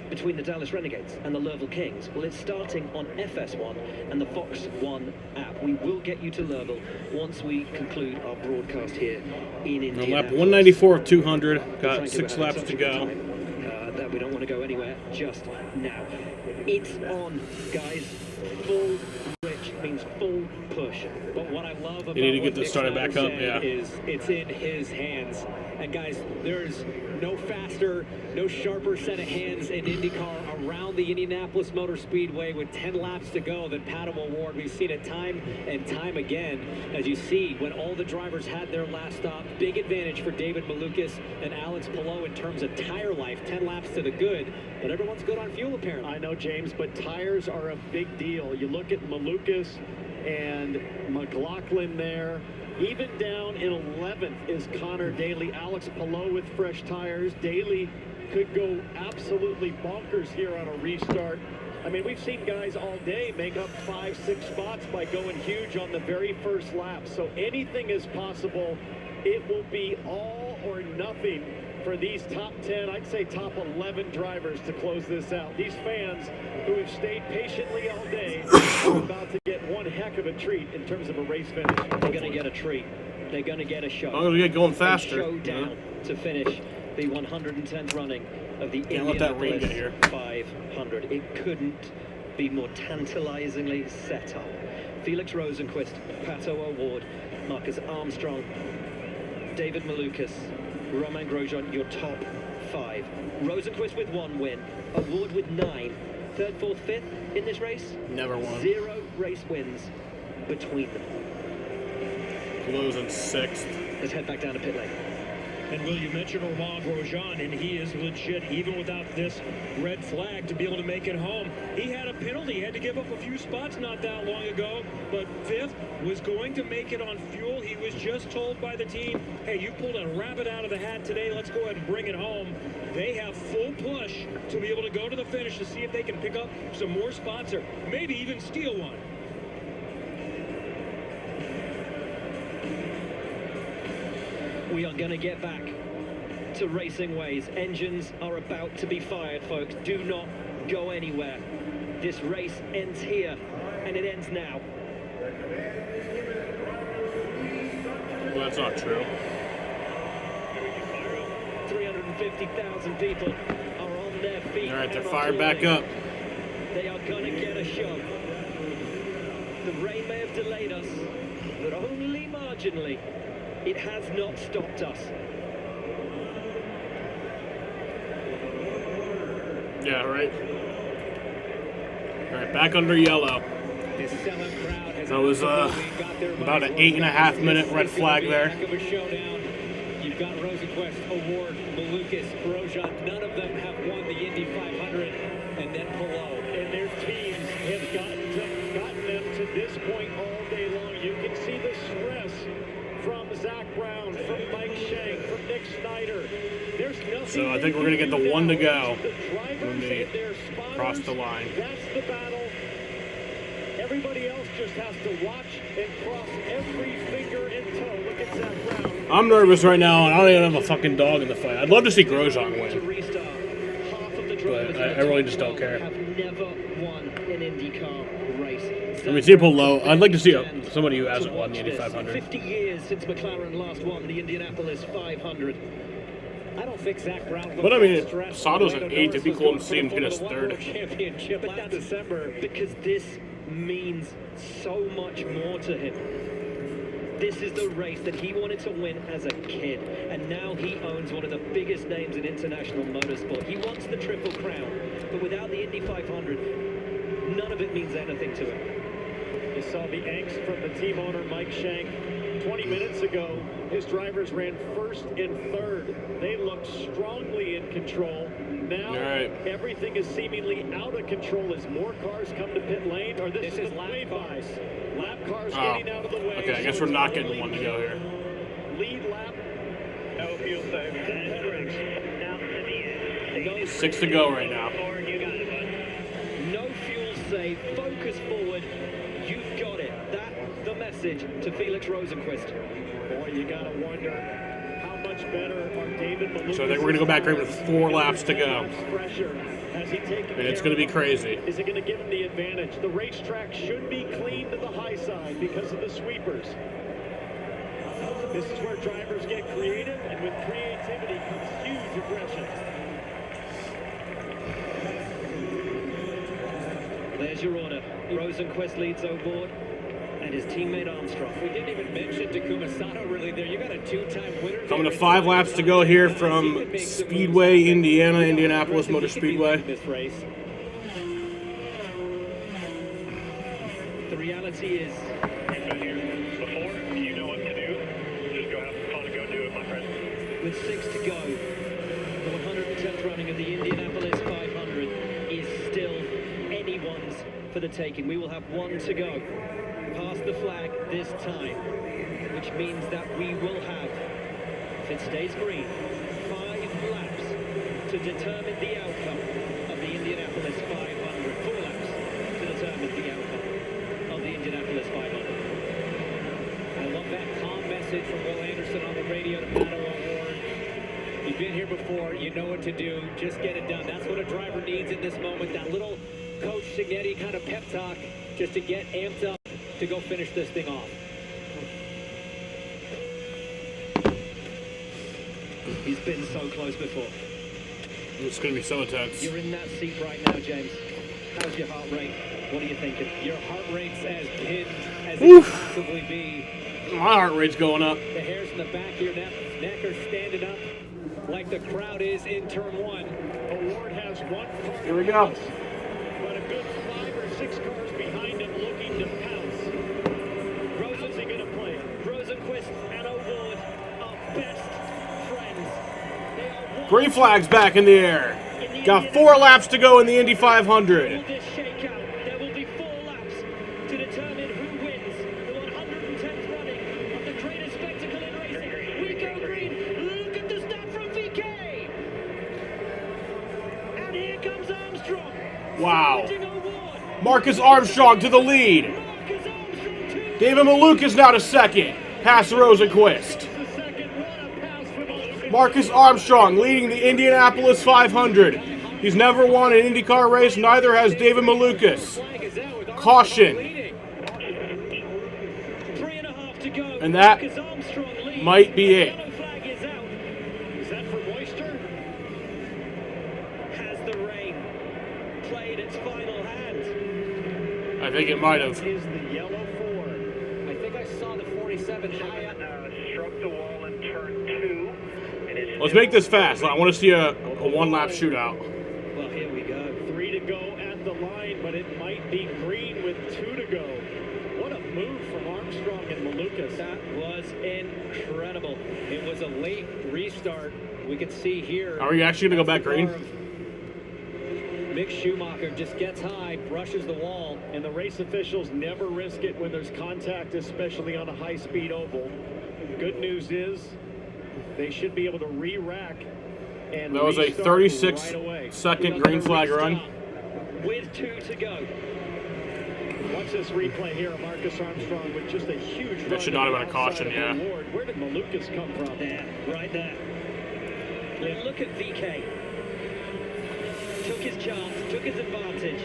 between the Dallas Renegades and the Lerville Kings, well, it's starting on FS1 and the Fox 1 app. We will get you to Lerville once we conclude our broadcast here in On Indianapolis. lap 194 of 200, Frankly, got 6 we're laps having to such a go. good time, that we don't want to go anywhere just now. It's on, guys. Full switch means full push. But what I love about You need to get what this Nick started Snyder back up, said yeah. is it's in his hands. And guys, there's no faster, no sharper set of hands in IndyCar around the Indianapolis Motor Speedway with 10 laps to go than Pato O'Ward. We've seen it time and time again. As you see, when all the drivers had their last stop, big advantage for David Malukas and Alex Palou in terms of tire life, 10 laps to the good. But everyone's good on fuel, apparently. I know, James, but tires are a big deal. You look at Malukas and McLaughlin there. Even down in 11th is Connor Daly. Alex Palou with fresh tires. Daly could go absolutely bonkers here on a restart. I mean, we've seen guys all day make up 5-6 spots by going huge on the very first lap. So anything is possible. It will be all or nothing for these top 10, I'd say top 11 drivers to close this out. These fans who have stayed patiently all day are about to get one heck of a treat in terms of a race finish. They're going to get a treat. They're going to get a show. I'm going to get going faster. A showdown to finish the 110th running of the Can't let that rain get here. 500. It couldn't be more tantalizingly set up. Felix Rosenqvist, Pato O'Ward, Marcus Armstrong, David Malukas, Romain Grosjean, your top 5. Rosenqvist with 1 win, O'Ward with 9. 3rd, 4th, 5th in this race? Never won. 0 race wins between them. Blues in 6th. Let's head back down to pit lane. And Will, you mentioned Romain Grosjean, and he is legit, even without this red flag, to be able to make it home. He had a penalty. He had to give up a few spots not that long ago, but 5th was going to make it on fuel. He was just told by the team, hey, you pulled a rabbit out of the hat today. Let's go ahead and bring it home. They have full push to be able to go to the finish to see if they can pick up some more spots or maybe even steal one. We are going to get back to racing ways. Engines are about to be fired, folks. Do not go anywhere. This race ends here, and it ends now. Well, that's not true. 350,000 people are on their feet. All right, they're and fired back up. They are going to get a show. The rain may have delayed us, but only marginally. It has not stopped us. Yeah, right. All right, back under yellow. That was about an 8.5 minute red flag there. You've got Rosenqvist, O'Ward, Malukas, Grosjean. None of them have won the Indy 500, and then Palou. And their teams have gotten them to this point all day long. You can see the stress from Zach Brown, from Mike Shank, from Nick Snyder. There's nothing. So I think we're going to get the one to go when The they their spotters, cross the line. That's the battle. Everybody else just has to watch and cross every finger and toe. Look at Zach Brown. I'm nervous right now, and I don't even have a fucking dog in the fight. I'd love to see Grosjean win, but I really just don't care. Have never won an IndyCar race. I mean, see Palou. I'd like to see somebody who hasn't won the Indy 500. 50 years since McLaren last won the Indianapolis 500. I don't think Zach Brown. But I mean, Sato's an 8th. It'd be cool to see him get his 3rd. Championship But last that's December. because this means so much more to him. This is the race that he wanted to win as a kid, and now he owns one of the biggest names in international motorsport. He wants the Triple Crown, but without the Indy 500, none of it means anything to him. You saw the angst from the team owner, Mike Shank. 20 minutes ago, his drivers ran 1st and 3rd. They looked strongly in control. Now, everything is seemingly out of control as more cars come to pit lane, or this is lap cars. Lap cars getting out of the way. Okay, I guess we're not getting one to go here. Lead lap. No fuel save. Now to the end. 6 to go right now. No fuel save, focus forward, you've got it. That's the message to Felix Rosenqvist. Boy, you gotta wonder how much better are David Malukas. So I think we're going to go back here with 4 laps to go. Pressure. Has he taken And it's going to be crazy. Is it going to give him the advantage? The racetrack should be clean to the high side because of the sweepers. This is where drivers get creative, and with creativity comes huge aggression. There's your order. Rosenqvist leads O'Ward and his teammate Armstrong. We didn't even mention Takuma Sato really there. You got a 2-time winner. Coming to 5 laps to go here from Speedway, Indiana, Indianapolis Motor Speedway. This race. The reality is, Before, you know what to do. Just go have some fun and go do it, my friend. with 6 to go, the 110th running of the Indianapolis 500 is still anyone's for the taking. We will have 1 to go. Pass the flag this time, which which means that we will have, if it stays green, 5 laps to determine the outcome of the Indianapolis 500. 4 laps to determine the outcome of the Indianapolis 500. I love that calm message from Will Anderson on the radio to Pato O'Ward. You've been here before, you know what to do, just get it done. That's what a driver needs in this moment, that little Coach Signetti kind of pep talk just to get amped up to go finish this thing off. He's been so close before. It's going to be so intense. You're in that seat right now, James. How's your heart rate? What are you thinking? Your heart rate's as pinned as it can possibly be. My heart rate's going up. The hairs in the back of your neck are standing up like the crowd is in turn 1. Award has 1 car. Here we go. But a good 5 or 6 cars behind him looking to pounce. Rosen's he going to play? Rosenquist and O'Ward are best friends. Green flag's back in the air. Got 4 laps to go in the Indy 500. This shakeout, there will be 4 laps to determine who wins the 110th running of the greatest spectacle in racing. We go green. Look at the start from VK. And here comes Armstrong. Wow. Marcus Armstrong to the lead. David Malukas now to second. Past Rosenquist. Marcus Armstrong leading the Indianapolis 500. He's never won an IndyCar race, neither has David Malukas. Caution. And that might be it. Is that for moisture? Has the rain played its final hand? I think it might have. Is the yellow Ford. I think I saw the 47 high up. Struck the wall in turn 2. Let's make this fast. I want to see a 1-lap shootout. Well, here we go. 3 to go at the line, but it might be green with 2 to go. What a move from Armstrong and Malukas. That was incredible. It was a late restart. We can see here. Are we actually going to go back green? Mick Schumacher just gets high, brushes the wall. And the race officials never risk it when there's contact, especially on a high-speed oval. Good news is they should be able to re-rack. And that was a 36-second green flag run. With 2 to go. Watch this replay here of Marcus Armstrong with just a huge run. That should not have been a caution, yeah. Where did Malukas come from? There, right there. And look at VK. Took his chance, took his advantage.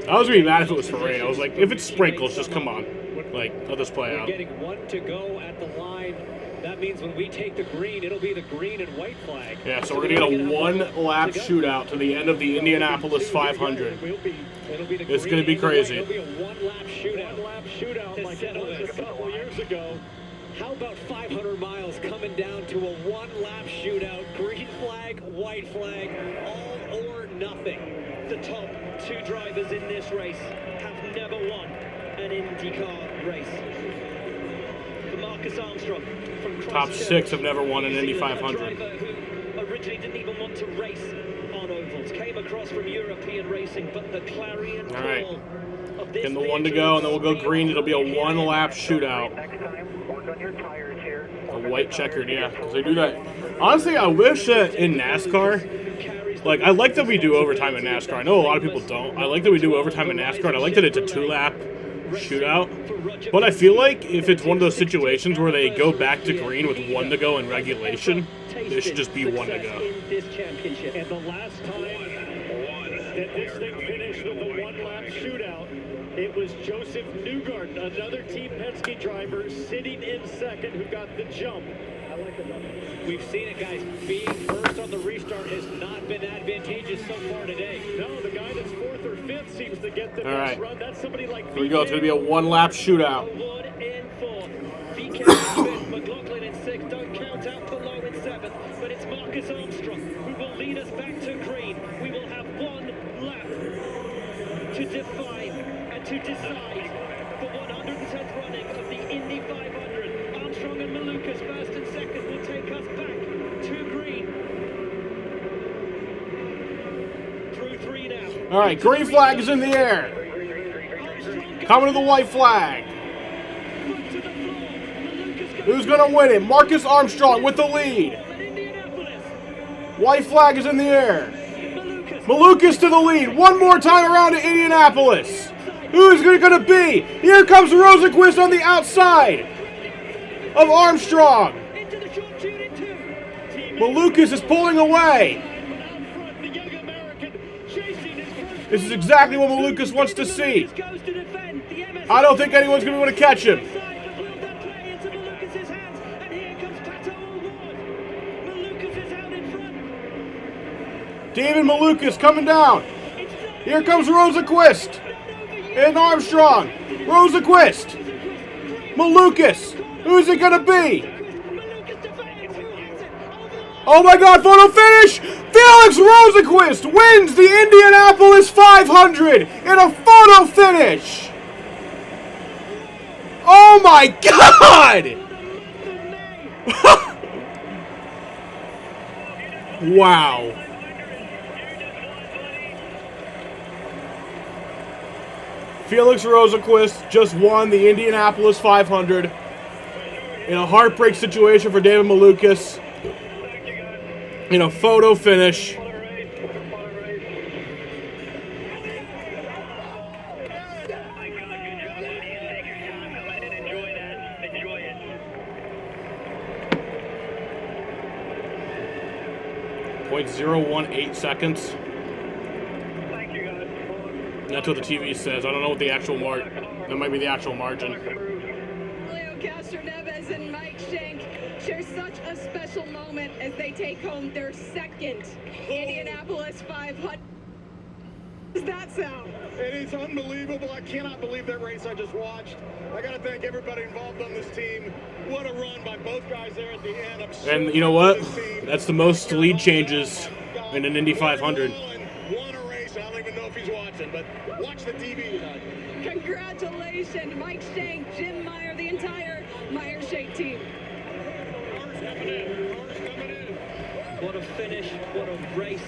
I was going to be mad if it was for rain. I was like, if it's sprinkles, just come on. Like, let this play We're out. getting 1 to go at the line. That means when we take the green, it'll be the green and white flag. Yeah, so we're going to get a 1-lap shootout to the end of the Indianapolis 500. It's going to be crazy. It'll be a 1-lap shootout. 1-lap shootout like it was a couple years ago. How about 500 miles coming down to a 1-lap shootout? Green flag, white flag, all or nothing. The top 2 drivers in this race have never won an IndyCar race. For Marcus Armstrong from Top 6 have never won an Indy 500. Who originally didn't even want to race on ovals, came across from European racing, but the clarion All right. call of this Getting the 1 to go, and then we'll go green. It'll be a 1-lap shootout. A white checkered, yeah, because they do that. Honestly, I wish that in NASCAR, like, I like that we do overtime in NASCAR. I know a lot of people don't. I like that we do overtime in NASCAR, and I like that it's a 2-lap shootout. But I feel like if it's one of those situations where they go back to green with 1 to go in regulation, it should just be 1 to go. And the last time that this thing finished with a 1-lap shootout, it was Joseph Newgarden, another Team Penske driver, sitting in second who got the jump. We've seen it, guys. Being first on the restart has not been advantageous so far today. No, the guy that's 4th or 5th seems to get the All best right. run. That's somebody like Here we go. It's going to be a 1-lap shootout. Wood in 4th. VK in 5th. McLaughlin in 6th. Don't count out below in 7th. But it's Marcus Armstrong who will lead us back to green. We will have 1 lap to define and to decide the 110th running of the Indy 500. Armstrong and Malukas first and second will take us back to green. Through 3 now. All right, green flag is in the air. Coming to the white flag. Foot to the floor. Who's going to win it? Marcus Armstrong with the lead. White flag is in the air. Malukas to the lead. One more time around to Indianapolis. Who is it going to be? Here comes Rosenqvist on the outside of Armstrong. Malukas is pulling away. This is exactly what Malukas wants to see. I don't think anyone's going to be able to catch him. David Malukas coming down. Here comes Rosenqvist and Armstrong. Rosenqvist. Malukas. Who's it going to be? Oh my God, photo finish! Felix Rosenqvist wins the Indianapolis 500 in a photo finish! Oh my God! Wow. Felix Rosenqvist just won the Indianapolis 500 in a heartbreak situation for David Malukas in a photo finish. .018 seconds. That's what the TV says. I don't know what the actual that might be the actual margin. Julio Castroneves and Mike Shank share such a special moment as they take home their second Indianapolis 500. Does that sound? It is unbelievable. I cannot believe that race I just watched. I got to thank everybody involved on this team. What a run by both guys there at the end. And you know what? That's the most lead changes in an Indy 500. Won a race. I don't even know if he's watching, but watch the TV tonight. Congratulations, Mike Shank, Jim Meyer, the entire Meyer-Shank team. What a finish, what a race,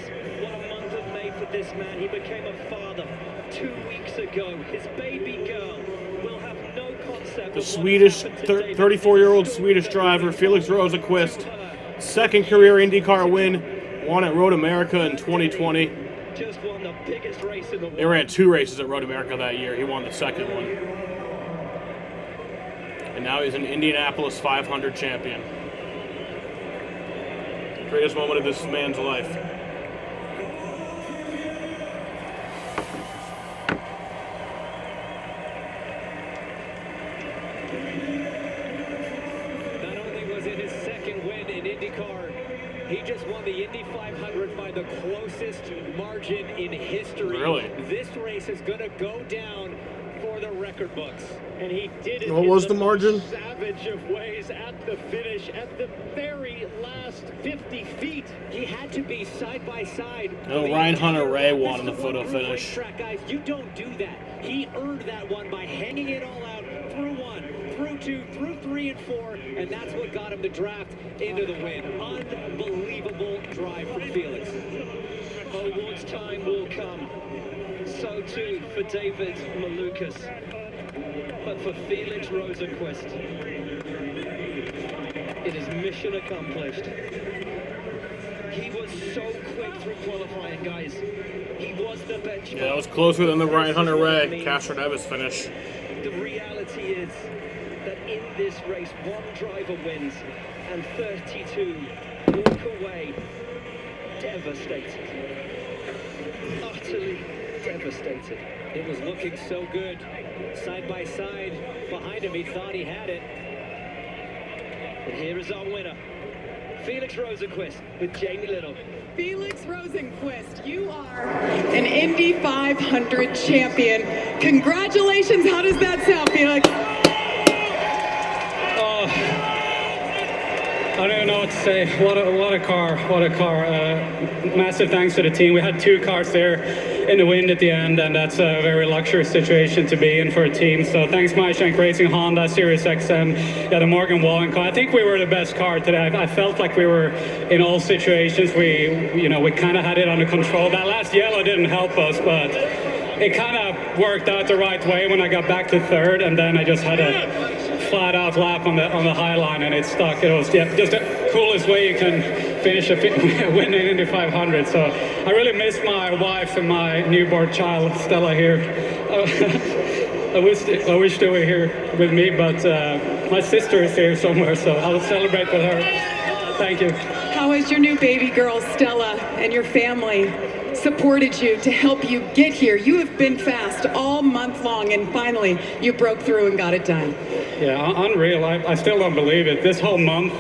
what a month of May for this man. He became a father 2 weeks ago. His baby girl will have no concept. The Swedish, 34-year-old Swedish driver, Felix Rosenqvist, second career IndyCar win, won at Road America in 2020. Just won the biggest race in the world. They ran 2 races at Road America that year. He won the second one. And now he's an Indianapolis 500 champion. Greatest moment of this man's life. Not only was it his second win in IndyCar, he just won the Indy 500 by the closest margin in history. Really? This race is going to go down for the record books. And he did it. What was the margin? Most savage of ways at the finish, at the very last 50 feet. He had to be side by side. Oh, Ryan Hunter-Reay won in the photo finish. Track, guys, you don't do that. He earned that one by hanging it all out through 1, through 2, through 3, and 4, and that's what got him the draft into the win. Unbelievable drive from Felix. Awards time will come. So too for David Malukas. But for Felix Rosenqvist, it is mission accomplished. He was so quick through qualifying, guys. He was the benchmark. Yeah, it was closer than the Ryan Hunter-Reay Castroneves finish. The reality is that in this race, one driver wins and 32 walk away devastated. Utterly devastated. It was looking so good. Side by side, behind him, he thought he had it. And here is our winner, Felix Rosenqvist with Jamie Little. Felix Rosenqvist, you are an Indy 500 champion. Congratulations. How does that sound, Felix? I don't even know what to say. What a car. Massive thanks to the team. We had 2 cars there in the wind at the end, and that's a very luxurious situation to be in for a team. So thanks Meyer-Shank Racing, Honda, Sirius XM, the Morgan Wallen car. I think we were the best car today. I felt like we were in all situations. We kind of had it under control. That last yellow didn't help us, but it kind of worked out the right way when I got back to 3rd, and then I just had a flat out lap on the high line and it stuck. It was just the coolest way you can finish a win in Indy 500. So I really miss my wife and my newborn child Stella here. I wish they were here with me, but my sister is here somewhere, so I'll celebrate with her. Thank you. How has your new baby girl, Stella, and your family supported you to help you get here? You have been fast all month long, and finally you broke through and got it done. Yeah, unreal. I still don't believe it. This whole month,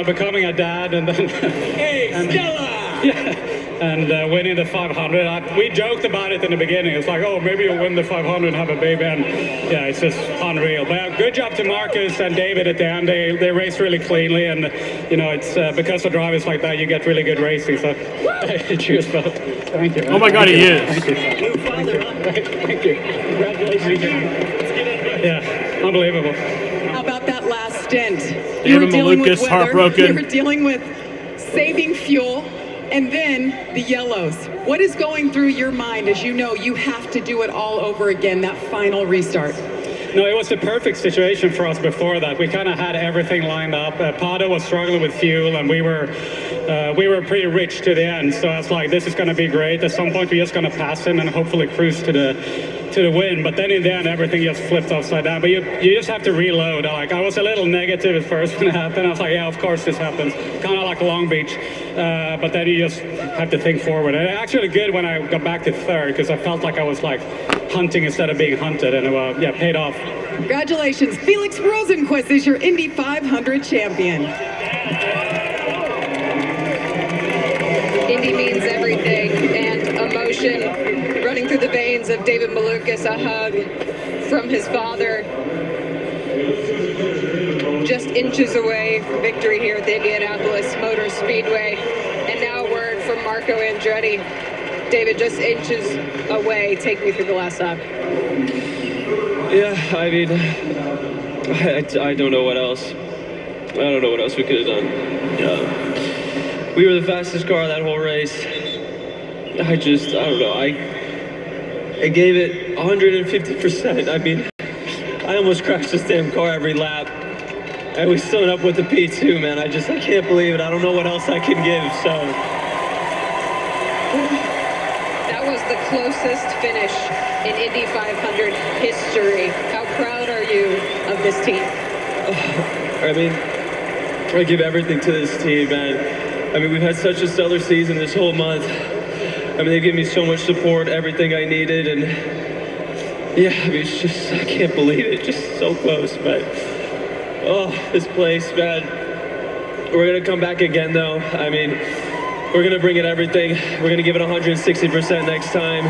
becoming a dad and then... Hey, Stella! Yeah. And winning the 500. We joked about it in the beginning. It's like, oh, maybe you'll win the 500 and have a baby. And yeah, it's just unreal. But good job to Marcus and David at the end. They raced really cleanly. And, it's because of drivers like that, you get really good racing. So cheers, both. Thank you. Oh, my God, he is. Thank you. Thank you. Congratulations. Yeah, unbelievable. How about that last stint? David Malukas, heartbroken. You were dealing with saving fuel. And then the yellows. What is going through your mind as you know you have to do it all over again, that final restart? No, it was the perfect situation for us before that. We kind of had everything lined up. Pato was struggling with fuel, and we were pretty rich to the end. So I was like, this is going to be great. At some point, we're just going to pass him and hopefully cruise to the win. But then in the end, everything just flipped upside down. But you just have to reload. I was a little negative at first when it happened. I was like, yeah, of course this happens. Kind of like Long Beach. But then you just have to think forward. And actually good when I got back to third because I felt like I was like hunting instead of being hunted. And it paid off. Congratulations. Felix Rosenquist is your Indy 500 champion. Indy means everything, and emotion running through the veins of David Malukas, a hug from his father. Just inches away from victory here at the Indianapolis Motor Speedway. And now a word from Marco Andretti. David, just inches away. Take me through the last lap. Yeah, I mean, I don't know what else. I don't know what else we could have done. We were the fastest car that whole race. I don't know. I gave it 150%. I mean, I almost crashed this damn car every lap. And we stood up with the P2, man. I can't believe it. I don't know what else I can give, so. That was the closest finish in Indy 500 history. How proud are you of this team? I mean, I give everything to this team, man. I mean, we've had such a stellar season this whole month. I mean, they give me so much support, everything I needed, and yeah, I mean, it's just, I can't believe it, just so close, but oh, this place, man. We're gonna come back again, though. I mean, we're gonna bring it everything. We're gonna give it 160% next time.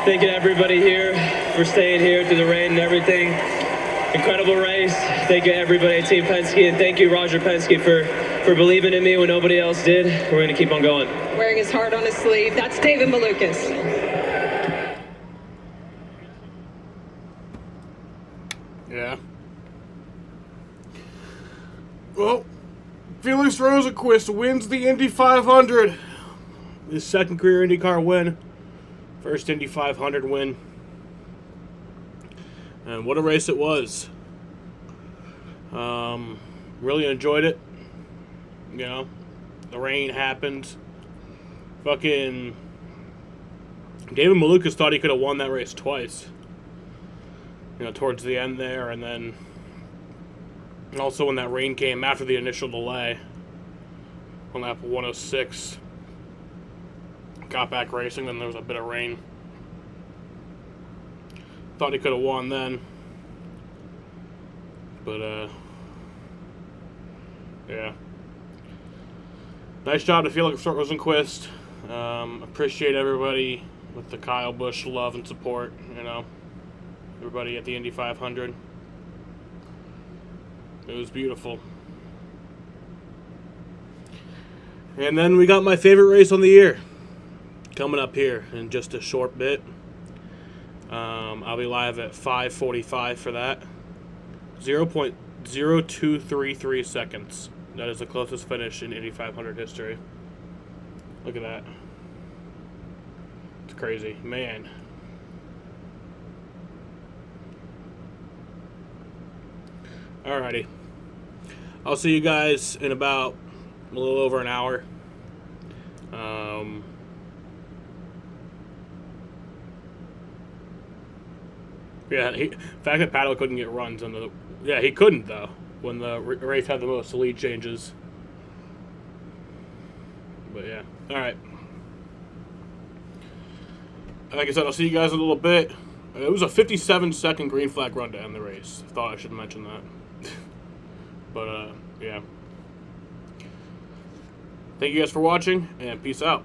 Thanking everybody here for staying here through the rain and everything. Incredible race. Thank you everybody at Team Penske, and thank you Roger Penske for believing in me when nobody else did. We're gonna keep on going. Wearing his heart on his sleeve, that's David Malukas. Yeah. Well, Felix Rosenquist wins the Indy 500. His second career IndyCar win. First Indy 500 win. And what a race it was. Really enjoyed it. You know, the rain happened. Fucking David Malukas thought he could have won that race twice. You know, towards the end there, and then also when that rain came after the initial delay on lap 106. Got back racing, then there was a bit of rain. Thought he could have won then. But, yeah. Nice job to Felix Rosenquist. Appreciate everybody with the Kyle Busch love and support, you know. Everybody at the Indy 500. It was beautiful. And then we got my favorite race on the year coming up here in just a short bit. I'll be live at 5:45 for that. 0.0233 seconds. That is the closest finish in Indy 500 history. Look at that. It's crazy. Man. Alrighty. I'll see you guys in about a little over an hour. Yeah, the fact that Paddle couldn't get runs on the... Yeah, he couldn't, though, when the race had the most lead changes. But, yeah. Alright. Like I said, I'll see you guys in a little bit. It was a 57-second green flag run to end the race. Thought I should mention that. But, yeah. Thank you guys for watching, and peace out.